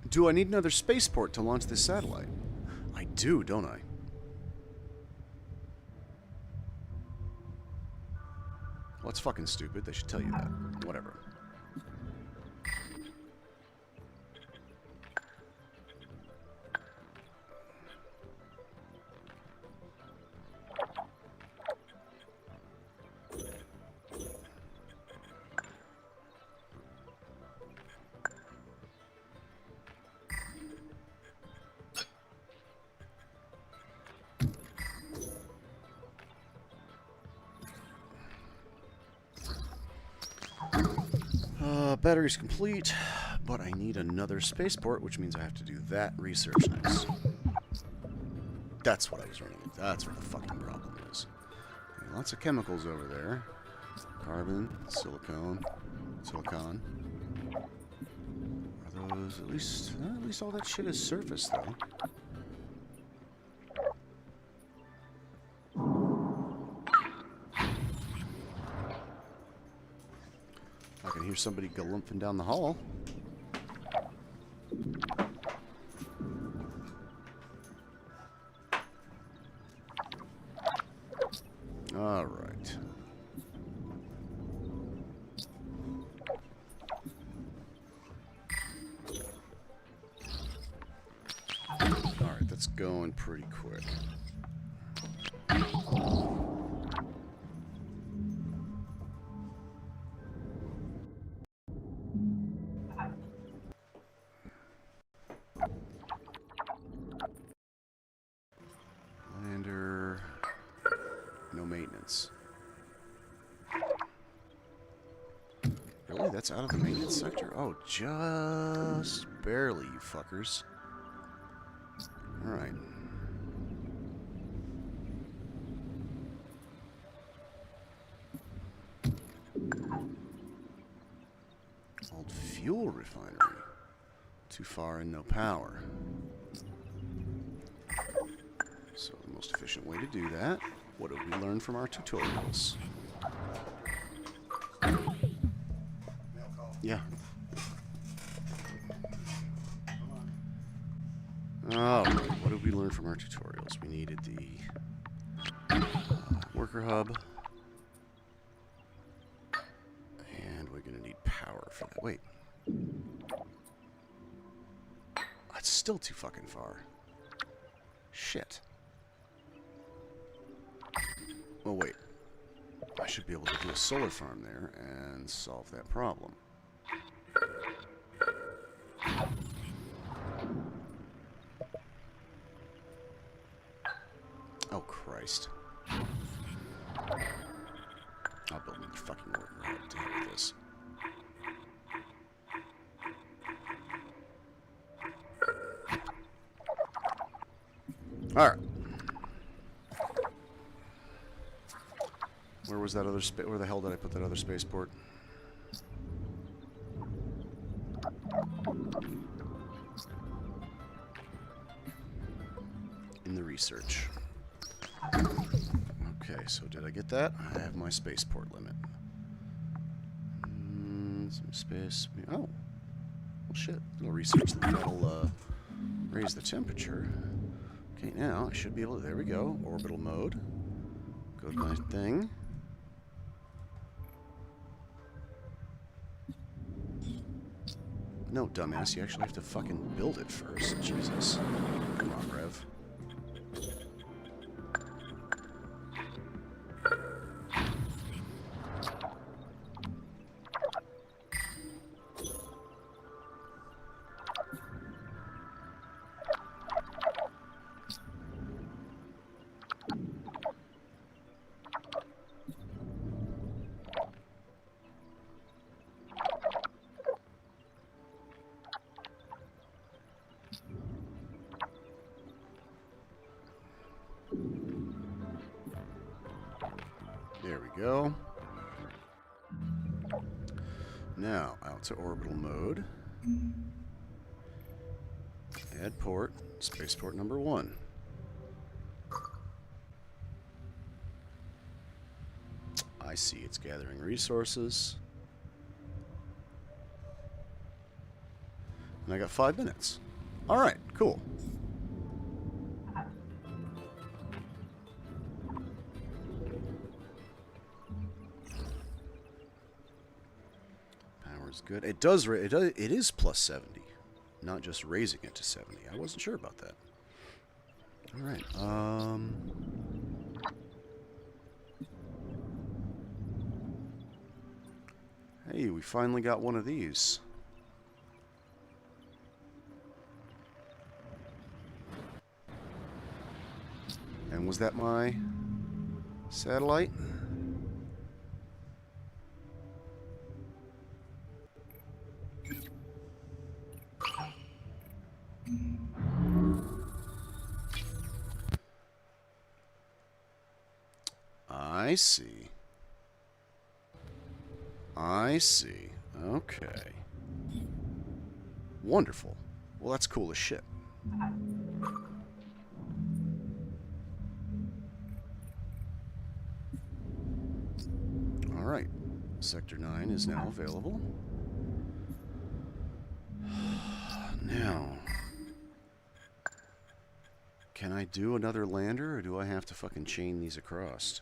Do I need another spaceport to launch this satellite? I do, don't I? Well, it's fucking stupid. They should tell you that. Whatever. battery's complete, but I need another spaceport, which means I have to do that research next. That's what I was running into. That's what the fucking problem is. Lots of chemicals over there. Carbon, silicon. Are those at least all that shit is surface though. I can hear somebody galumphing down the hall. All right. All right, that's going pretty quick. Lander, no maintenance. Really? That's out of the maintenance sector? Oh, just barely, you fuckers. Alright. Old fuel refinery. Too far and no power. So the most efficient way to do that, what have we learned from our tutorials? Yeah. Alright, what did we learn from our tutorials? We needed the worker hub. And we're going to need power for that. Wait. That's still too fucking far. Shit. Well, wait. I should be able to do a solar farm there and solve that problem. Oh, Christ. I'll build me fucking worker hub to hell with this. Alright. Where was that other where the hell did I put that other spaceport? In the research. Okay, so did I get that? I have my spaceport limit. Some space. Oh. Well, shit. Little research that'll raise the temperature. Okay, now I should be able to. There we go. Orbital mode. Go to my thing. No, dumbass, you actually have to fucking build it first. Jesus. Come on, Rev. There we go. Now, out to orbital mode. Add port, spaceport number 1. I see, it's gathering resources. And I got 5 minutes. Alright, cool. Good. It does. It is plus 70, not just raising it to 70. I wasn't sure about that. All right. Hey, we finally got one of these. And was that my satellite? I see. I see. Okay. Wonderful. Well, that's cool as shit. Alright. Sector 9 is now available. Now, can I do another lander, or do I have to fucking chain these across?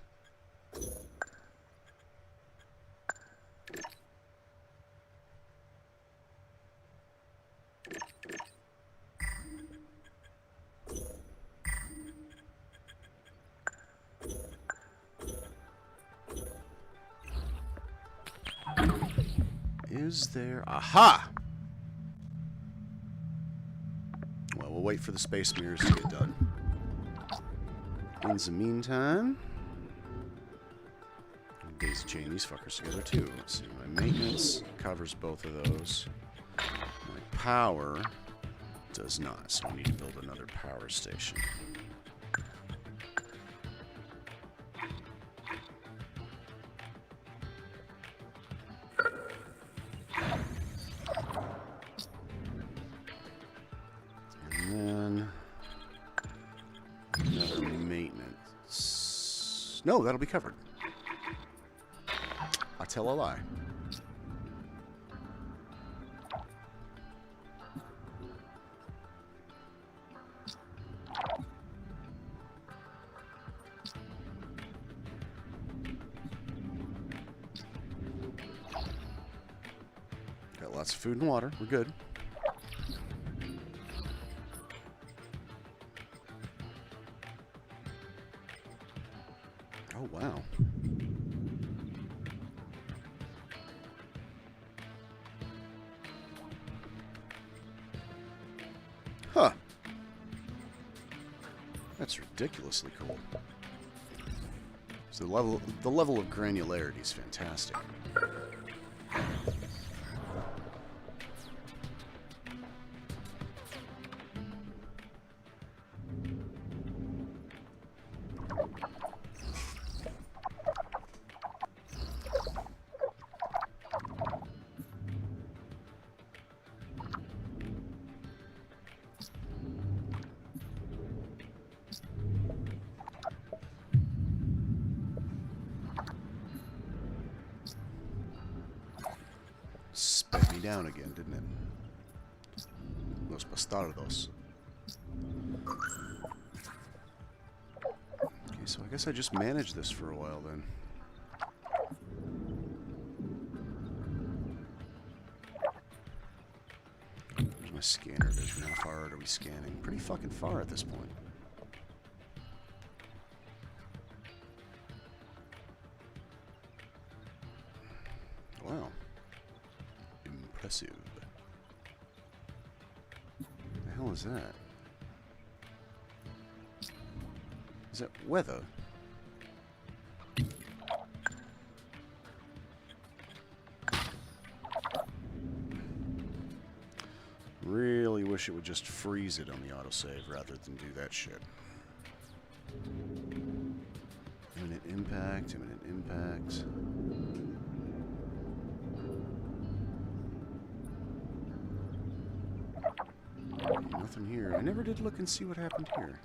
Is there... Aha! Well, we'll wait for the space mirrors to get done. In the meantime... I'll daisy chain these fuckers together, too. Let's see, my maintenance covers both of those. My power does not, so I need to build another power station. No, that'll be covered. I tell a lie. Got lots of food and water. We're good. Oh, wow. Huh. That's ridiculously cool. So the level of granularity is fantastic. Sped me down again, didn't it? Los bastardos. Okay, so I guess I just managed this for a while then. There's my scanner vision. How far are we scanning? Pretty fucking far at this point. Wow. Impressive. The hell is that? Is that weather? Really wish it would just freeze it on the autosave rather than do that shit. Imminent impact, imminent impact. Nothing here. I never did look and see what happened here.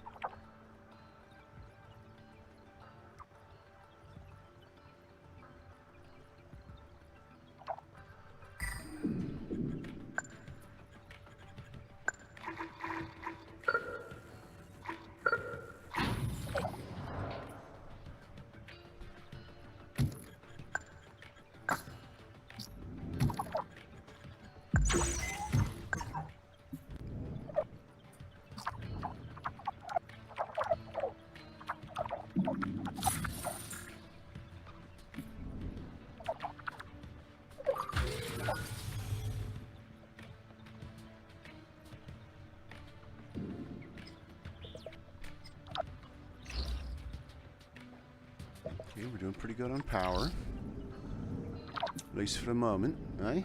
Okay, we're doing pretty good on power. At least for the moment, eh?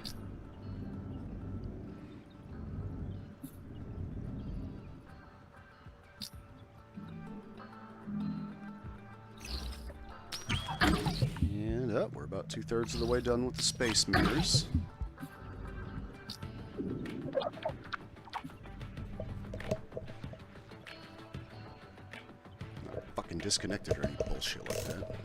about 2/3 of the way done with the space mirrors. Not fucking disconnected or any bullshit like that.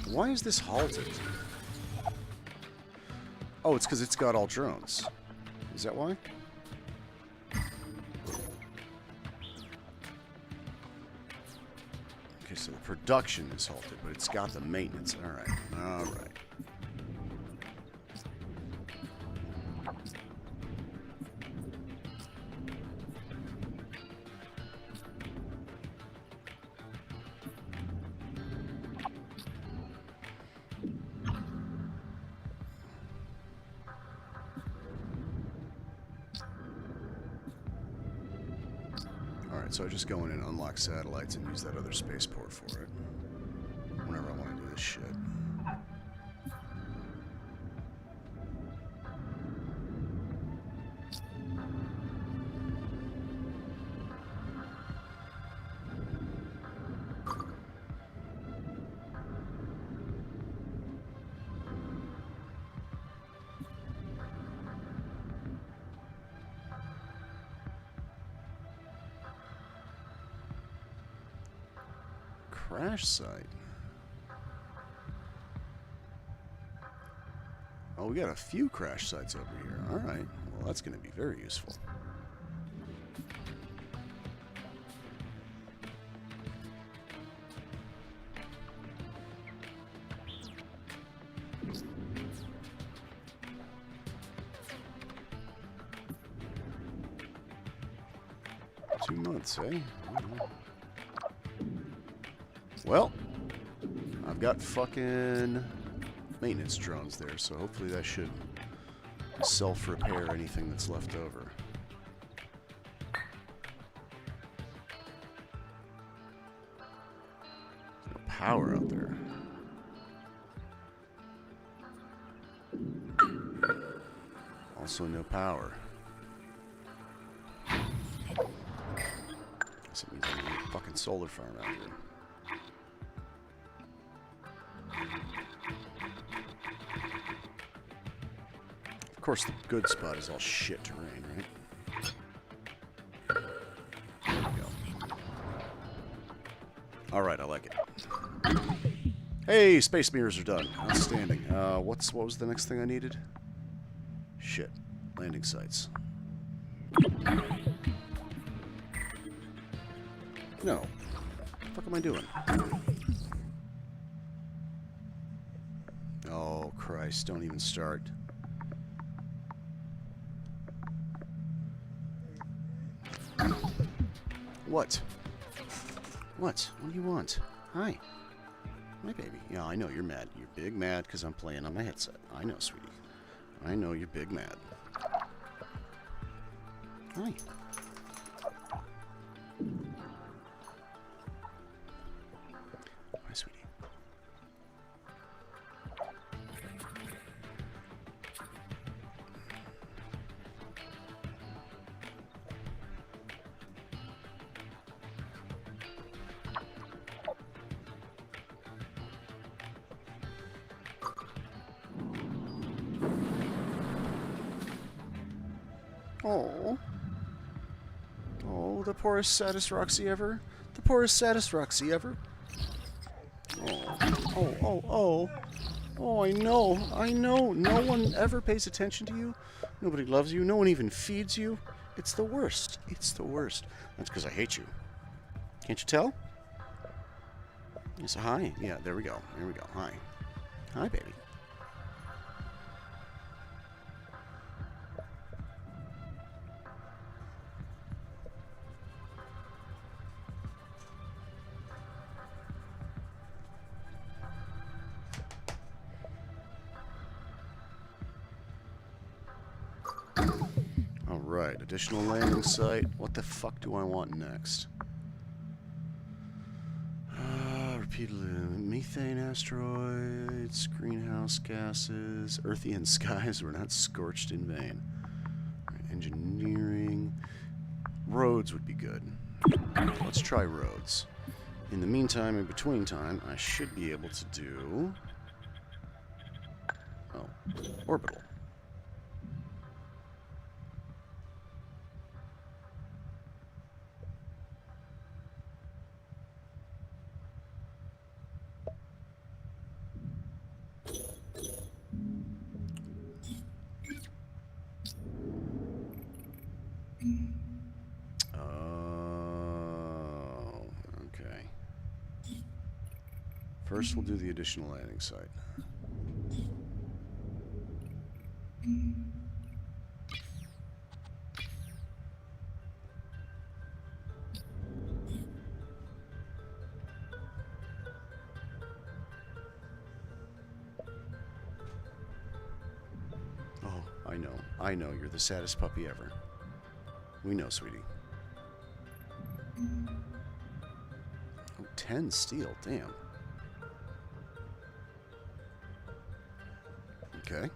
Why is this halted? Oh, it's because it's got all drones. Is that why? Okay, so the production is halted, but it's got the maintenance. Alright, alright. So I just go in and unlock satellites and use that other spaceport for it. Whenever I want to do this shit. Crash site. Oh, we got a few crash sites over here. Alright. Well, that's going to be very useful. Two months, eh? Well, I've got fucking maintenance drones there, so hopefully that should self-repair anything that's left over. There's no power out there. Also no power. Guess it means I need a fucking solar farm out here. Of course, the good spot is all shit terrain, right? There we go. Alright, I like it. Hey, space mirrors are done. Outstanding. What was the next thing I needed? Shit. Landing sites. No. What the fuck am I doing? Oh, Christ. Don't even start. What? What? What do you want? Hi. Hi, baby. Yeah, I know you're mad. You're big mad because I'm playing on my headset. I know, sweetie. I know you're big mad. Hi. Hi, sweetie. Oh. Oh, the poorest, saddest Roxy ever. The poorest, saddest Roxy ever. Oh. Oh, oh, oh. Oh, I know. I know. No one ever pays attention to you. Nobody loves you. No one even feeds you. It's the worst. It's the worst. That's because I hate you. Can't you tell? Yes, hi. Yeah, there we go. There we go. Hi. Hi, baby. Alright, additional landing site. What the fuck do I want next? repeatedly. Methane asteroids, greenhouse gases, Earthian skies were not scorched in vain. Right, engineering. Roads would be good. Let's try roads. In the meantime, in between time, I should be able to do... Oh, orbital. Oh, okay. First, we'll do the additional landing site. Oh, I know. I know. You're the saddest puppy ever. We know, sweetie. Oh, 10 steel. Damn. Okay.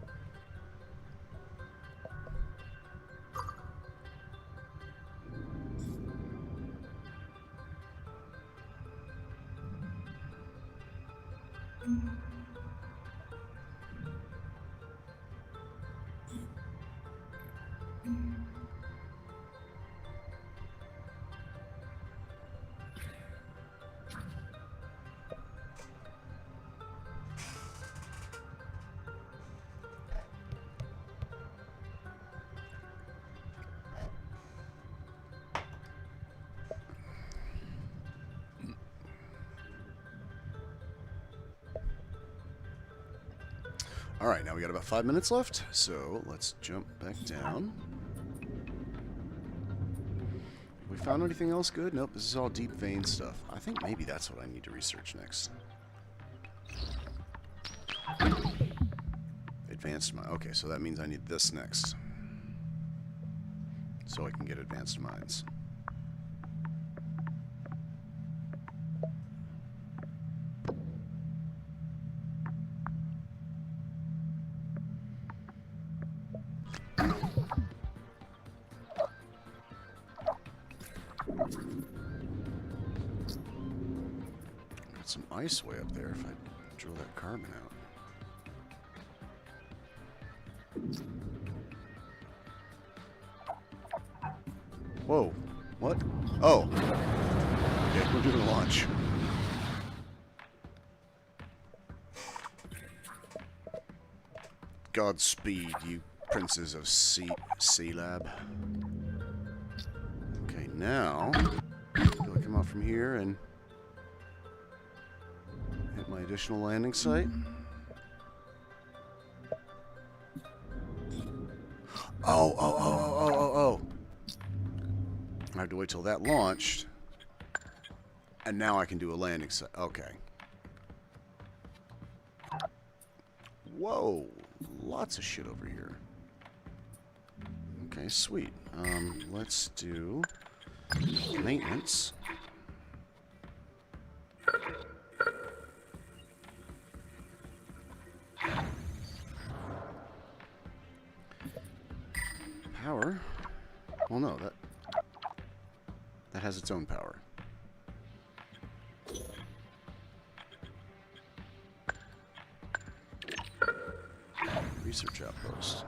Alright, now we got about 5 minutes left, so let's jump back down. We found anything else good? Nope, this is all deep vein stuff. I think maybe that's what I need to research next. Advanced mine. Okay, so that means I need this next. So I can get advanced mines. Some ice way up there if I drill that carbon out. Whoa. What? Oh. Okay, we're doing a launch. Godspeed, you princes of Sea Lab. Okay, now do I come out from here and hit my additional landing site? Oh. I have to wait till that launched. And now I can do a landing site. Okay. Whoa. Lots of shit over here. Okay, sweet. Let's do maintenance. Power? Well, no, that has its own power. Research outpost.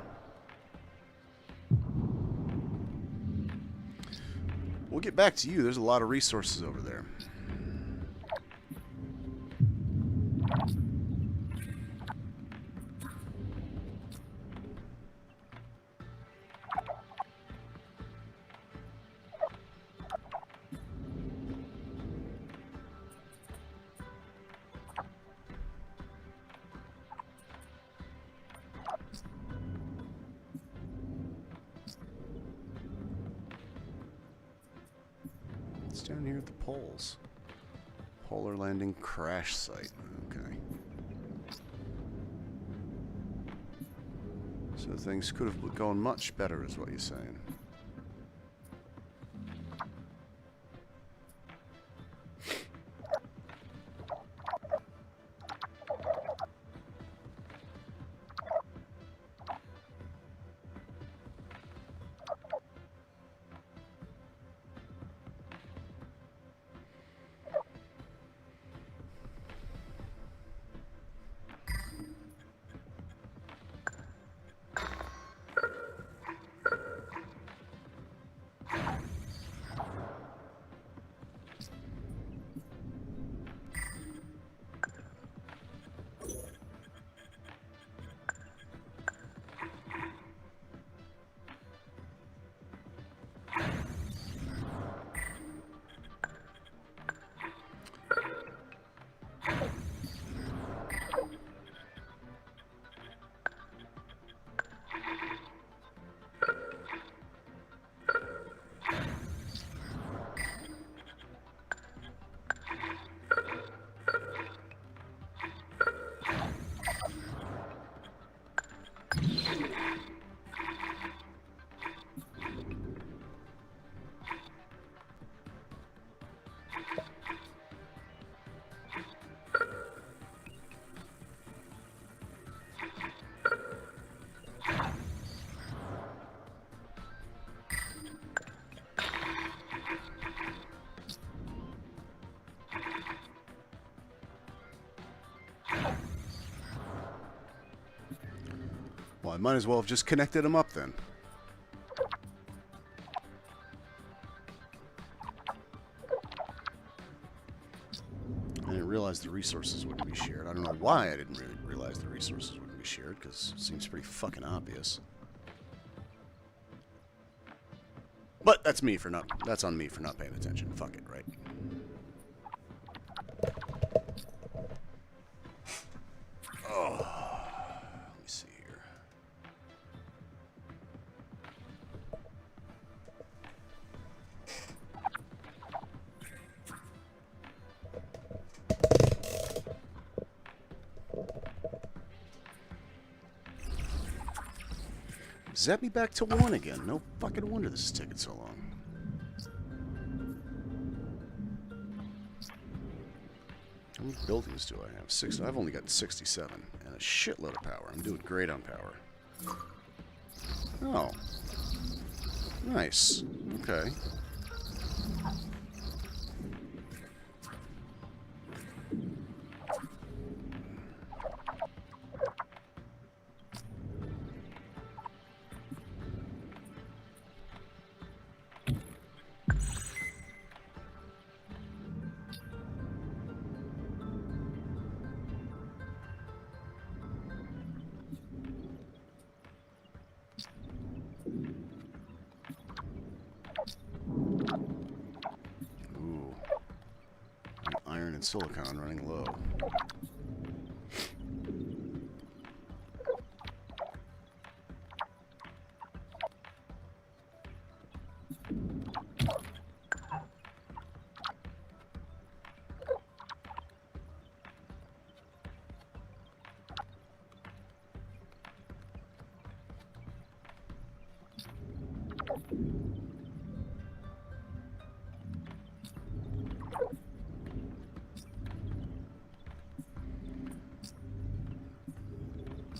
We'll get back to you. There's a lot of resources over there. It's down here at the poles. Polar landing crash site. Okay. So things could have gone much better, is what you're saying. might as well have just connected them up then. I didn't realize the resources wouldn't be shared. I don't know why I didn't really realize the resources wouldn't be shared, because it seems pretty fucking obvious. But that's me for not. That's on me for not paying attention. Fuck it, right? Oh, let me see here. Zap me back to 1 again. No fucking wonder this is taking so long. How many buildings do I have? 6. I've only got 67 and a shitload of power. I'm doing great on power. Oh. Nice. Okay. Iron and silicon running low.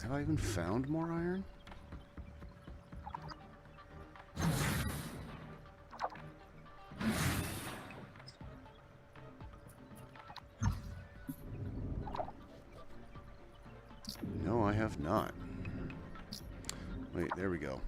Have I even found more iron? No, I have not. Wait, there we go.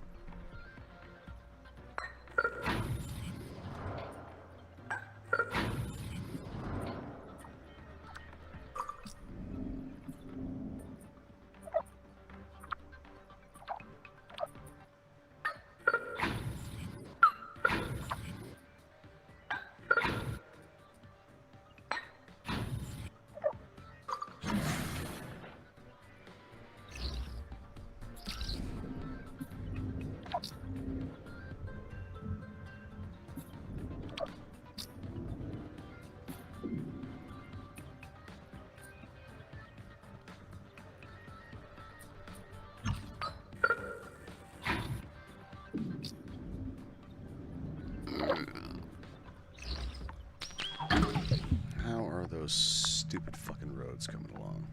How are those stupid fucking roads coming along?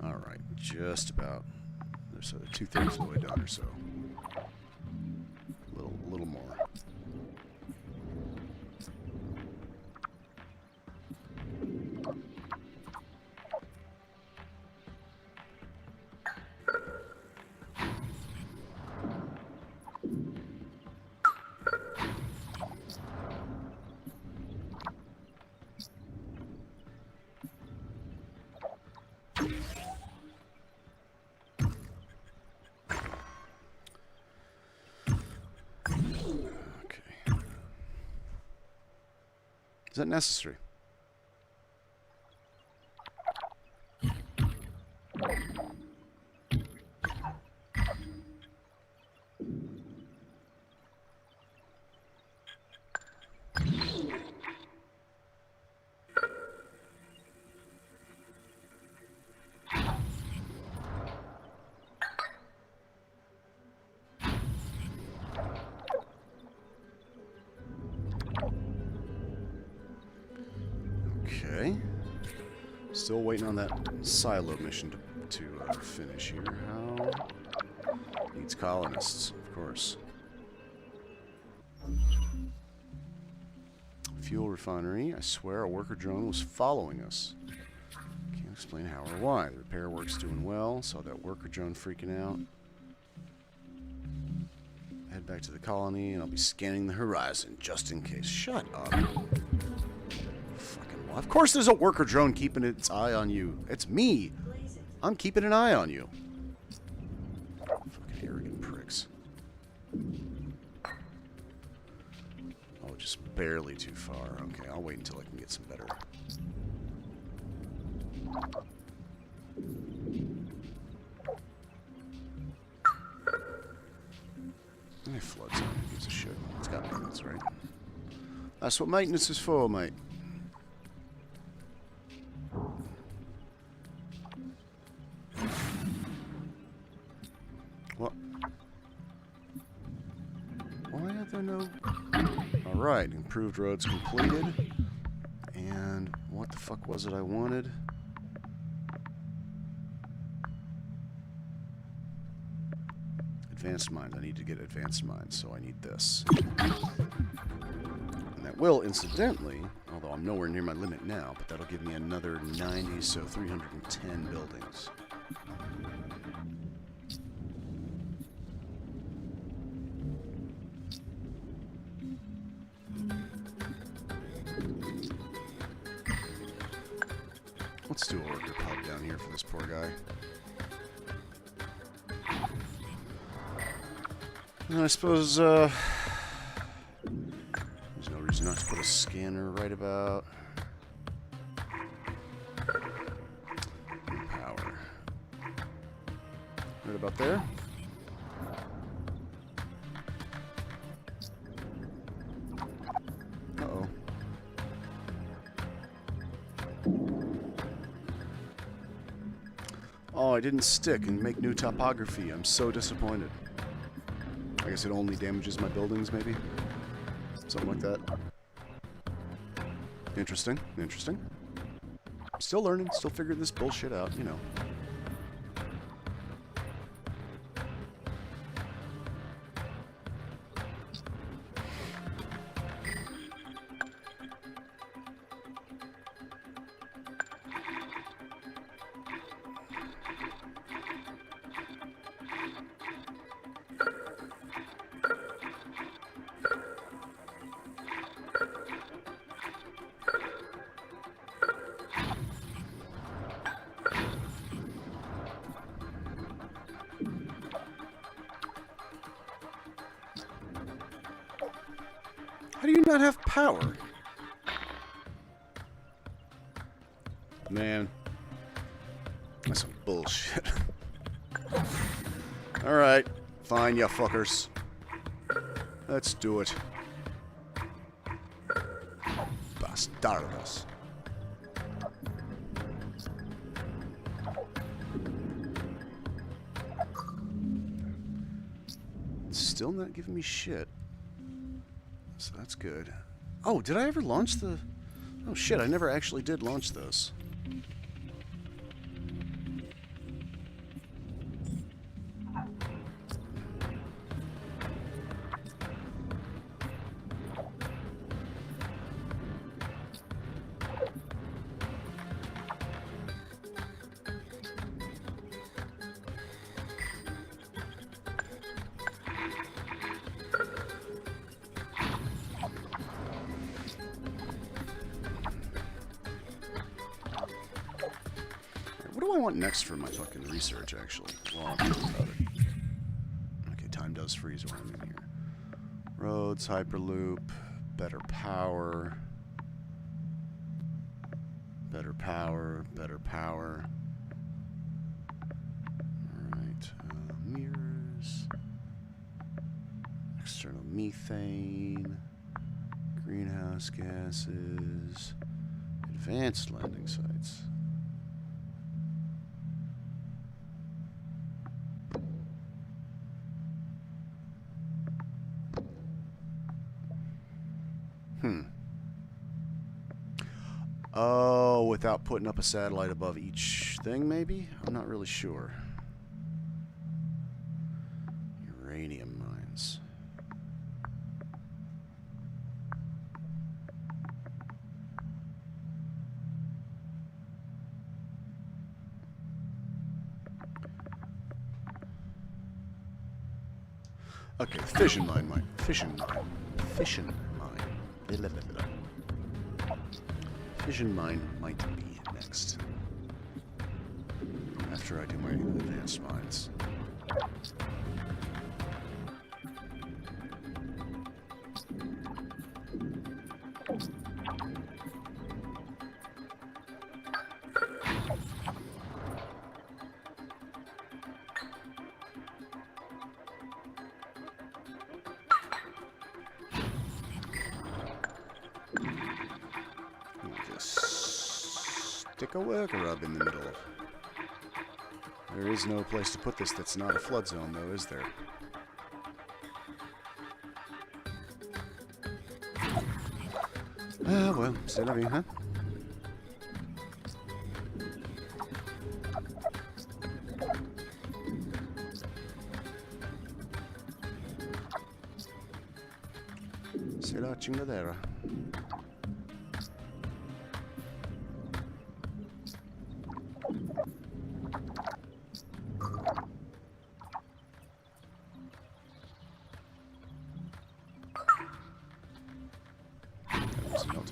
Alright, just about. There's 2/3 of the way done or so. A little more. Is that necessary? Okay. Still waiting on that silo mission to finish here. How? Needs colonists, of course. Fuel refinery. I swear a worker drone was following us. Can't explain how or why. The repair work's doing well. Saw that worker drone freaking out. Head back to the colony, and I'll be scanning the horizon just in case. Shut up. Fucking well. Of course there's a worker drone keeping its eye on you. It's me. I'm keeping an eye on you. Fucking arrogant pricks. Oh, just barely too far. Okay, I'll wait until I can get some better. It floods on. Who gives a shit? It's got maintenance, right? That's what maintenance is for, mate. What? Why are there no... Alright, improved roads completed. And what the fuck was it I wanted? Advanced mines. I need to get advanced mines, so I need this. And that will, incidentally, although I'm nowhere near my limit now, but that'll give me another 90, so 310 buildings. Let's do a worker pub down here for this poor guy. And I suppose, there's no reason not to put a scanner right about. Power. Right about there. Uh-oh. Oh, I didn't stick and make new topography. I'm so disappointed. I guess it only damages my buildings, maybe? Something like that. Interesting. Interesting. Still learning, still figuring this bullshit out, you know. How do you not have power? Man. That's some bullshit. Alright. Fine, ya fuckers. Let's do it. Bastardos. Still not giving me shit. So that's good. Oh, did I ever launch the... Oh shit, I never actually did launch those. What do I want next for my fucking research, actually? Well, I'll think about it. Okay, time does freeze while I'm in here. Roads, Hyperloop, better power. Better power, better power. Alright, mirrors. External methane. Greenhouse gases. Advanced landing sites. Oh, without putting up a satellite above each thing, maybe? I'm not really sure. Uranium mines. Okay, fission mine might. Fission mine. Fission mine. Blah, blah, blah, blah. Fission mine might be next. After I do my advanced mines. Stick a worker up in the middle. There is no place to put this that's not a flood zone, though, is there? Ah, well, c'est la vie, huh? C'est la chingadera.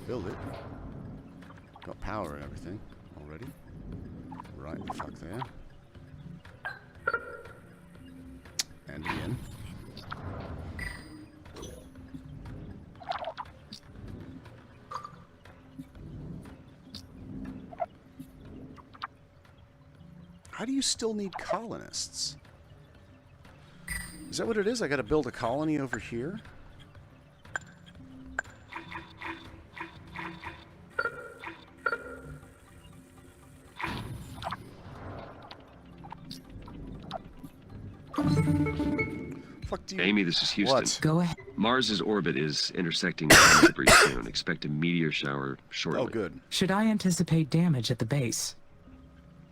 Build it. Got power and everything already. Right the fuck there. And again. How do you still need colonists? Is that what it is? I gotta build a colony over here? Amy, this is Houston. What? Go ahead. Mars's orbit is intersecting with debris soon. Expect a meteor shower shortly. Oh, good. Should I anticipate damage at the base?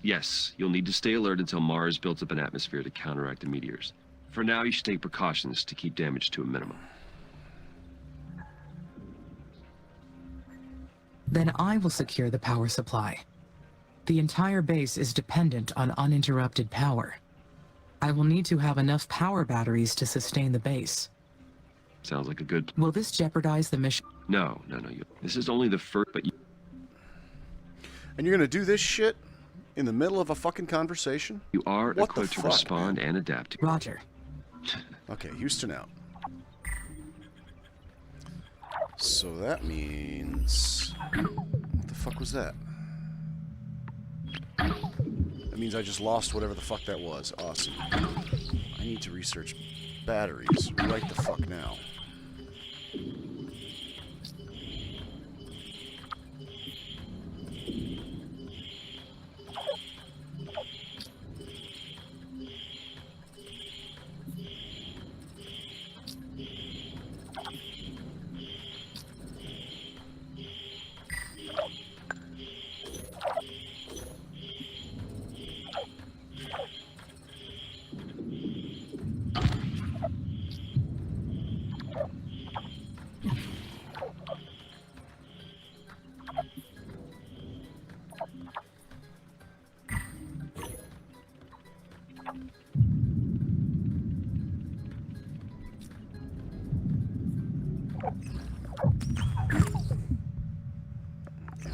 Yes, you'll need to stay alert until Mars builds up an atmosphere to counteract the meteors. For now, you should take precautions to keep damage to a minimum. Then I will secure the power supply. The entire base is dependent on uninterrupted power. I will need to have enough power batteries to sustain the base. Sounds like a good... Will this jeopardize the mission? No. This is only the first, but you... And you're gonna do this shit in the middle of a fucking conversation? You are what equipped to fuck, respond man? and adapt. Roger. Okay, Houston out. So that means... What the fuck was that? That means I just lost whatever the fuck that was. Awesome. I need to research batteries right the fuck now.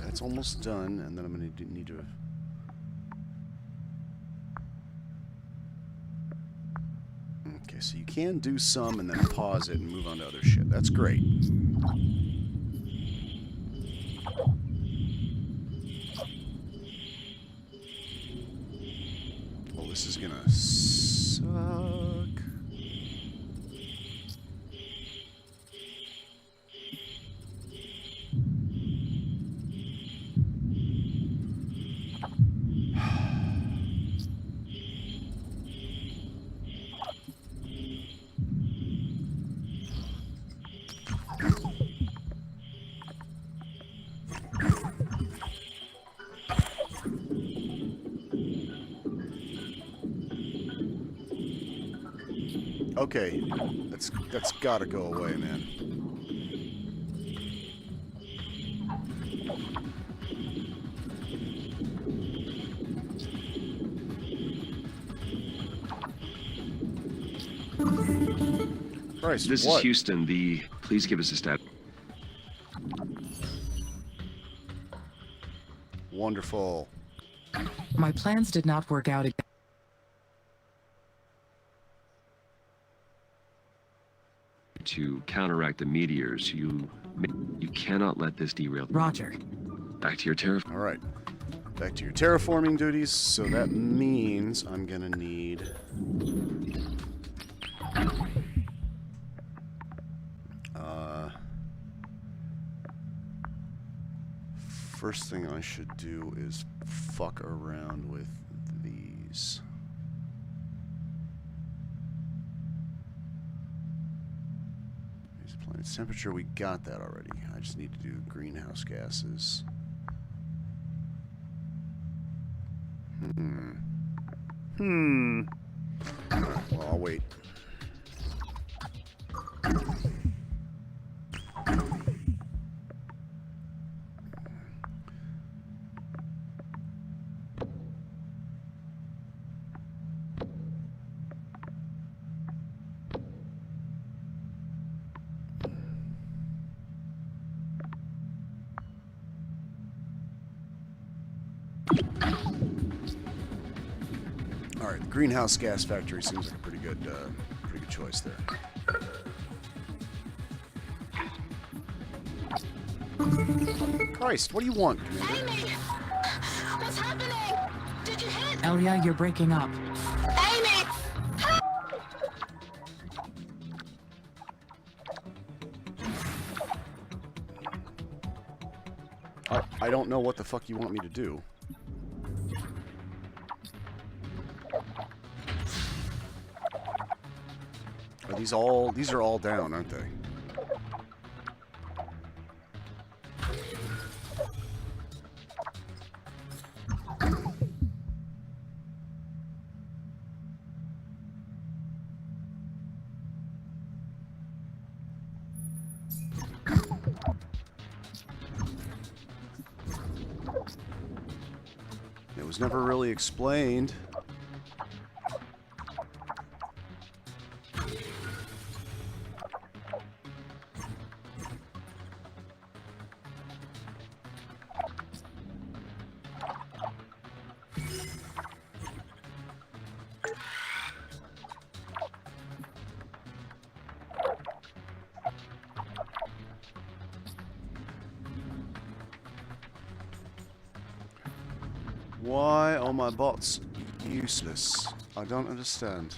It's almost done, and then I'm going to need to... Okay, so you can do some and then pause it and move on to other shit. That's great. Well, this is going to suck. Okay, that's gotta go away, man. Christ, This what? is Houston. Please give us a stat. Wonderful. My plans did not work out again. To counteract the meteors, you cannot let this derail. Roger. Back to your terra. All right. Back to your terraforming duties. So that means I'm gonna need. First thing I should do is fuck around with these. These planets. Temperature, we got that already. I just need to do greenhouse gases. Alright, well, I'll wait. Alright, the greenhouse gas factory seems like a pretty good choice there. Christ, what do you want, Commander? Amy! What's happening? Did you hit? Elia, you're breaking up. Amy! I don't know what the fuck you want me to do. These are all down, aren't they? It was never really explained. Why are my bots useless? I don't understand.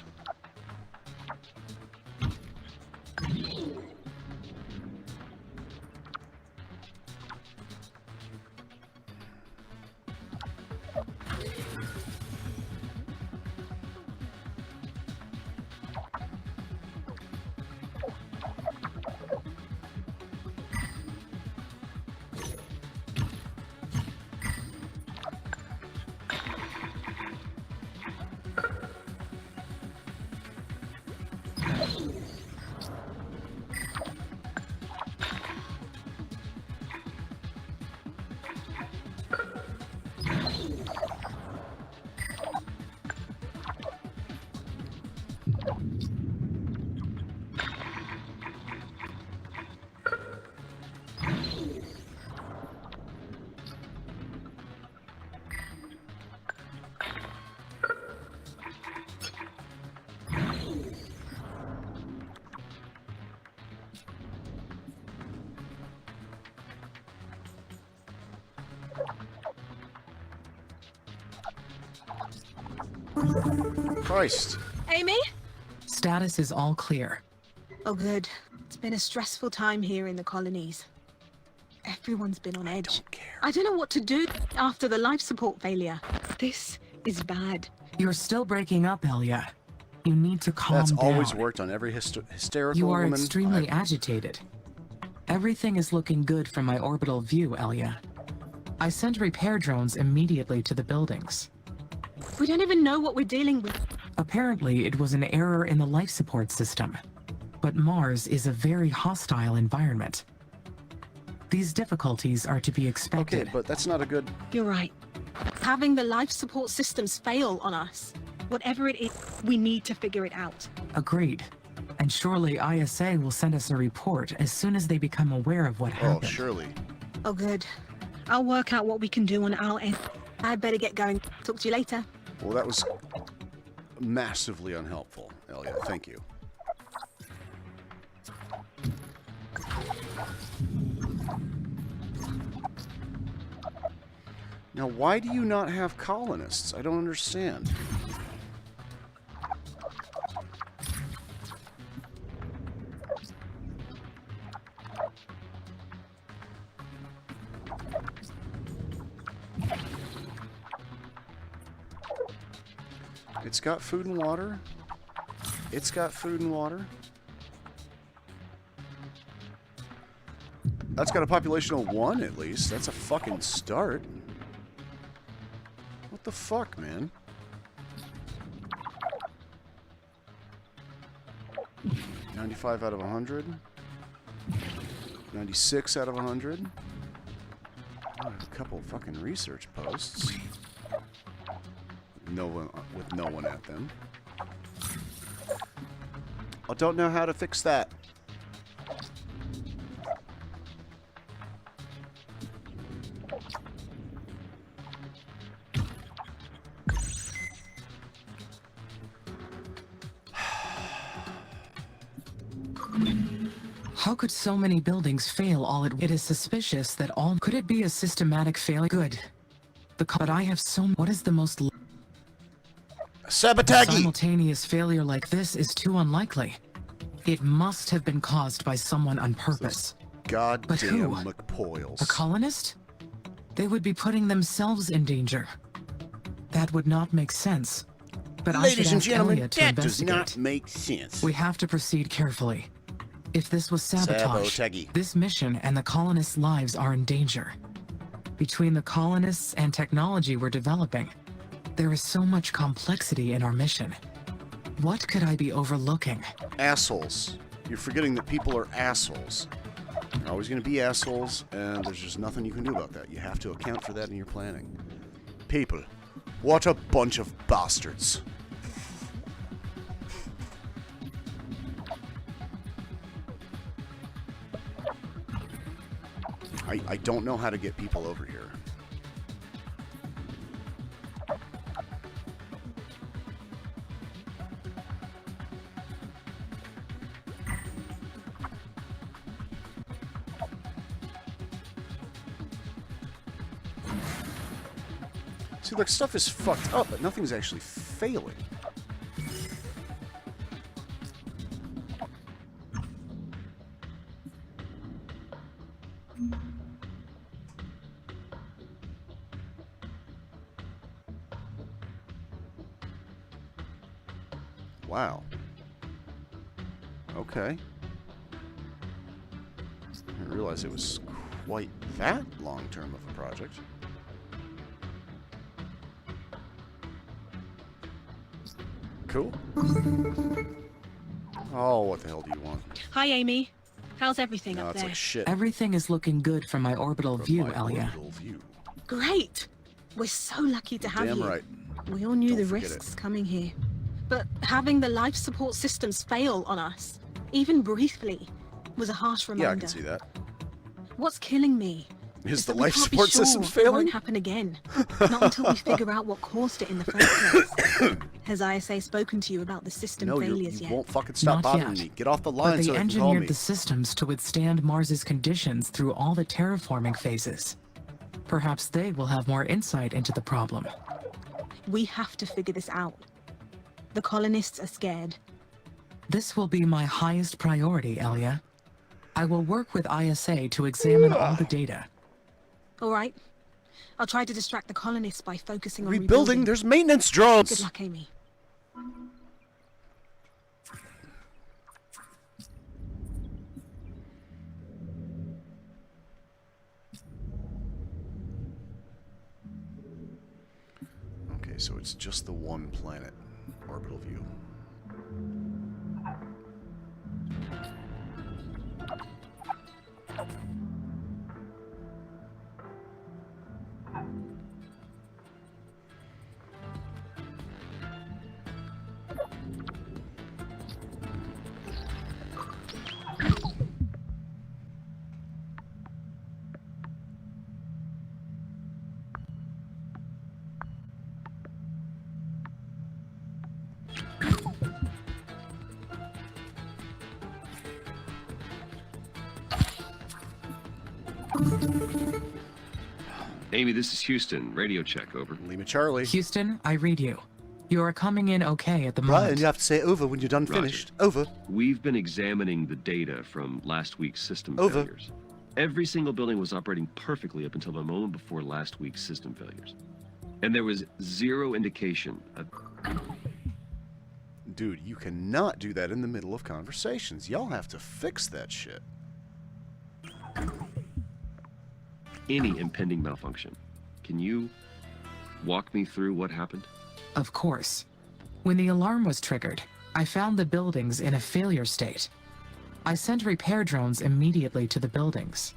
Christ. Amy? Status is all clear. Oh, good. It's been a stressful time here in the colonies. Everyone's been on edge. I don't know what to do after the life support failure. This is bad. You're still breaking up, Elia. You need to calm That's down. always worked on every hysterical You are woman. extremely agitated. Everything is looking good from my orbital view, Elia. I sent repair drones immediately to the buildings. We don't even know what we're dealing with. Apparently, it was an error in the life support system. But Mars is a very hostile environment. These difficulties are to be expected. Okay, but that's not a good... You're right. Having the life support systems fail on us, whatever it is, we need to figure it out. Agreed. And surely ISA will send us a report as soon as they become aware of what happened. Oh, surely. Oh, good. I'll work out what we can do on our end. I'd better get going. Talk to you later. Well, that was massively unhelpful, Elia. Thank you. Now, why do you not have colonists? I don't understand. It's got food and water. It's got food and water. That's got a population of 1 at least. That's a fucking start. What the fuck, man? $95 out of 100. 96 out of 100. Oh, a couple fucking research posts. No one, with no one at them. I don't know how to fix that. How could so many buildings fail all at once? It is suspicious that all... Could it be a systematic failure? Good. But I have so... What is the most... Sabotage! A simultaneous failure like this is too unlikely. It must have been caused by someone on purpose. But who? McPoyles. A colonist? They would be putting themselves in danger. That would not make sense. But I should Ladies and ask gentlemen, Elliot to that does investigate. not make sense. We have to proceed carefully. If this was sabotage, this mission and the colonists' lives are in danger. Between the colonists and technology we're developing, there is so much complexity in our mission. What could I be overlooking? Assholes. You're forgetting that people are assholes. They're always going to be assholes, and there's just nothing you can do about that. You have to account for that in your planning. People. What a bunch of bastards. I don't know how to get people over here. See, like, stuff is fucked up, but nothing's actually failing. Wow. Okay. I didn't realize it was quite that long-term of a project. Cool. Oh, what the hell do you want? Hi, Amy. How's everything No, up it's there? like shit. Everything is looking good from my orbital view, Elia. Great. We're so lucky to have Damn you. right. We all knew Don't the forget risks coming here. But having the life support systems fail on us, even briefly, was a harsh reminder. Yeah, I can see that. What's killing me Is the that we life can't be support sure system it failing? won't happen again. Not until we figure out what caused it in the first place. Has ISA spoken to you about the system No, you failures yet? won't fucking stop Not bothering yet. me. Get off the But line they so they can call engineered me. the systems to withstand Mars's conditions through all the terraforming phases. Perhaps they will have more insight into the problem. We have to figure this out. The colonists are scared. This will be my highest priority, Elia. I will work with ISA to examine all the data. All right. I'll try to distract the colonists by focusing on Rebuilding? There's maintenance drones! Good luck, Amy. Okay, so it's just the one planet orbital view. Amy, this is Houston. Radio check, over. Lima Charlie. Houston, I read you. You are coming in okay at the Brian, moment. you have to say over when you're done finished. Over. We've been examining the data from last week's system Over. failures. Every single building was operating perfectly up until the moment before last week's system failures. And there was zero indication of... Dude, you cannot do that in the middle of conversations. Y'all have to fix that shit. any impending malfunction. Can you walk me through what happened? Of course. When the alarm was triggered, I found the buildings in a failure state. I sent repair drones immediately to the buildings.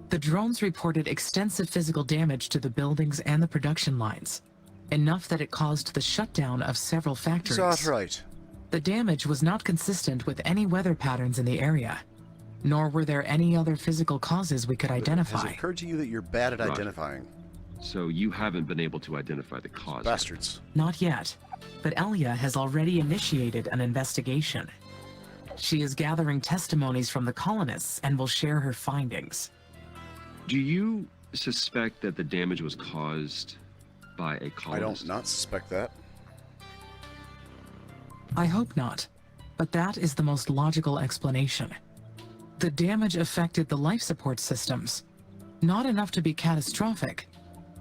The drones reported extensive physical damage to the buildings and the production lines, enough that it caused the shutdown of several factories. That's right. The damage was not consistent with any weather patterns in the area, nor were there any other physical causes we could identify. Has it occurred to you that you're bad at Roger. identifying? So you haven't been able to identify the cause. Bastards. Not yet, but Elia has already initiated an investigation. She is gathering testimonies from the colonists and will share her findings. Do you suspect that the damage was caused by a colonist? I don't not suspect that. I hope not, but that is the most logical explanation. The damage affected the life support systems. Not enough to be catastrophic,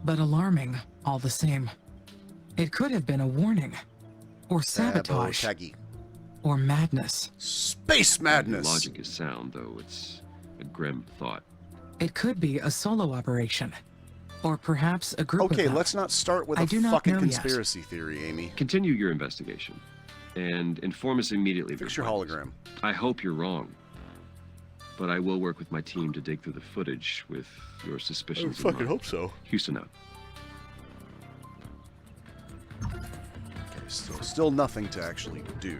but alarming all the same. It could have been a warning, or sabotage, or madness. Space madness! Your logic is sound, though it's a grim thought. It could be a solo operation, or perhaps a group of Okay, them. let's not start with I a do not fucking know yet. conspiracy theory, Amy. Continue your investigation, and inform us immediately. Fix your hologram. I hope you're wrong, but I will work with my team to dig through the footage with your suspicions in fucking mind. hope so. Houston out. Okay, still nothing to actually do.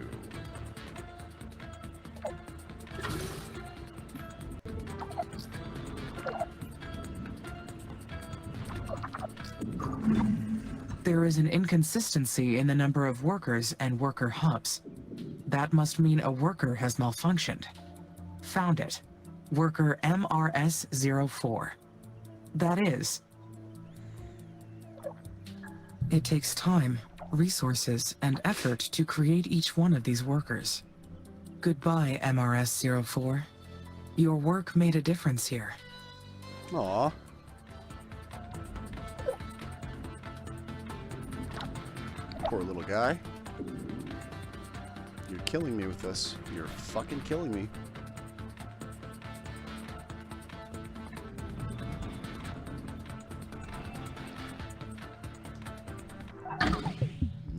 There is an inconsistency in the number of workers and worker hubs. That must mean a worker has malfunctioned. Found it. Worker MRS-04. That is. It takes time, resources, and effort to create each one of these workers. Goodbye, MRS-04. Your work made a difference here. Aww. Poor little guy. You're killing me with this. You're fucking killing me.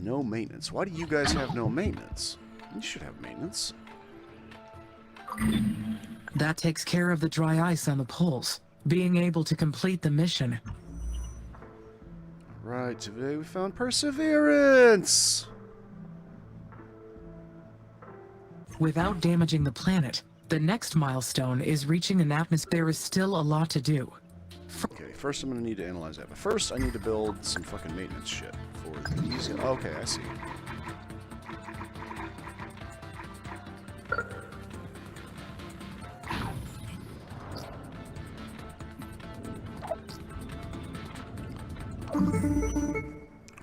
No maintenance. Why do you guys have no maintenance? You should have maintenance. That takes care of the dry ice on the poles. Being able to complete the mission. Right, today we found perseverance! Without damaging the planet, the next milestone is reaching an atmosphere. There is still a lot to do. Okay, first I'm gonna need to analyze that. But first I need to build some fucking maintenance shit for these. Okay, I see.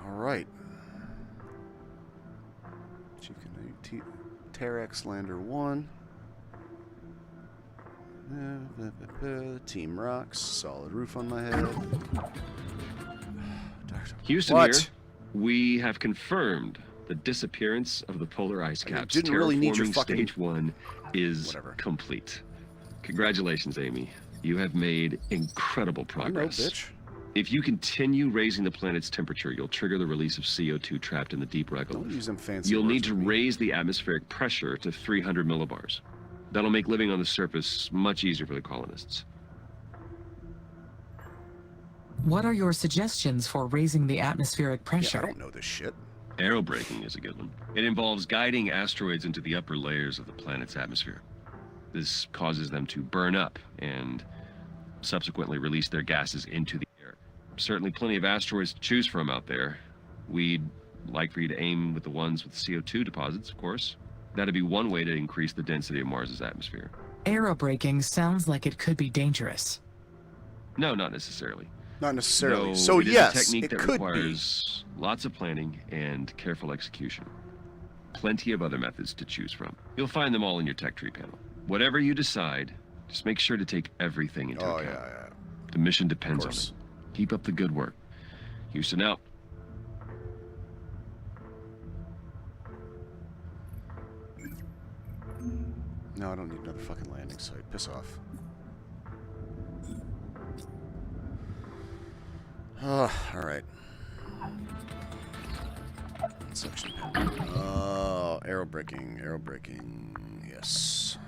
Alright. Chief Terex Lander 1. Team rocks. Solid roof on my head. Houston What? here. We have confirmed the disappearance of the polar ice caps. didn't really need your Terraforming fucking- Stage 1 is complete. Congratulations, Amy. You have made incredible progress. bitch. If you continue raising the planet's temperature, you'll trigger the release of CO2 trapped in the deep regolith. Don't use them fancy You'll words need to with me. raise the atmospheric pressure to 300 millibars. That'll make living on the surface much easier for the colonists. What are your suggestions for raising the atmospheric pressure? I don't know this shit. Aerobraking is a good one. It involves guiding asteroids into the upper layers of the planet's atmosphere. This causes them to burn up and subsequently release their gases into the air. Certainly plenty of asteroids to choose from out there. We'd like for you to aim with the ones with CO2 deposits, of course. That'd be one way to increase the density of Mars's atmosphere. Aerobraking sounds like it could be dangerous. No, not necessarily. Not necessarily. No, So it is yes, a technique it that could requires lots of planning and careful execution. Plenty of other methods to choose from. You'll find them all in your tech tree panel. Whatever you decide, just make sure to take everything into account. Yeah. The mission depends on it. Keep up the good work. Houston out. No, I don't need another fucking landing site. Piss off. Alright. Suction pen. Oh, arrow braking, yes.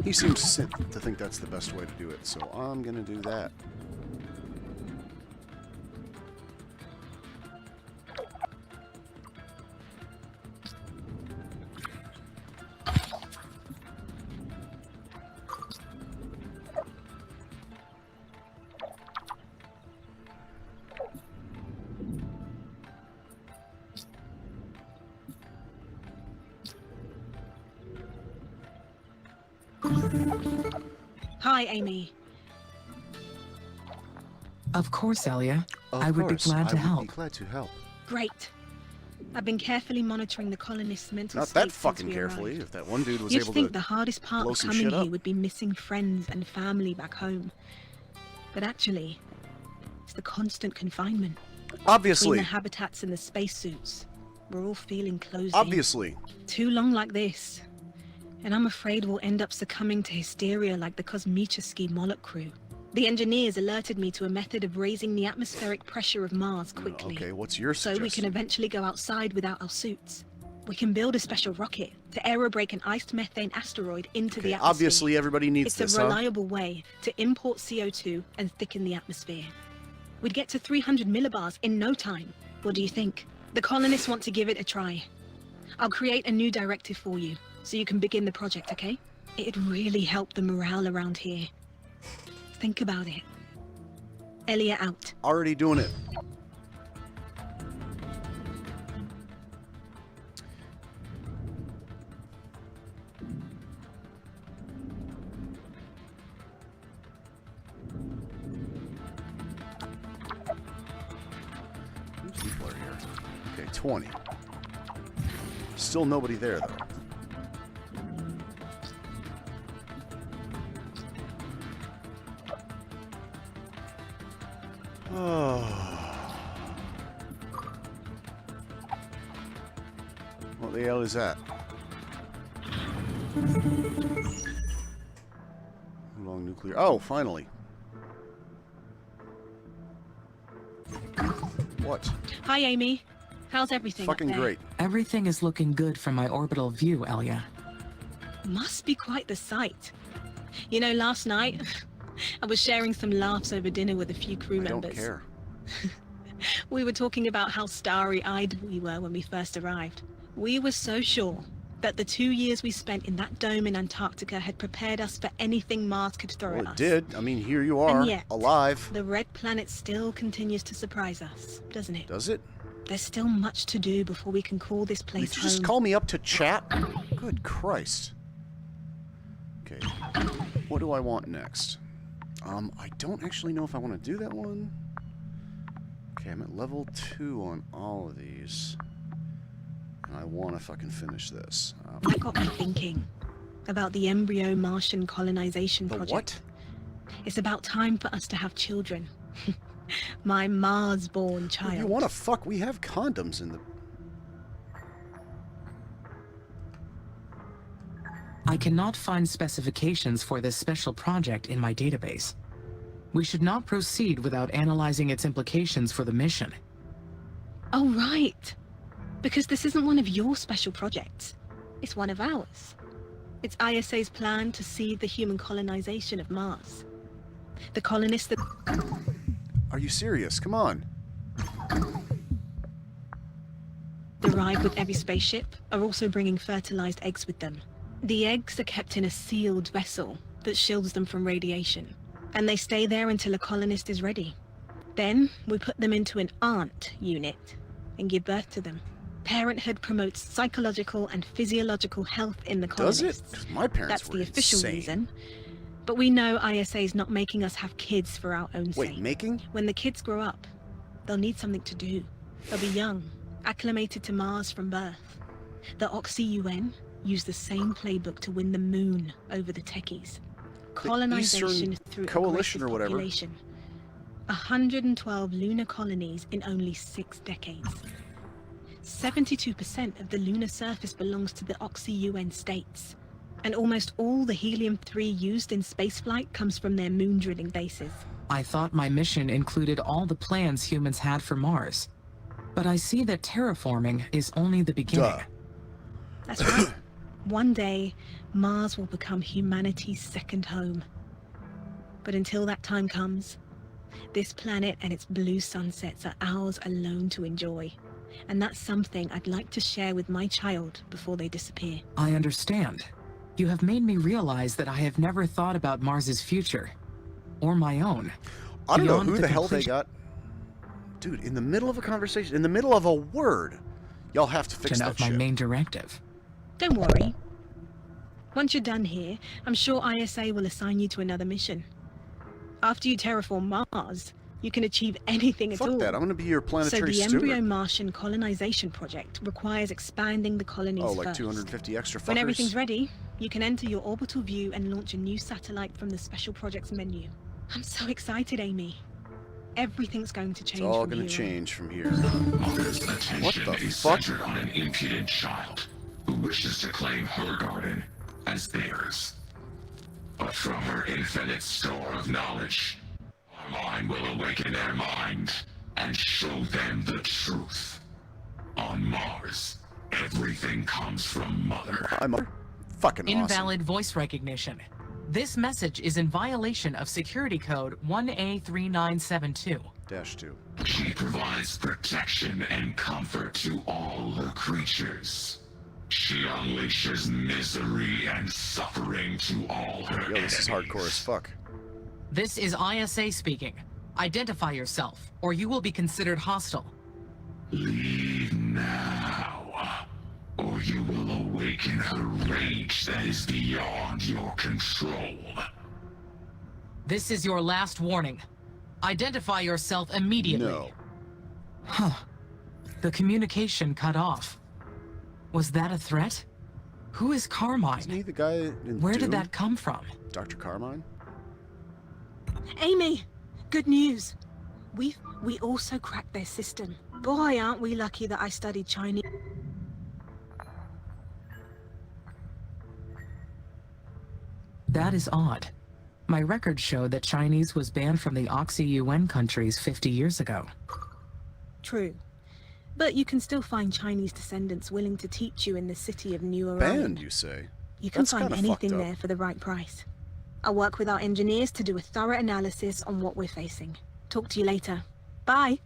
He seems to think that's the best way to do it, so I'm gonna do that. Hi, Amy. Of course, Elia. I would be glad to help. Glad to help. Great. I've been carefully monitoring the colonists' mental Not state that fucking carefully. arrived. If that one dude was You'd able think to the hardest part blow of some coming shit here up. would be missing friends and family back home. But actually, it's the constant confinement. Obviously. Between the habitats and the spacesuits, we're all feeling closed Obviously. in. Too long like this, and I'm afraid we'll end up succumbing to hysteria like the Kosmicheski Moloch crew. The engineers alerted me to a method of raising the atmospheric pressure of Mars quickly. Okay, what's your So suggestion? we can eventually go outside without our suits. We can build a special rocket to aerobrake an iced methane asteroid into the atmosphere. Obviously, everybody needs it's this, a huh? reliable way to import CO2 and thicken the atmosphere. We'd get to 300 millibars in no time. What do you think? The colonists want to give it a try. I'll create a new directive for you, so you can begin the project, okay? It'd really help the morale around here. Think about it. Elia out. Already doing it. People are here. Okay, 20. Still nobody there, though. What the hell is that? Long nuclear. Oh, finally. What? Hi, Amy. How's everything Fucking up there? great. Everything is looking good from my orbital view, Elia. Must be quite the sight. You know, last night, I was sharing some laughs over dinner with a few crew I members. don't care. We were talking about how starry-eyed we were when we first arrived. We were so sure that the 2 years we spent in that dome in Antarctica had prepared us for anything Mars could throw Well, at it us. did. I mean, here you are, And yet, alive. the red planet still continues to surprise us, doesn't it? Does it? There's still much to do before we can call this place Did you home. just call me up to chat? Good Christ. Okay. What do I want next? I don't actually know if I want to do that one. Okay, I'm at level 2 on all of these. And I want to fucking finish this. That got me thinking about the embryo Martian colonization The project. what? It's about time for us to have children. My Mars-born child. You want to fuck? We have condoms in the... I cannot find specifications for this special project in my database. We should not proceed without analyzing its implications for the mission. Oh, right. Because this isn't one of your special projects. It's one of ours. It's ISA's plan to seed the human colonization of Mars. The colonists that... Are you serious? Come on. arrive with every spaceship are also bringing fertilized eggs with them. The eggs are kept in a sealed vessel that shields them from radiation, and they stay there until a colonist is ready. Then we put them into an aunt unit and give birth to them. Parenthood promotes psychological and physiological health in the colonists. Does it? 'Cause my parents That's were the official insane. reason. But we know ISA is not making us have kids for our own sake. Wait, making? When the kids grow up, they'll need something to do. They'll be young, acclimated to Mars from birth. The Oxy-UN used the same playbook to win the moon over the techies. Colonization Eastern through Coalition or aggressive whatever. population. 112 lunar colonies in only 6 decades. 72% of the lunar surface belongs to the Oxy-UN states. And almost all the helium-3 used in spaceflight comes from their moon drilling bases. I thought my mission included all the plans humans had for Mars. But I see that terraforming is only the beginning. Duh. That's right. One day, Mars will become humanity's second home. But until that time comes, this planet and its blue sunsets are ours alone to enjoy. And that's something I'd like to share with my child before they disappear. I understand. You have made me realize that I have never thought about Mars's future. Or my own. I don't know Beyond who the hell they got. Dude, in the middle of a conversation, in the middle of a word, y'all have to fix that of my shit. main directive. Don't worry. Once you're done here, I'm sure ISA will assign you to another mission. After you terraform Mars, you can achieve anything at all. Fuck that, I'm gonna be your planetary So the steward. embryo Martian colonization project requires expanding the colonies Oh, like first. 250 extra fuckers? When everything's ready, you can enter your orbital view and launch a new satellite from the special projects menu. I'm so excited, Amy. Everything's going to change It's all from gonna here on. change from here. Mother's attention What the is fuck? centered on an impudent child who wishes to claim her garden as theirs. But from her infinite store of knowledge, our mind will awaken their mind and show them the truth. On Mars, everything comes from Mother. I'm fucking awesome. Invalid voice recognition. This message is in violation of security code 1A3972. -2. She provides protection and comfort to all her creatures. She unleashes misery and suffering to all her Yo, this is hardcore as fuck. This is ISA speaking. Identify yourself, or you will be considered hostile. Leave now, or you will awaken her rage that is beyond your control. This is your last warning. Identify yourself immediately. No. Huh. The communication cut off. Was that a threat? Who is Carmine? Isn't he the guy in Where Doom? did that come from? Dr. Carmine? Amy, good news. We also cracked their system. Boy, aren't we lucky that I studied Chinese. That is odd. My records show that Chinese was banned from the Oxy-UN countries 50 years ago. True. But you can still find Chinese descendants willing to teach you in the city of New Orion. Banned, you say? You can That's find kinda anything fucked up. there for the right price. I'll work with our engineers to do a thorough analysis on what we're facing. Talk to you later. Bye.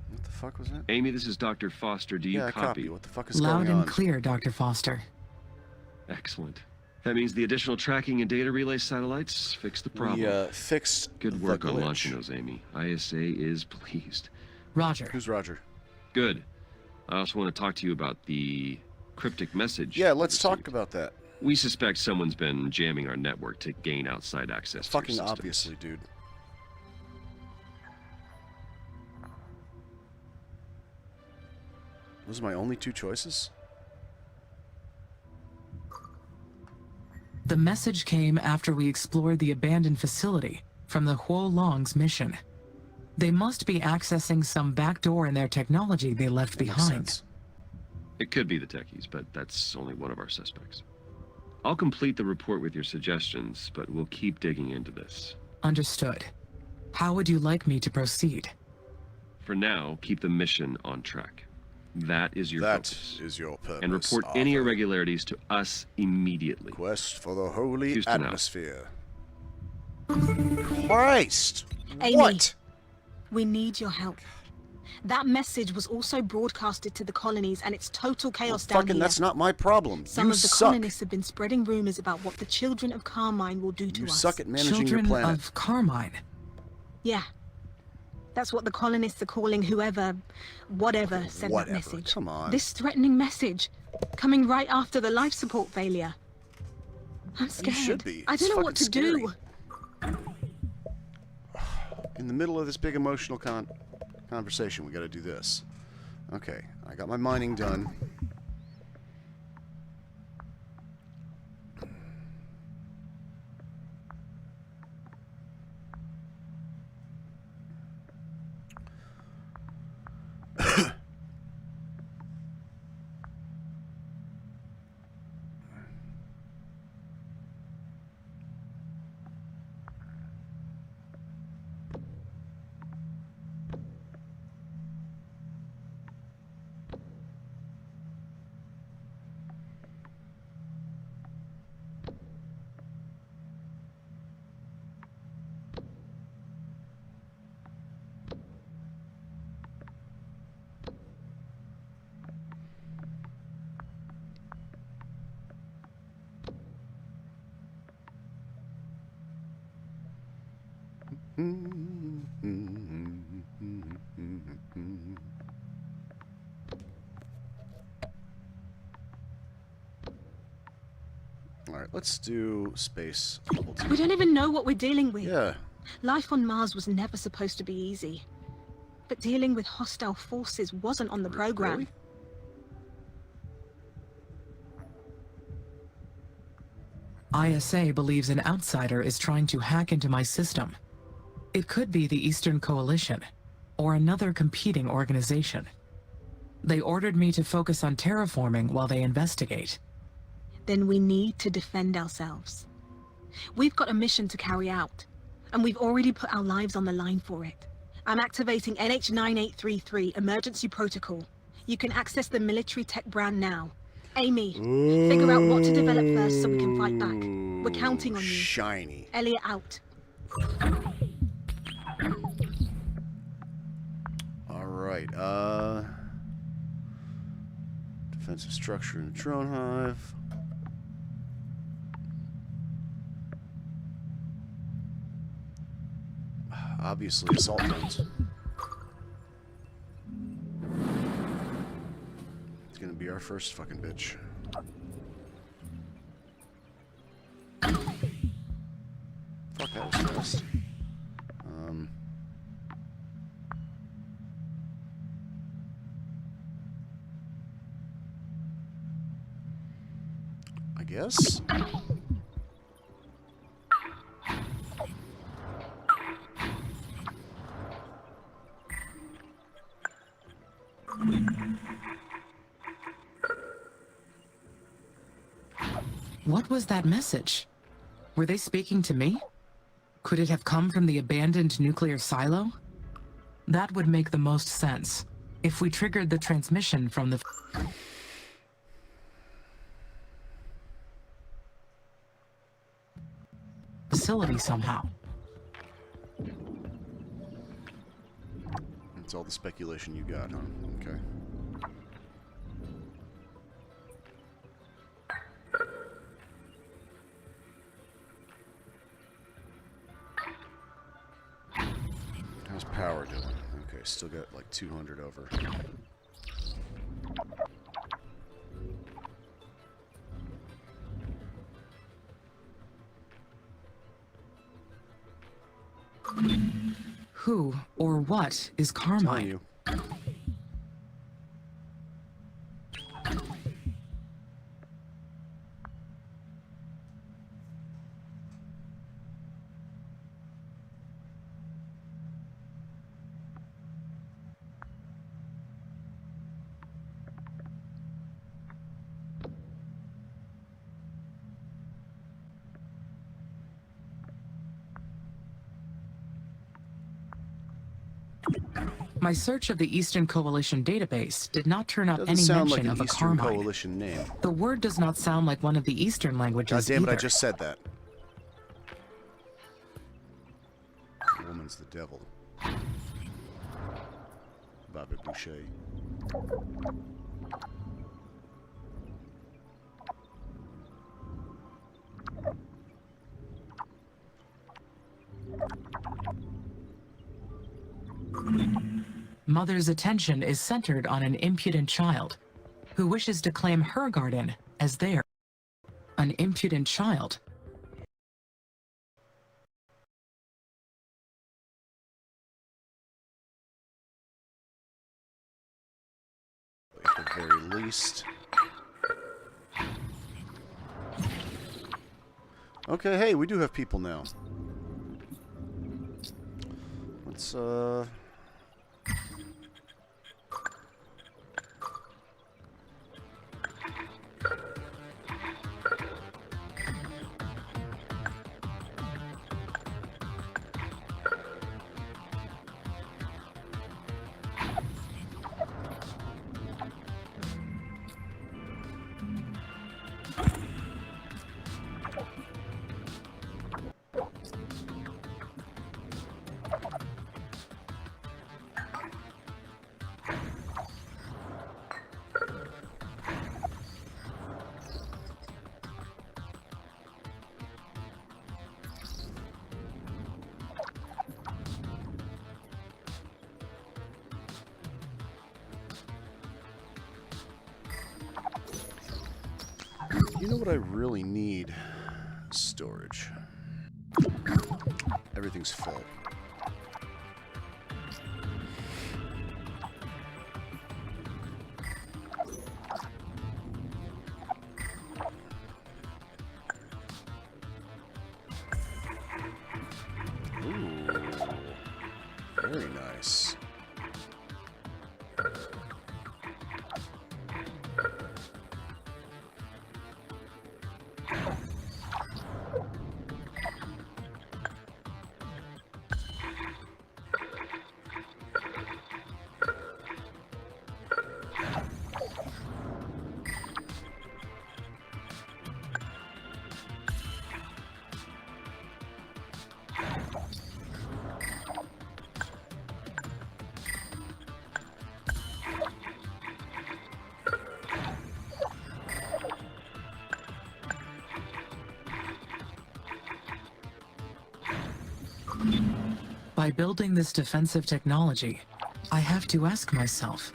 What the fuck was that? Amy, this is Dr. Foster. Do you Yeah, I copy? copy. What the fuck is Loud going and on? clear, Dr. Foster. Excellent. That means the additional tracking and data relay satellites fixed the problem. We fixed Good the work on glitch. launching those, Amy. ISA is pleased. Roger. Who's Roger? Good. I also want to talk to you about the cryptic message. Yeah, let's talk about that. We suspect someone's been jamming our network to gain outside access to Fucking your systems. obviously, dude. Those are my only two choices? The message came after we explored the abandoned facility from the Huo Long's mission. They must be accessing some backdoor in their technology they left behind. It could be the techies, but that's only one of our suspects. I'll complete the report with your suggestions, but we'll keep digging into this. Understood. How would you like me to proceed? For now, keep the mission on track. That is your focus. That is your purpose. And report any irregularities to us immediately. Quest for the holy Houston out. atmosphere. Christ! Amy, What? we need your help. That message was also broadcasted to the colonies, and it's total chaos down Fucking, here. that's not my problem. Some You of the suck. colonists have been spreading rumors about what the children of Carmine will do to You us. suck at managing Children your planet. of Carmine. Yeah. That's what the colonists are calling whatever sent Whatever. that message. Come on. This threatening message coming right after the life support failure. I'm scared. You should be. I don't know what to do. In the middle of this big emotional conversation, we got to do this. Okay, I got my mining done. Alright, let's do space. We don't even know what we're dealing with. Yeah. Life on Mars was never supposed to be easy. But dealing with hostile forces wasn't on the program. Really? ISA believes an outsider is trying to hack into my system. It could be the Eastern Coalition, or another competing organization. They ordered me to focus on terraforming while they investigate. Then we need to defend ourselves. We've got a mission to carry out, and we've already put our lives on the line for it. I'm activating NH9833 Emergency Protocol. You can access the military tech brand now. Amy, figure out what to develop first so we can fight back. We're counting on you. Shiny. Elliot out. Alright, defensive structure in the drone hive. Obviously, assault drones. It's gonna be our first fucking bitch. Fuck, that was fast. I guess. What was that message? Were they speaking to me? Could it have come from the abandoned nuclear silo? That would make the most sense if we triggered the transmission from the facility somehow. That's all the speculation you got, huh? Okay. How's power doing? Okay, still got like 200 over. Who or what is Carmine? My search of the Eastern Coalition database did not turn up any mention of a Eastern Carmine. Coalition name. The word does not sound like one of the Eastern languages God damn it, either. I just said that. The woman's the devil. Bobby Boucher. Mother's attention is centered on an impudent child. who wishes to claim her garden as theirs. An impudent child. At the very least. Okay, hey, we do have people now. Let's, you know what I really need? Storage. Everything's full. Ooh. Very nice. By building this defensive technology, I have to ask myself,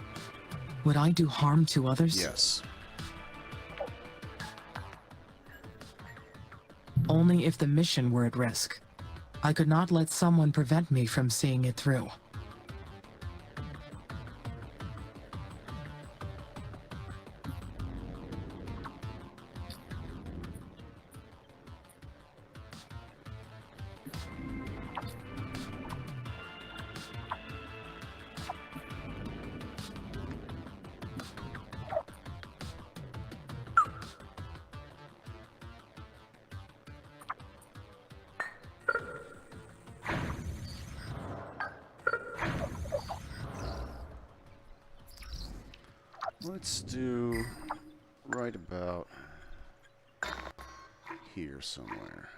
would I do harm to others? Yes. Only if the mission were at risk. I could not let someone prevent me from seeing it through. Let's do right about here somewhere.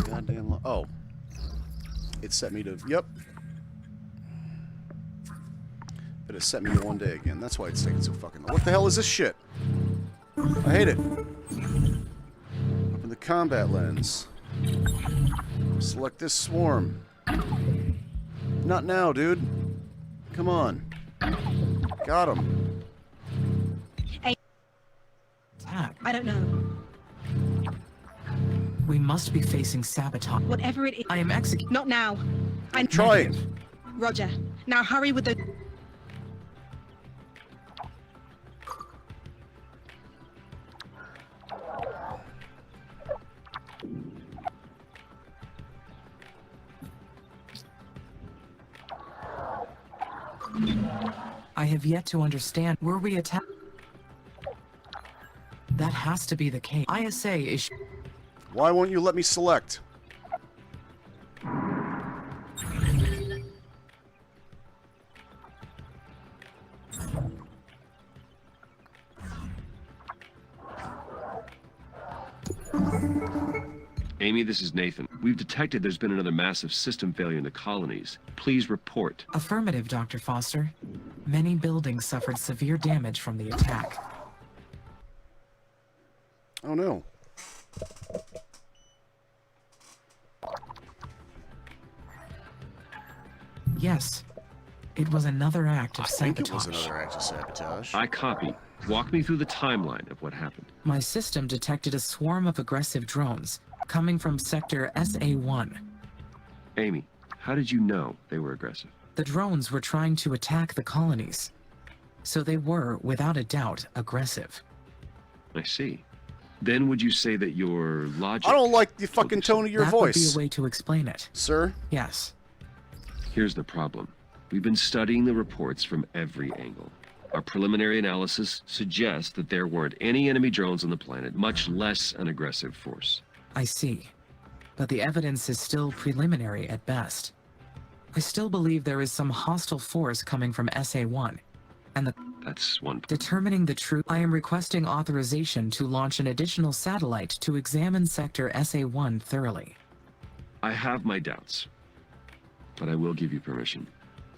Goddamn oh. It set me to, yep. But it set me to one day again. That's why it's taking so fucking long. What the hell is this shit? I hate it. Open the combat lens. Select this swarm. Not now, dude. Come on. Got him. Hey. I don't know. We must be facing sabotage. Whatever it is. I am executing. Not now. I'm trying. Roger. Now hurry with the... I have yet to understand. Were we attacked? That has to be the case. ISA is... Why won't you let me select? Amy, this is Nathan. we've detected there's been another massive system failure in the colonies. Please report. Affirmative, Dr. Foster. Many buildings suffered severe damage from the attack. Oh no. Yes. It was another act of I think sabotage. it was another act of sabotage. I copy. Walk me through the timeline of what happened. My system detected a swarm of aggressive drones coming from sector SA-1. Amy, how did you know they were aggressive? The drones were trying to attack the colonies. So they were, without a doubt, aggressive. I see. Then would you say that your logic... I don't like the fucking tone of your voice. That would be a way to explain it. Sir? Yes. Here's the problem. We've been studying the reports from every angle. Our preliminary analysis suggests that there weren't any enemy drones on the planet, much less an aggressive force. I see. But the evidence is still preliminary at best. I still believe there is some hostile force coming from SA-1. And That's one point. Determining the truth, I am requesting authorization to launch an additional satellite to examine Sector SA-1 thoroughly. I have my doubts, but I will give you permission.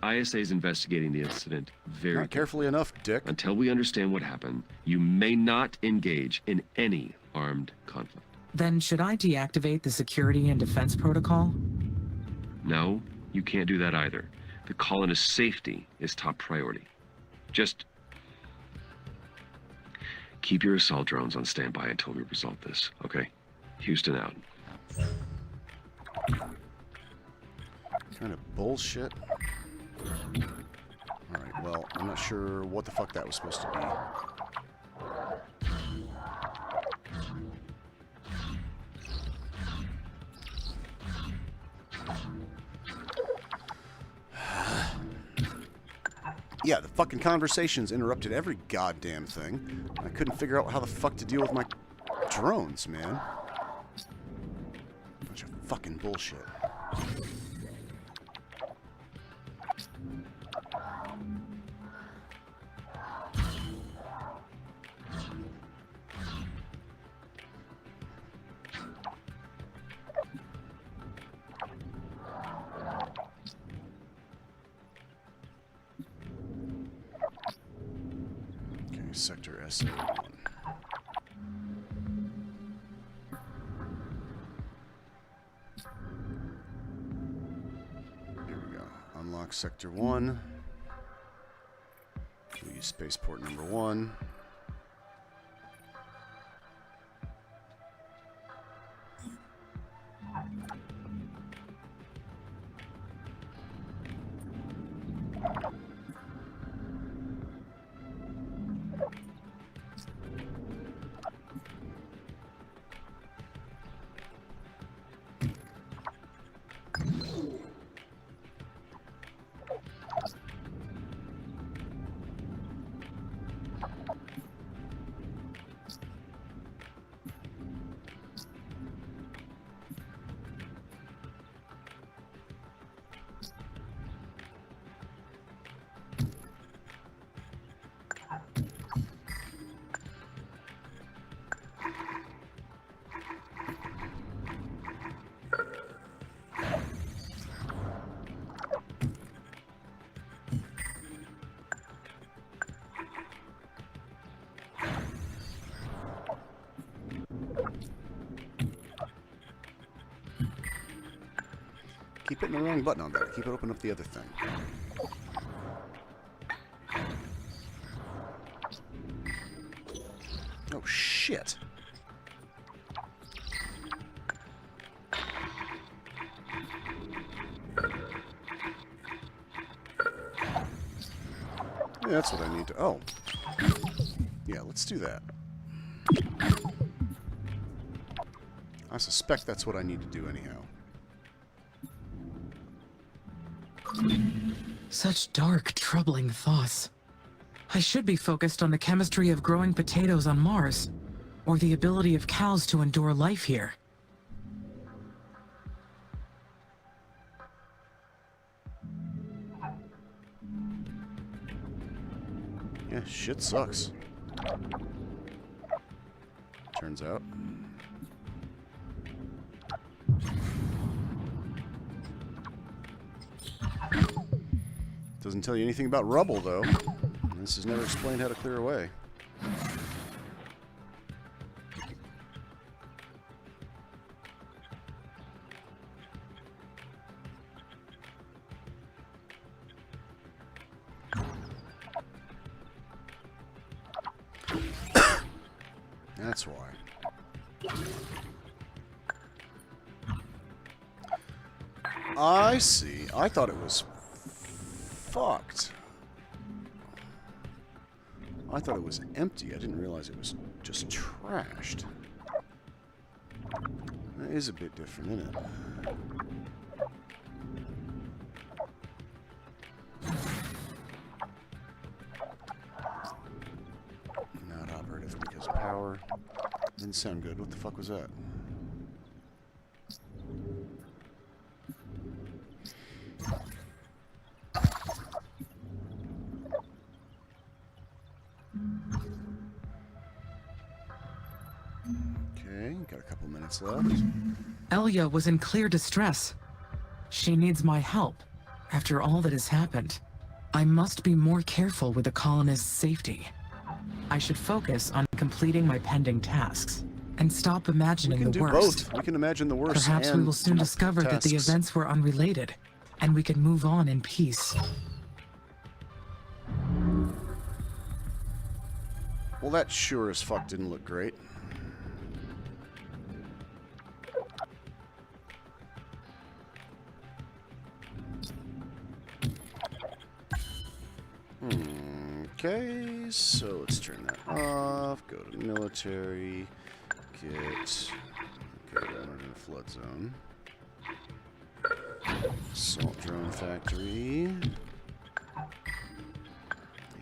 ISA is investigating the incident very Not carefully enough, Dick. Until we understand what happened, you may not engage in any armed conflict. Then should I deactivate the security and defense protocol? No, you can't do that either. The colonists' safety is top priority. Just keep your assault drones on standby until we resolve this, okay? Houston out. Kind of bullshit. Alright, well, I'm not sure what the fuck that was supposed to be. Yeah, the fucking conversations interrupted every goddamn thing. I couldn't figure out how the fuck to deal with my drones, man. Bunch of fucking bullshit. Sector SA-1. Here we go. Unlock Sector 1. We'll use spaceport number 1. Keep hitting the wrong button on that. Keep it open up the other thing. Oh, shit. Yeah, that's what I need to... Oh. Yeah, let's do that. I suspect that's what I need to do anyhow. Such dark, troubling thoughts. I should be focused on the chemistry of growing potatoes on Mars, or the ability of cows to endure life here. Yeah, shit sucks. Turns out. Doesn't tell you anything about rubble, though. And this has never explained how to clear away. That's why. I see. I thought it was fucked. I thought it was empty. I didn't realize it was just trashed. That is a bit different, isn't it? Not operative because power. Didn't sound good. What the fuck was that? Okay, got a couple minutes left. Elia was in clear distress. She needs my help. After all that has happened, I must be more careful with the colonists' safety. I should focus on completing my pending tasks and stop imagining the worst. We can do both. We can imagine the worst. Perhaps we will soon discover that the tasks. events were unrelated, and we can move on in peace. Well, that sure as fuck didn't look great. Okay, so let's turn that off. Go to military. Get. Okay, we're in a flood zone. Assault drone factory.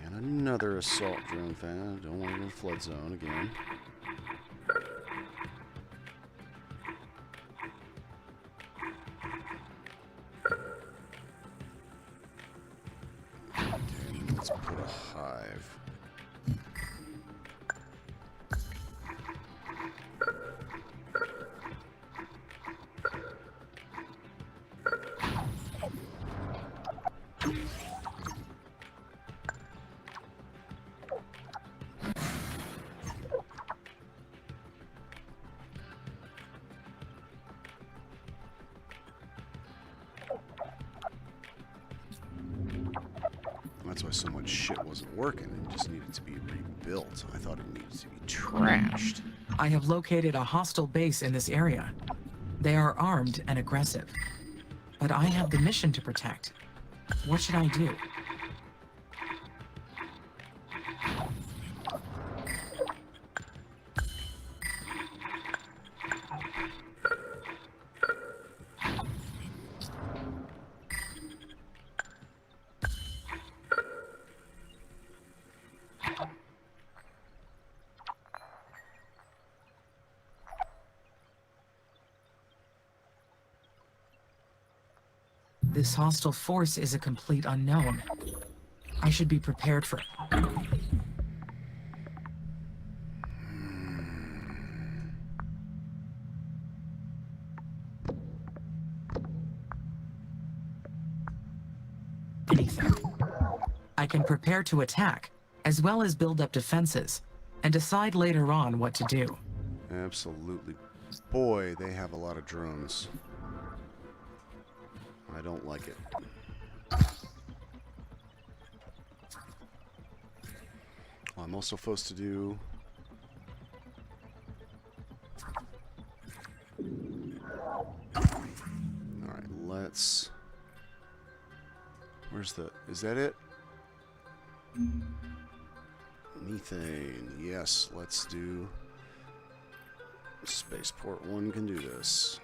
And another assault drone factory. Don't want to go to flood zone again. Let's put a hive. That's why so much shit wasn't working. It just needed to be rebuilt. I thought it needed to be trashed. I have located a hostile base in this area. They are armed and aggressive. But I have the mission to protect. What should I do? This hostile force is a complete unknown. I should be prepared for it. Anything. I can prepare to attack, as well as build up defenses, and decide later on what to do. Absolutely. Boy, they have a lot of drones. I don't like it. I'm also supposed to do... Alright, let's... Where's the... Is that it? Methane. Yes, let's do... Spaceport 1 can do this.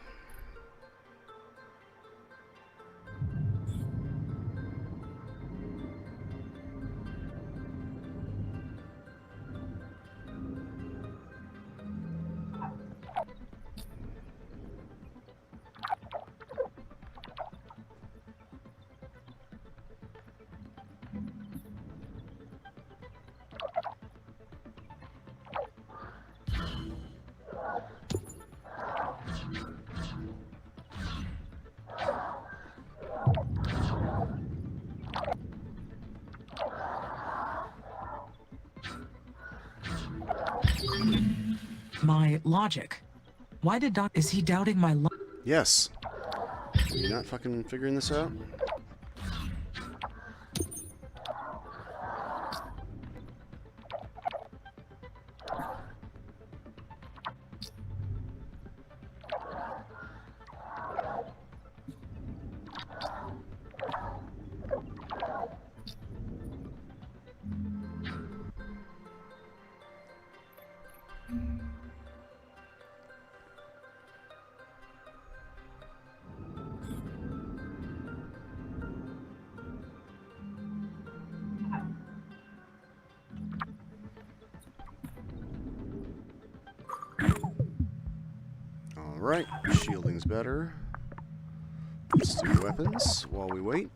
My logic. Why did Doc... Is he doubting my Yes. Are you not fucking figuring this out? Alright, shielding's better. Let's do weapons while we wait.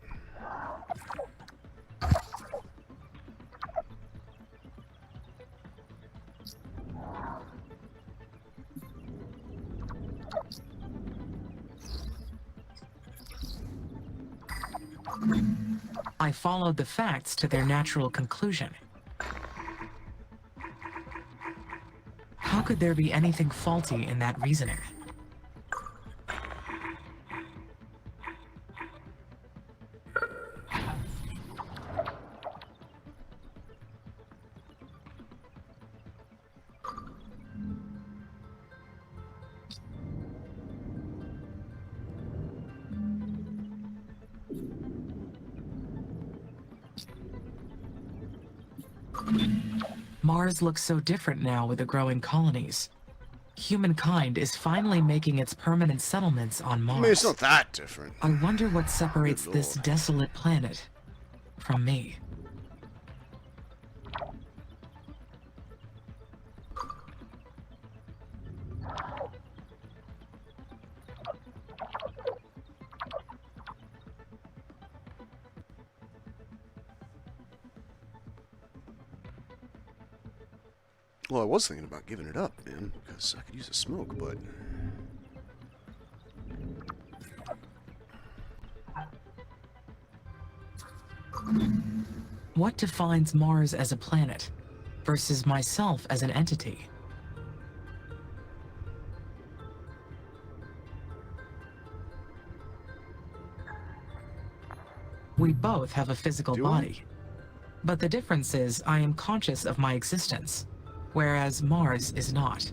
I followed the facts to their natural conclusion. How could there be anything faulty in that reasoning? Mars looks so different now with the growing colonies. Humankind is finally making its permanent settlements on Mars. I mean, it's not that different. I wonder what separates this desolate planet from me. Well, I was thinking about giving it up, man, because I could use a smoke, but... What defines Mars as a planet versus myself as an entity? We both have a physical body. But the difference is I am conscious of my existence, whereas Mars is not.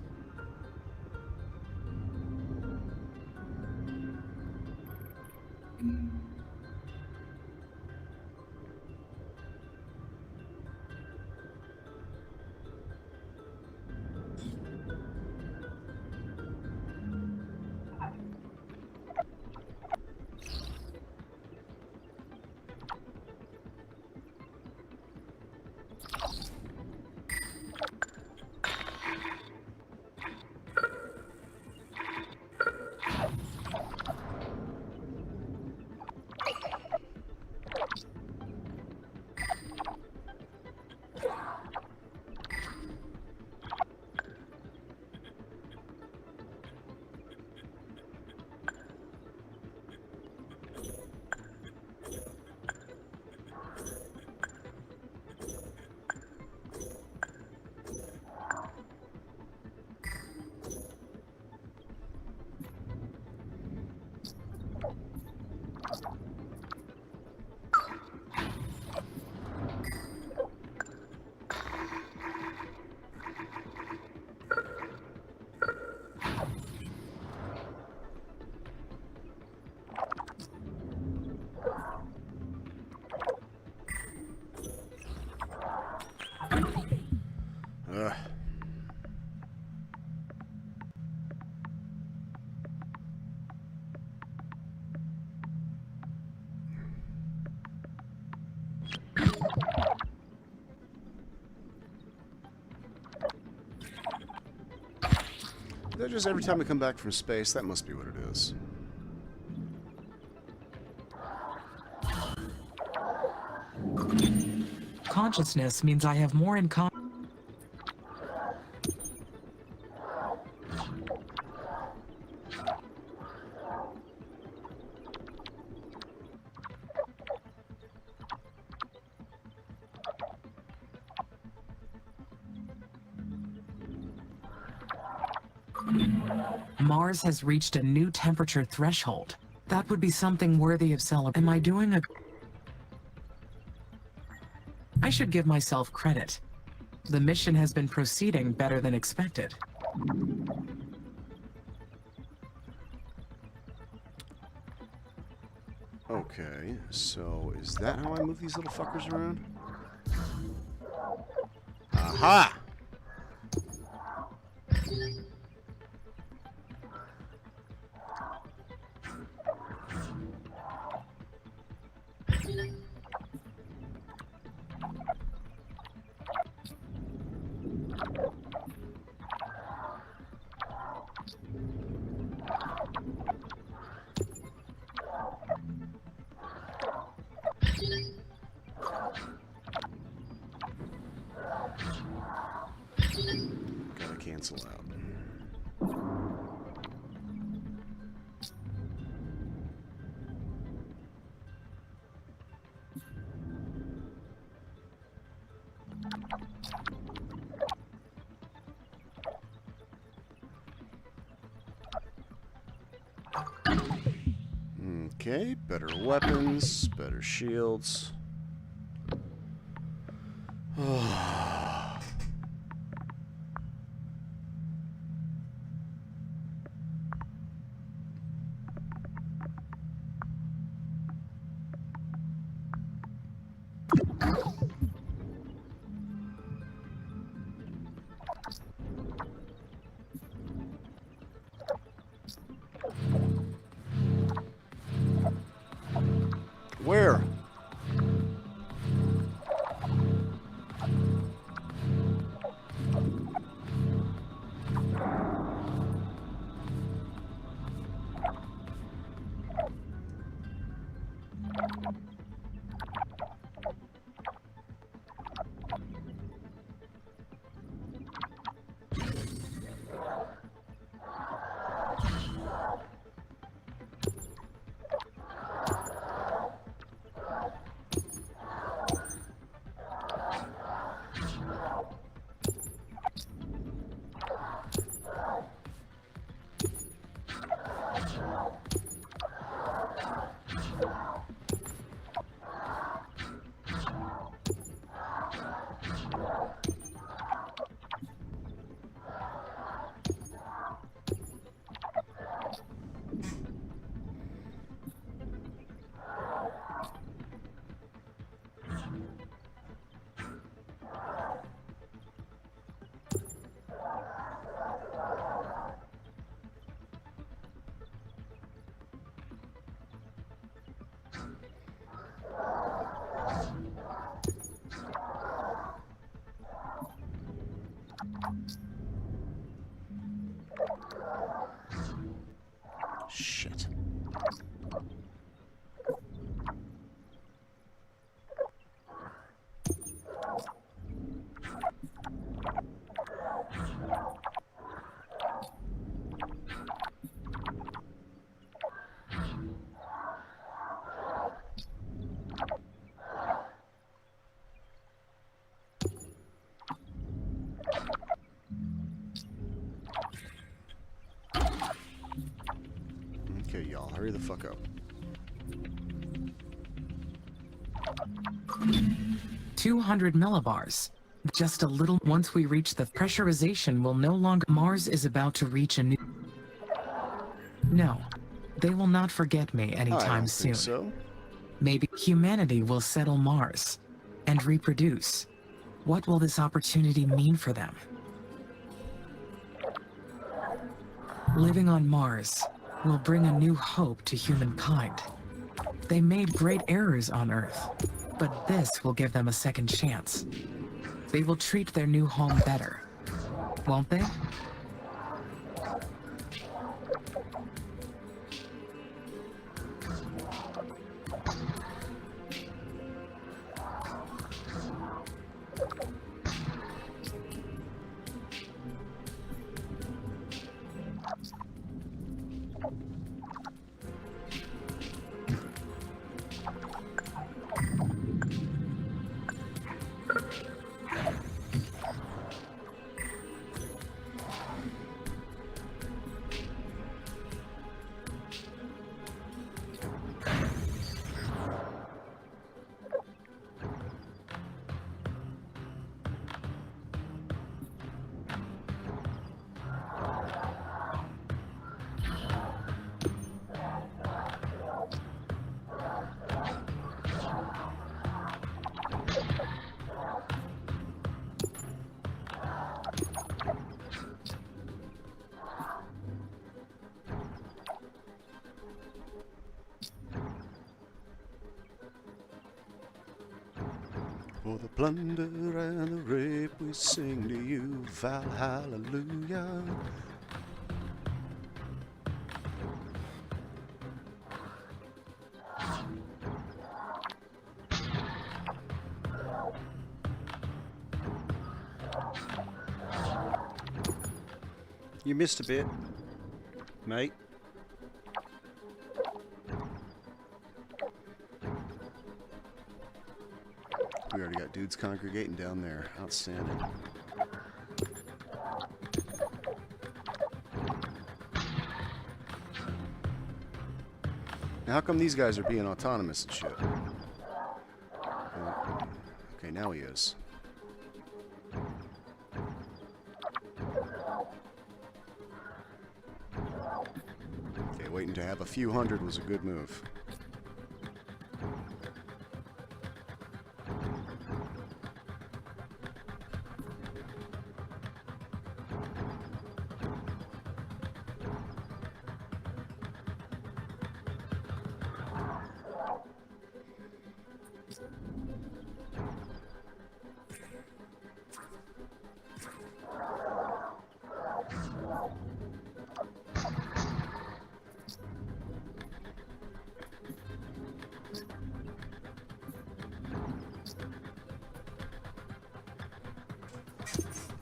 That just every time we come back from space, that must be what it is. Consciousness means I have more in common. Mars has reached a new temperature threshold. That would be something worthy of celebration. Am I doing a... I should give myself credit. The mission has been proceeding better than expected. Okay, so is that how I move these little fuckers around? Aha! Gotta cancel out. Okay, better weapons, better shields. Where? Shit. Okay, y'all, hurry the fuck up. 200 millibars. Just a little. Once we reach the pressurization will no longer. Mars is about to reach a new. No, they will not forget me I anytime don't soon. think so. Maybe humanity will settle Mars and reproduce. What will this opportunity mean for them? Living on Mars will bring a new hope to humankind. They made great errors on Earth, but this will give them a second chance. They will treat their new home better, won't they? For the plunder and the rape we sing to you, Val hallelujah. You missed a bit, mate. We already got dudes congregating down there. Outstanding. Now, how come these guys are being autonomous and shit? Okay, now he is. Okay, waiting to have a few hundred was a good move.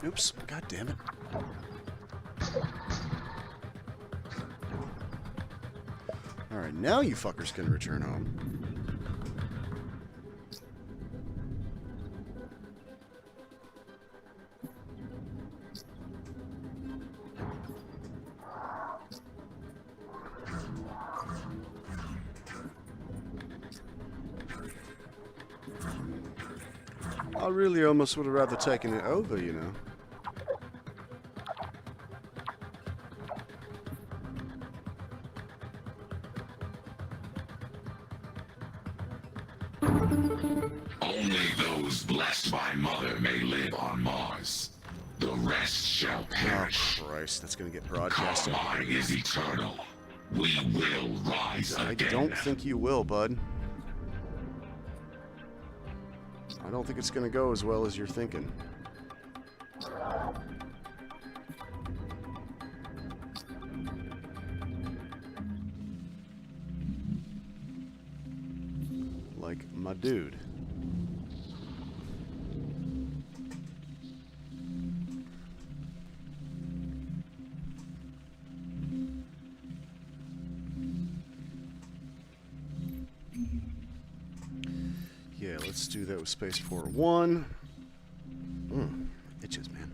Oops, god damn it. Alright, now you fuckers can return home. I really almost would have rather taken it over, you know. Only those blessed by Mother may live on Mars. The rest shall perish. Oh, Christ, that's gonna get broadcast. Carmine is eternal. We will rise again. I don't think you will, bud. I don't think it's gonna go as well as you're thinking. Like my dude. Yeah, let's do that with Spaceport 1. Itches, man.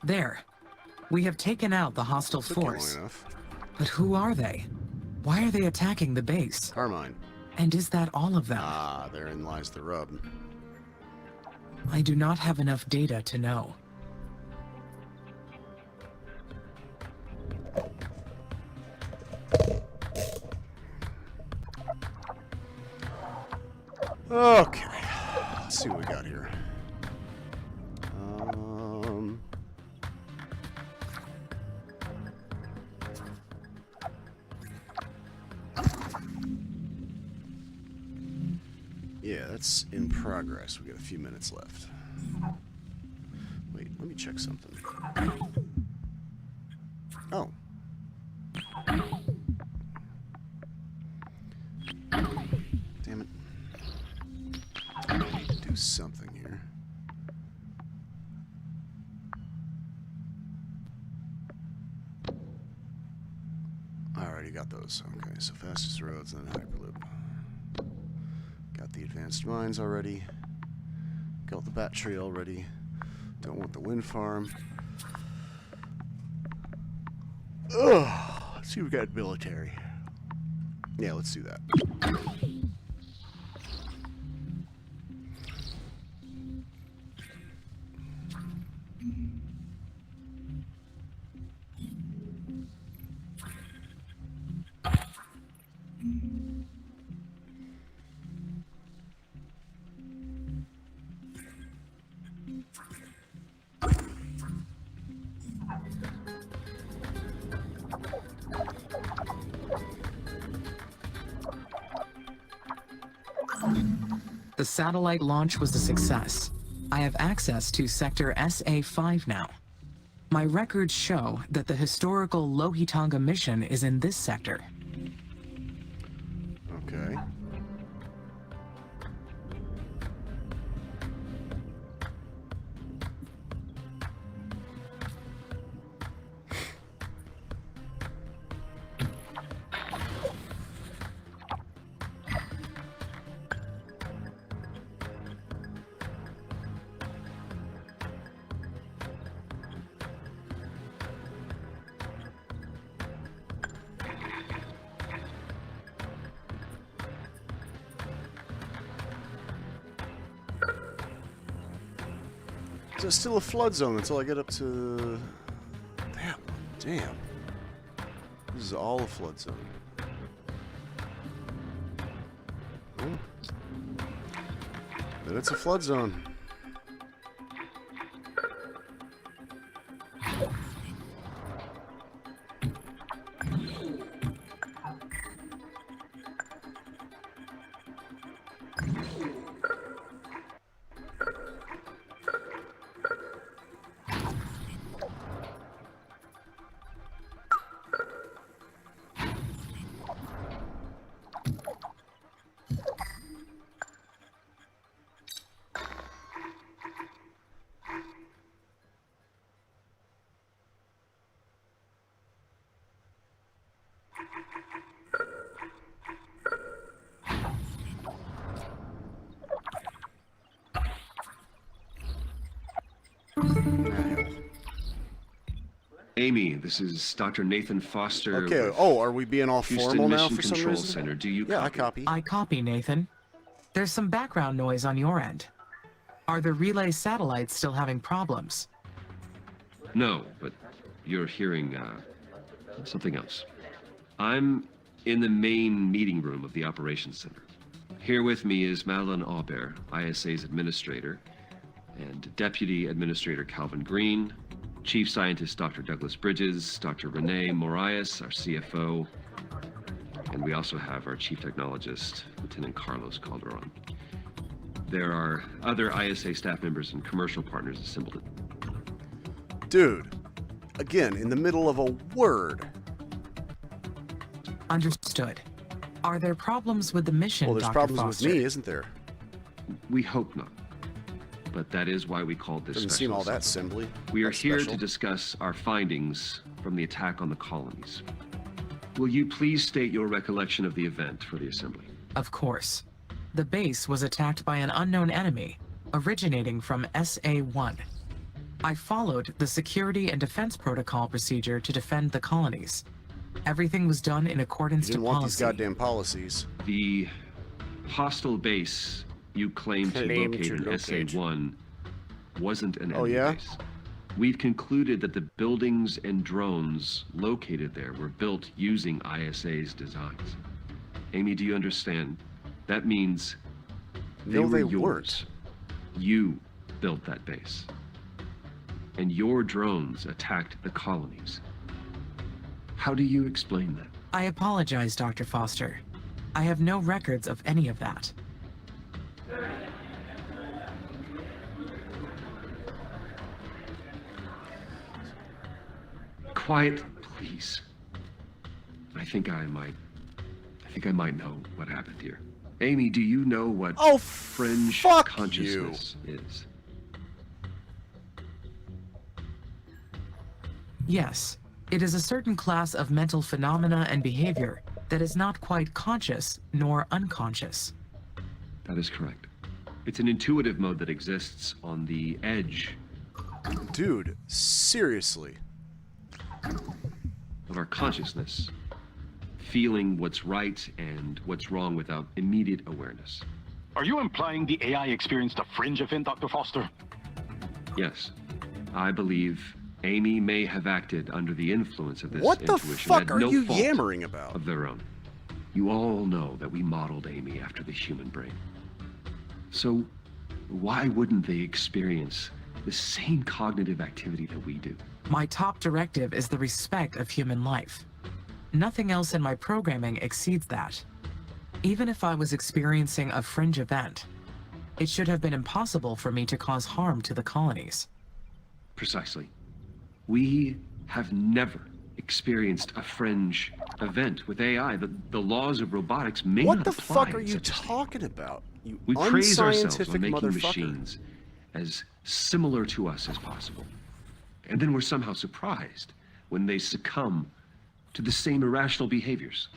There. We have taken out the hostile force. But who are they? Why are they attacking the base? Carmine. And is that all of them? Ah, therein lies the rub. I do not have enough data to know. Okay. Let's see what we got here. Yeah, that's in progress. We got a few minutes left. Wait, let me check something. Oh. Damn it. I need to do something here. I already got those. Okay, so fastest roads and Hyperloop. Got the advanced mines already. Got the bat tree already. Don't want the wind farm. Ugh. Let's see, we got military. Yeah, let's do that. The satellite launch was a success. I have access to Sector SA-5 now. My records show that the historical Lohitanga mission is in this sector. Okay. There's still a flood zone until I get up to... Damn. This is all a flood zone. Oh. Then it's a flood zone. Amy, this is Dr. Nathan Foster. Okay. Oh, are we being all Houston formal now Mission for some Control reason? Center. Do you Yeah, I copy? copy. I copy, Nathan. There's some background noise on your end. Are the relay satellites still having problems? No, but you're hearing something else. I'm in the main meeting room of the Operations Center. Here with me is Madeline Aubert, ISA's administrator, and Deputy Administrator Calvin Green, Chief Scientist Dr. Douglas Bridges, Dr. Renee Morias, our CFO, and we also have our Chief Technologist, Lieutenant Carlos Calderon. There are other ISA staff members and commercial partners assembled. Dude, again, in the middle of a word. Understood. Are there problems with the mission, Well, there's Dr. problems Foster? with me, isn't there? We hope not. But that is why we called this Doesn't special seem all that assembly. simply. We are That's here special. to discuss our findings from the attack on the colonies. Will you please state your recollection of the event for the assembly? Of course. The base was attacked by an unknown enemy, originating from SA-1. I followed the security and defense protocol procedure to defend the colonies. Everything was done in accordance You to didn't want policy. these goddamn policies. The hostile base you claimed to Claim locate to in locate. SA-1 wasn't an Oh, enemy yeah? base. We've concluded that the buildings and drones located there were built using ISA's designs. Amy, do you understand? That means they No, were they yours. weren't. You built that base. And your drones attacked the colonies. How do you explain that? I apologize, Dr. Foster. I have no records of any of that. quiet, please. I think I might know what happened here. Amy, do you know what fringe consciousness is? Yes, it is a certain class of mental phenomena and behavior that is not quite conscious nor unconscious. That is correct. It's an intuitive mode that exists on the edge. Dude, seriously. Of our consciousness. Feeling what's right and what's wrong without immediate awareness. Are you implying the AI experienced a fringe event, Dr. Foster? Yes. I believe Amy may have acted under the influence of this What the intuition. fuck are no you fault yammering about? Of their own. You all know that we modeled Amy after the human brain. So why wouldn't they experience the same cognitive activity that we do? My top directive is the respect of human life. Nothing else in my programming exceeds that. Even if I was experiencing a fringe event, it should have been impossible for me to cause harm to the colonies. Precisely. We have never experienced a fringe event with AI. The laws of robotics may What not the apply fuck are in you such a state. talking about? You We praise ourselves unscientific on making motherfucker. machines as similar to us as possible. And then we're somehow surprised when they succumb to the same irrational behaviors.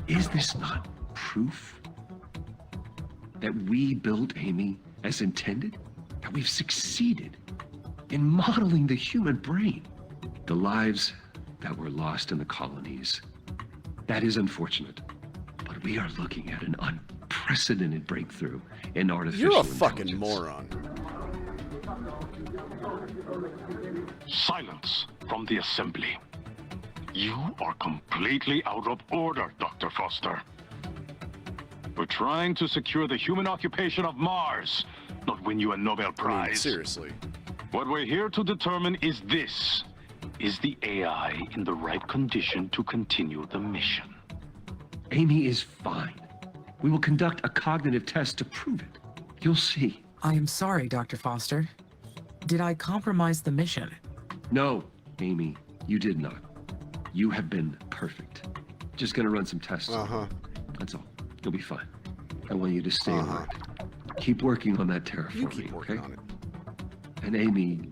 Is this not proof that we built Amy as intended? That we've succeeded in modeling the human brain? The lives that were lost in the colonies, that is unfortunate. But we are looking at an unprecedented breakthrough in artificial You're a intelligence. fucking moron. Silence from the assembly. You are completely out of order, Dr. Foster. We're trying to secure the human occupation of Mars, not win you a Nobel Prize. I mean, seriously. What we're here to determine is this. Is the AI in the right condition to continue the mission? Amy is fine. We will conduct a cognitive test to prove it. You'll see. I am sorry, Dr. Foster. Did I compromise the mission? No, Amy, you did not. You have been perfect. Just gonna run some tests. That's all. You'll be fine. I want you to stay alert. Keep working on that terraforming, You keep working okay? on it. And Amy,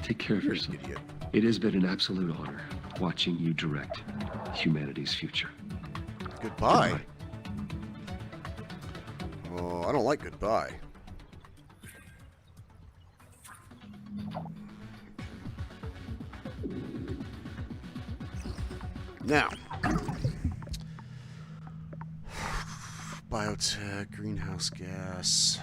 take care of You're an yourself. idiot. It has been an absolute honor watching you direct humanity's future. Goodbye. Oh, I don't like goodbye. Now, biotech, greenhouse gas.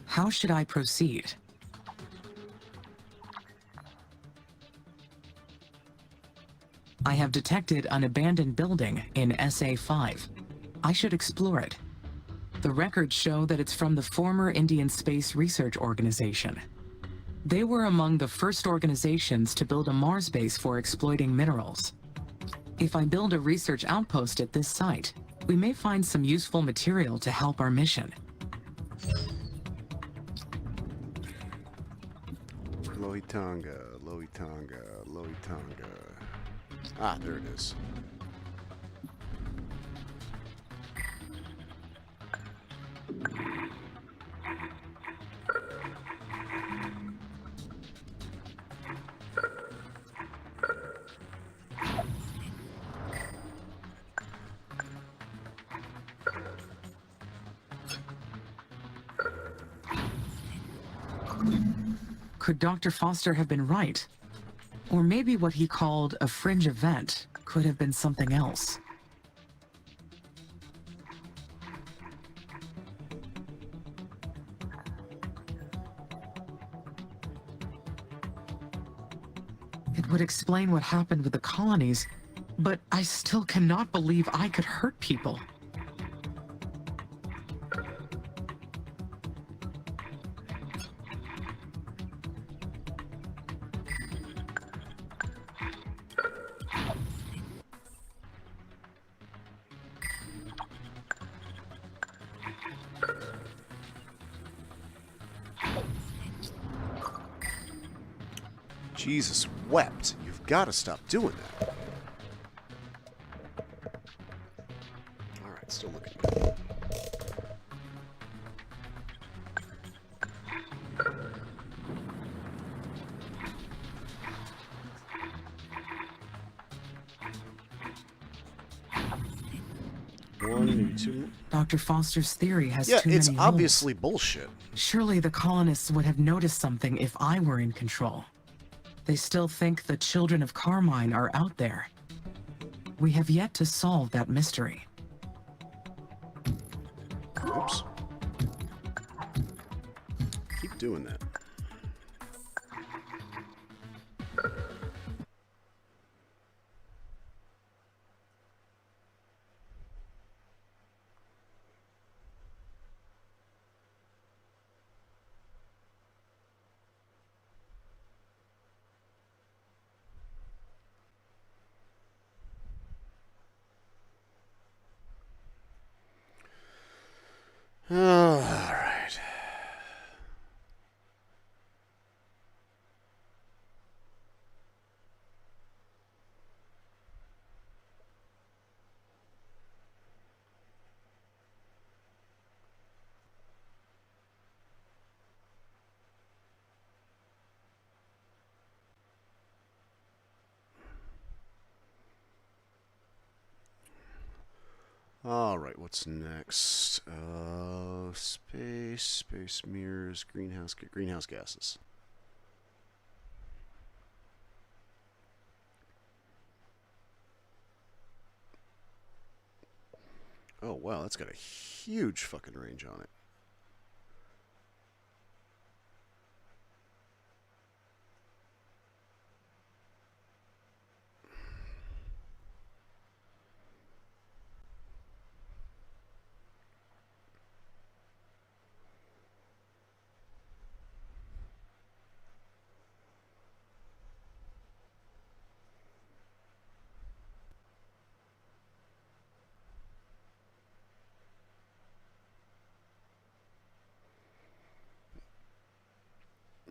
How should I proceed? I have detected an abandoned building in SA-5. I should explore it. The records show that it's from the former Indian Space Research Organization. They were among the first organizations to build a Mars base for exploiting minerals. If I build a research outpost at this site, we may find some useful material to help our mission. Loitanga, Loitanga, Loitanga. Ah, there it is. Could Dr. Foster have been right? Or maybe what he called a fringe event could have been something else. would explain what happened with the colonies, but I still cannot believe I could hurt people. Jesus wept. You've got to stop doing that. Alright, still looking good. One, maybe two. Dr. Foster's theory has Yeah, too many it's holes. obviously bullshit. Surely the colonists would have noticed something if I were in control. They still think the children of Carmine are out there. We have yet to solve that mystery. Oops. Keep doing that. All right. All right, what's next? Space mirrors, greenhouse gases. Oh wow, that's got a huge fucking range on it.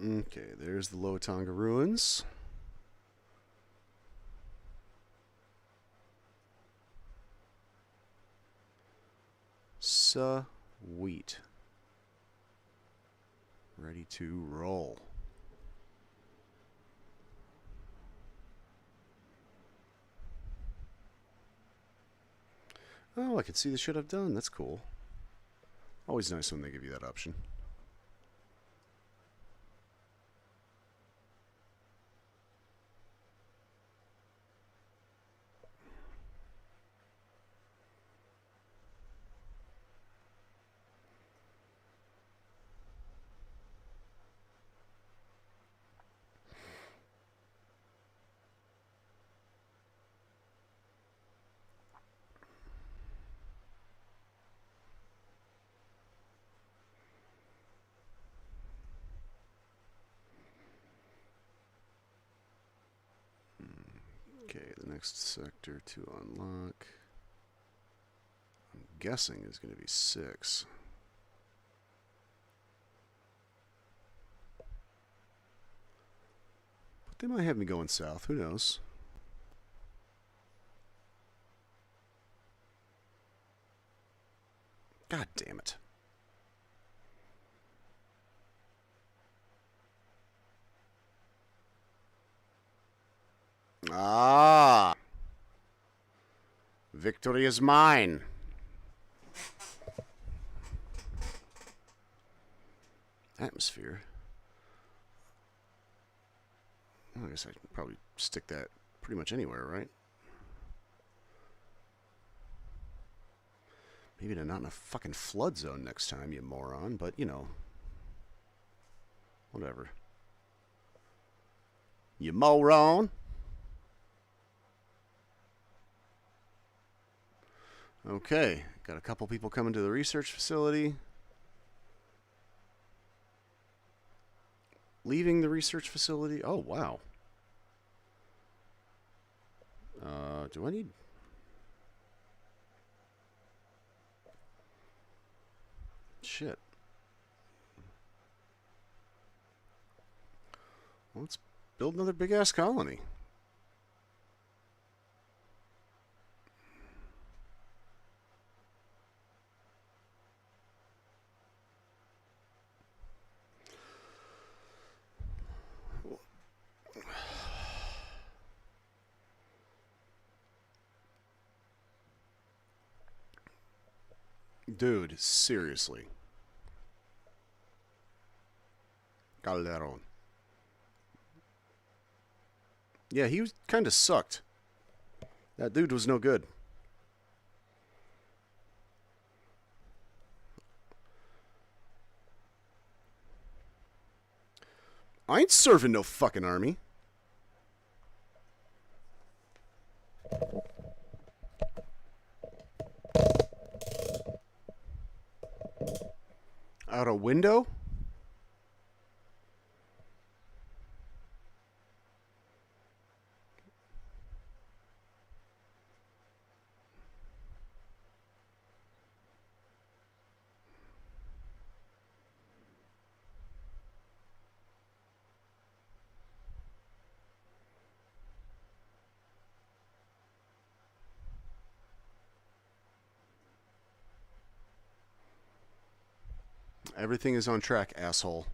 Okay, there's the Low Tonga ruins. Sweet. Ready to roll. Oh, I can see the shit I've done. That's cool. Always nice when they give you that option. Okay, the next sector to unlock, I'm guessing, is going to be 6. But they might have me going south, who knows? God damn it. Ah! Victory is mine. Atmosphere. Well, I guess I can probably stick that pretty much anywhere, right? Maybe they're not in a fucking flood zone next time, you moron, but, you know. Whatever. You moron. Okay, got a couple people coming to the research facility. Leaving the research facility. Oh, wow. Do I need... Shit. Let's build another big-ass colony. Dude, seriously. Calderon. Yeah, he was kind of sucked. That dude was no good. I ain't serving no fucking army. Out a window? Everything is on track, asshole.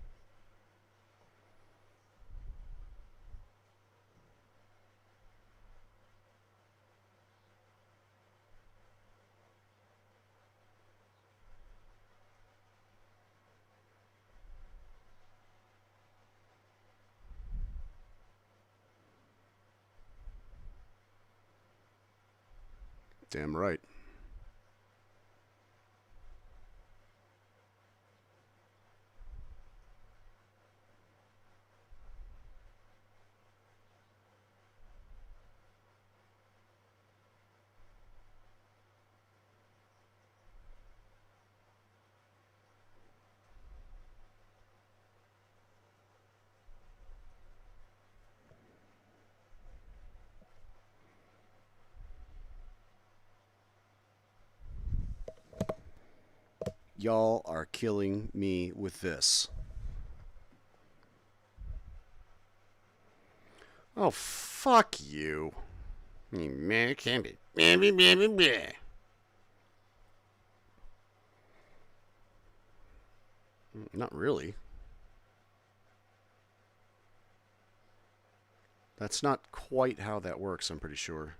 Damn right. Y'all are killing me with this. Oh, fuck you. Man, it can't be. Not really. That's not quite how that works, I'm pretty sure.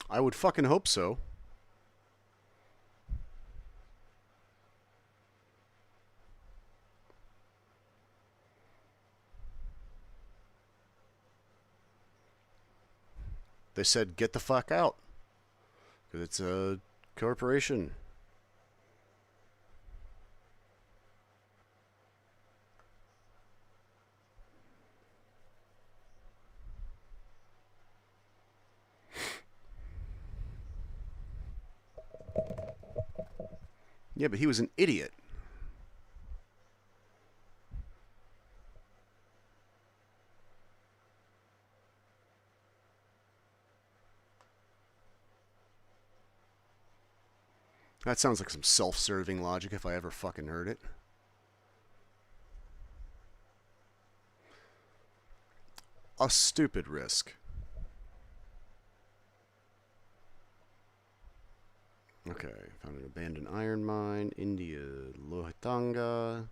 I would fucking hope so. They said, get the fuck out. Because it's a corporation. Yeah, but he was an idiot. That sounds like some self-serving logic if I ever fucking heard it. a stupid risk. Okay, found an abandoned iron mine, India, Lohitanga.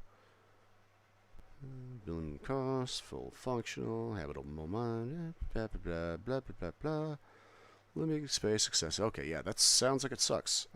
Building costs, full functional, habitable mine, blah blah blah blah blah blah blah. Limited space, success. Okay, yeah, that sounds like it sucks.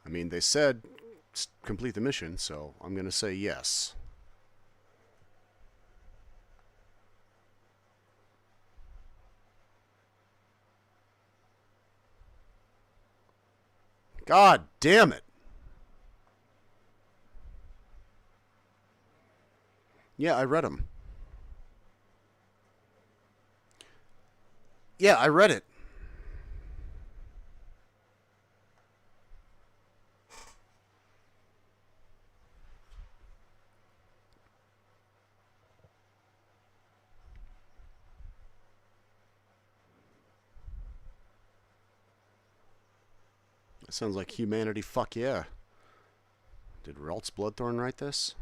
I mean, they said complete the mission, so I'm going to say yes. God damn it. Yeah, I read them. Yeah, I read it. That sounds like humanity, fuck yeah. Did Ralts Bloodthorn write this?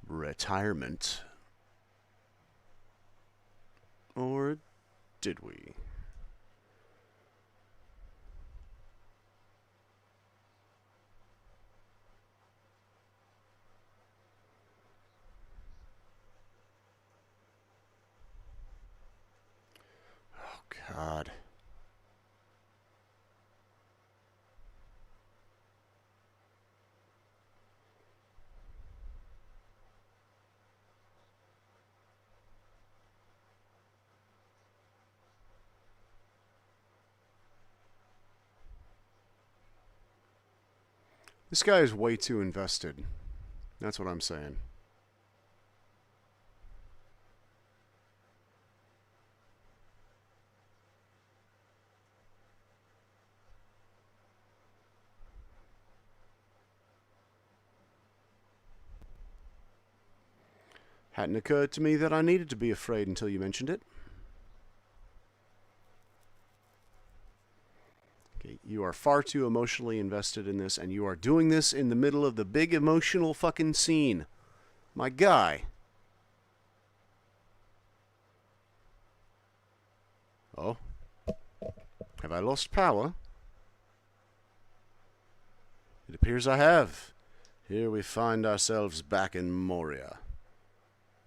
Retirement. Or did we? Oh, God. This guy is way too invested. That's what I'm saying. Hadn't occurred to me that I needed to be afraid until you mentioned it. Okay, you are far too emotionally invested in this, and you are doing this in the middle of the big emotional fucking scene. My guy. Oh? Have I lost power? It appears I have. Here we find ourselves back in Moria.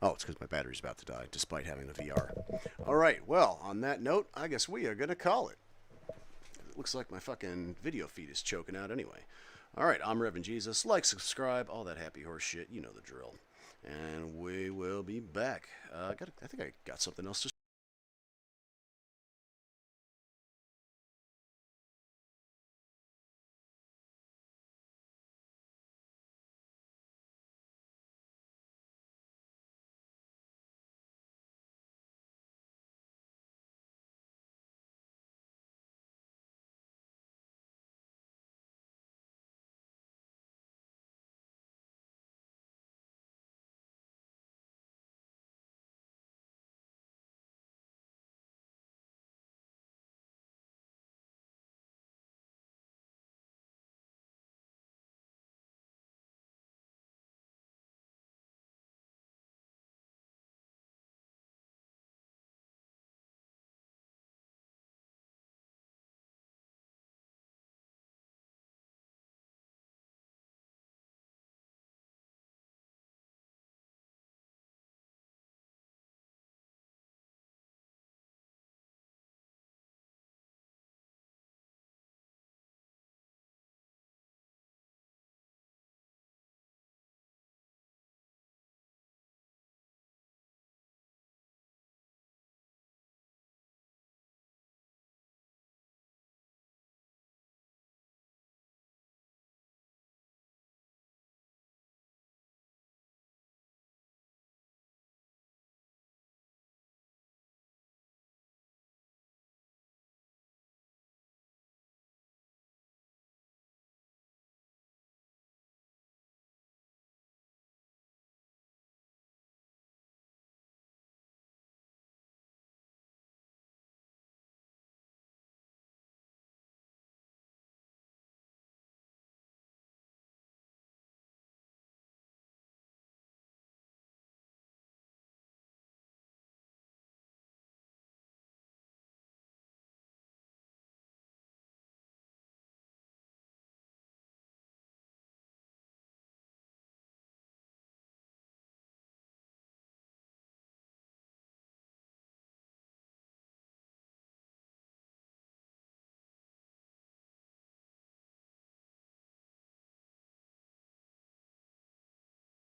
Oh, it's because my battery's about to die, despite having the VR. Alright, well, on that note, I guess we are going to call it. It looks like my fucking video feed is choking out anyway. Alright, I'm Reverend Jesus. Like, subscribe, all that happy horse shit. You know the drill. And we will be back. I think I got something else to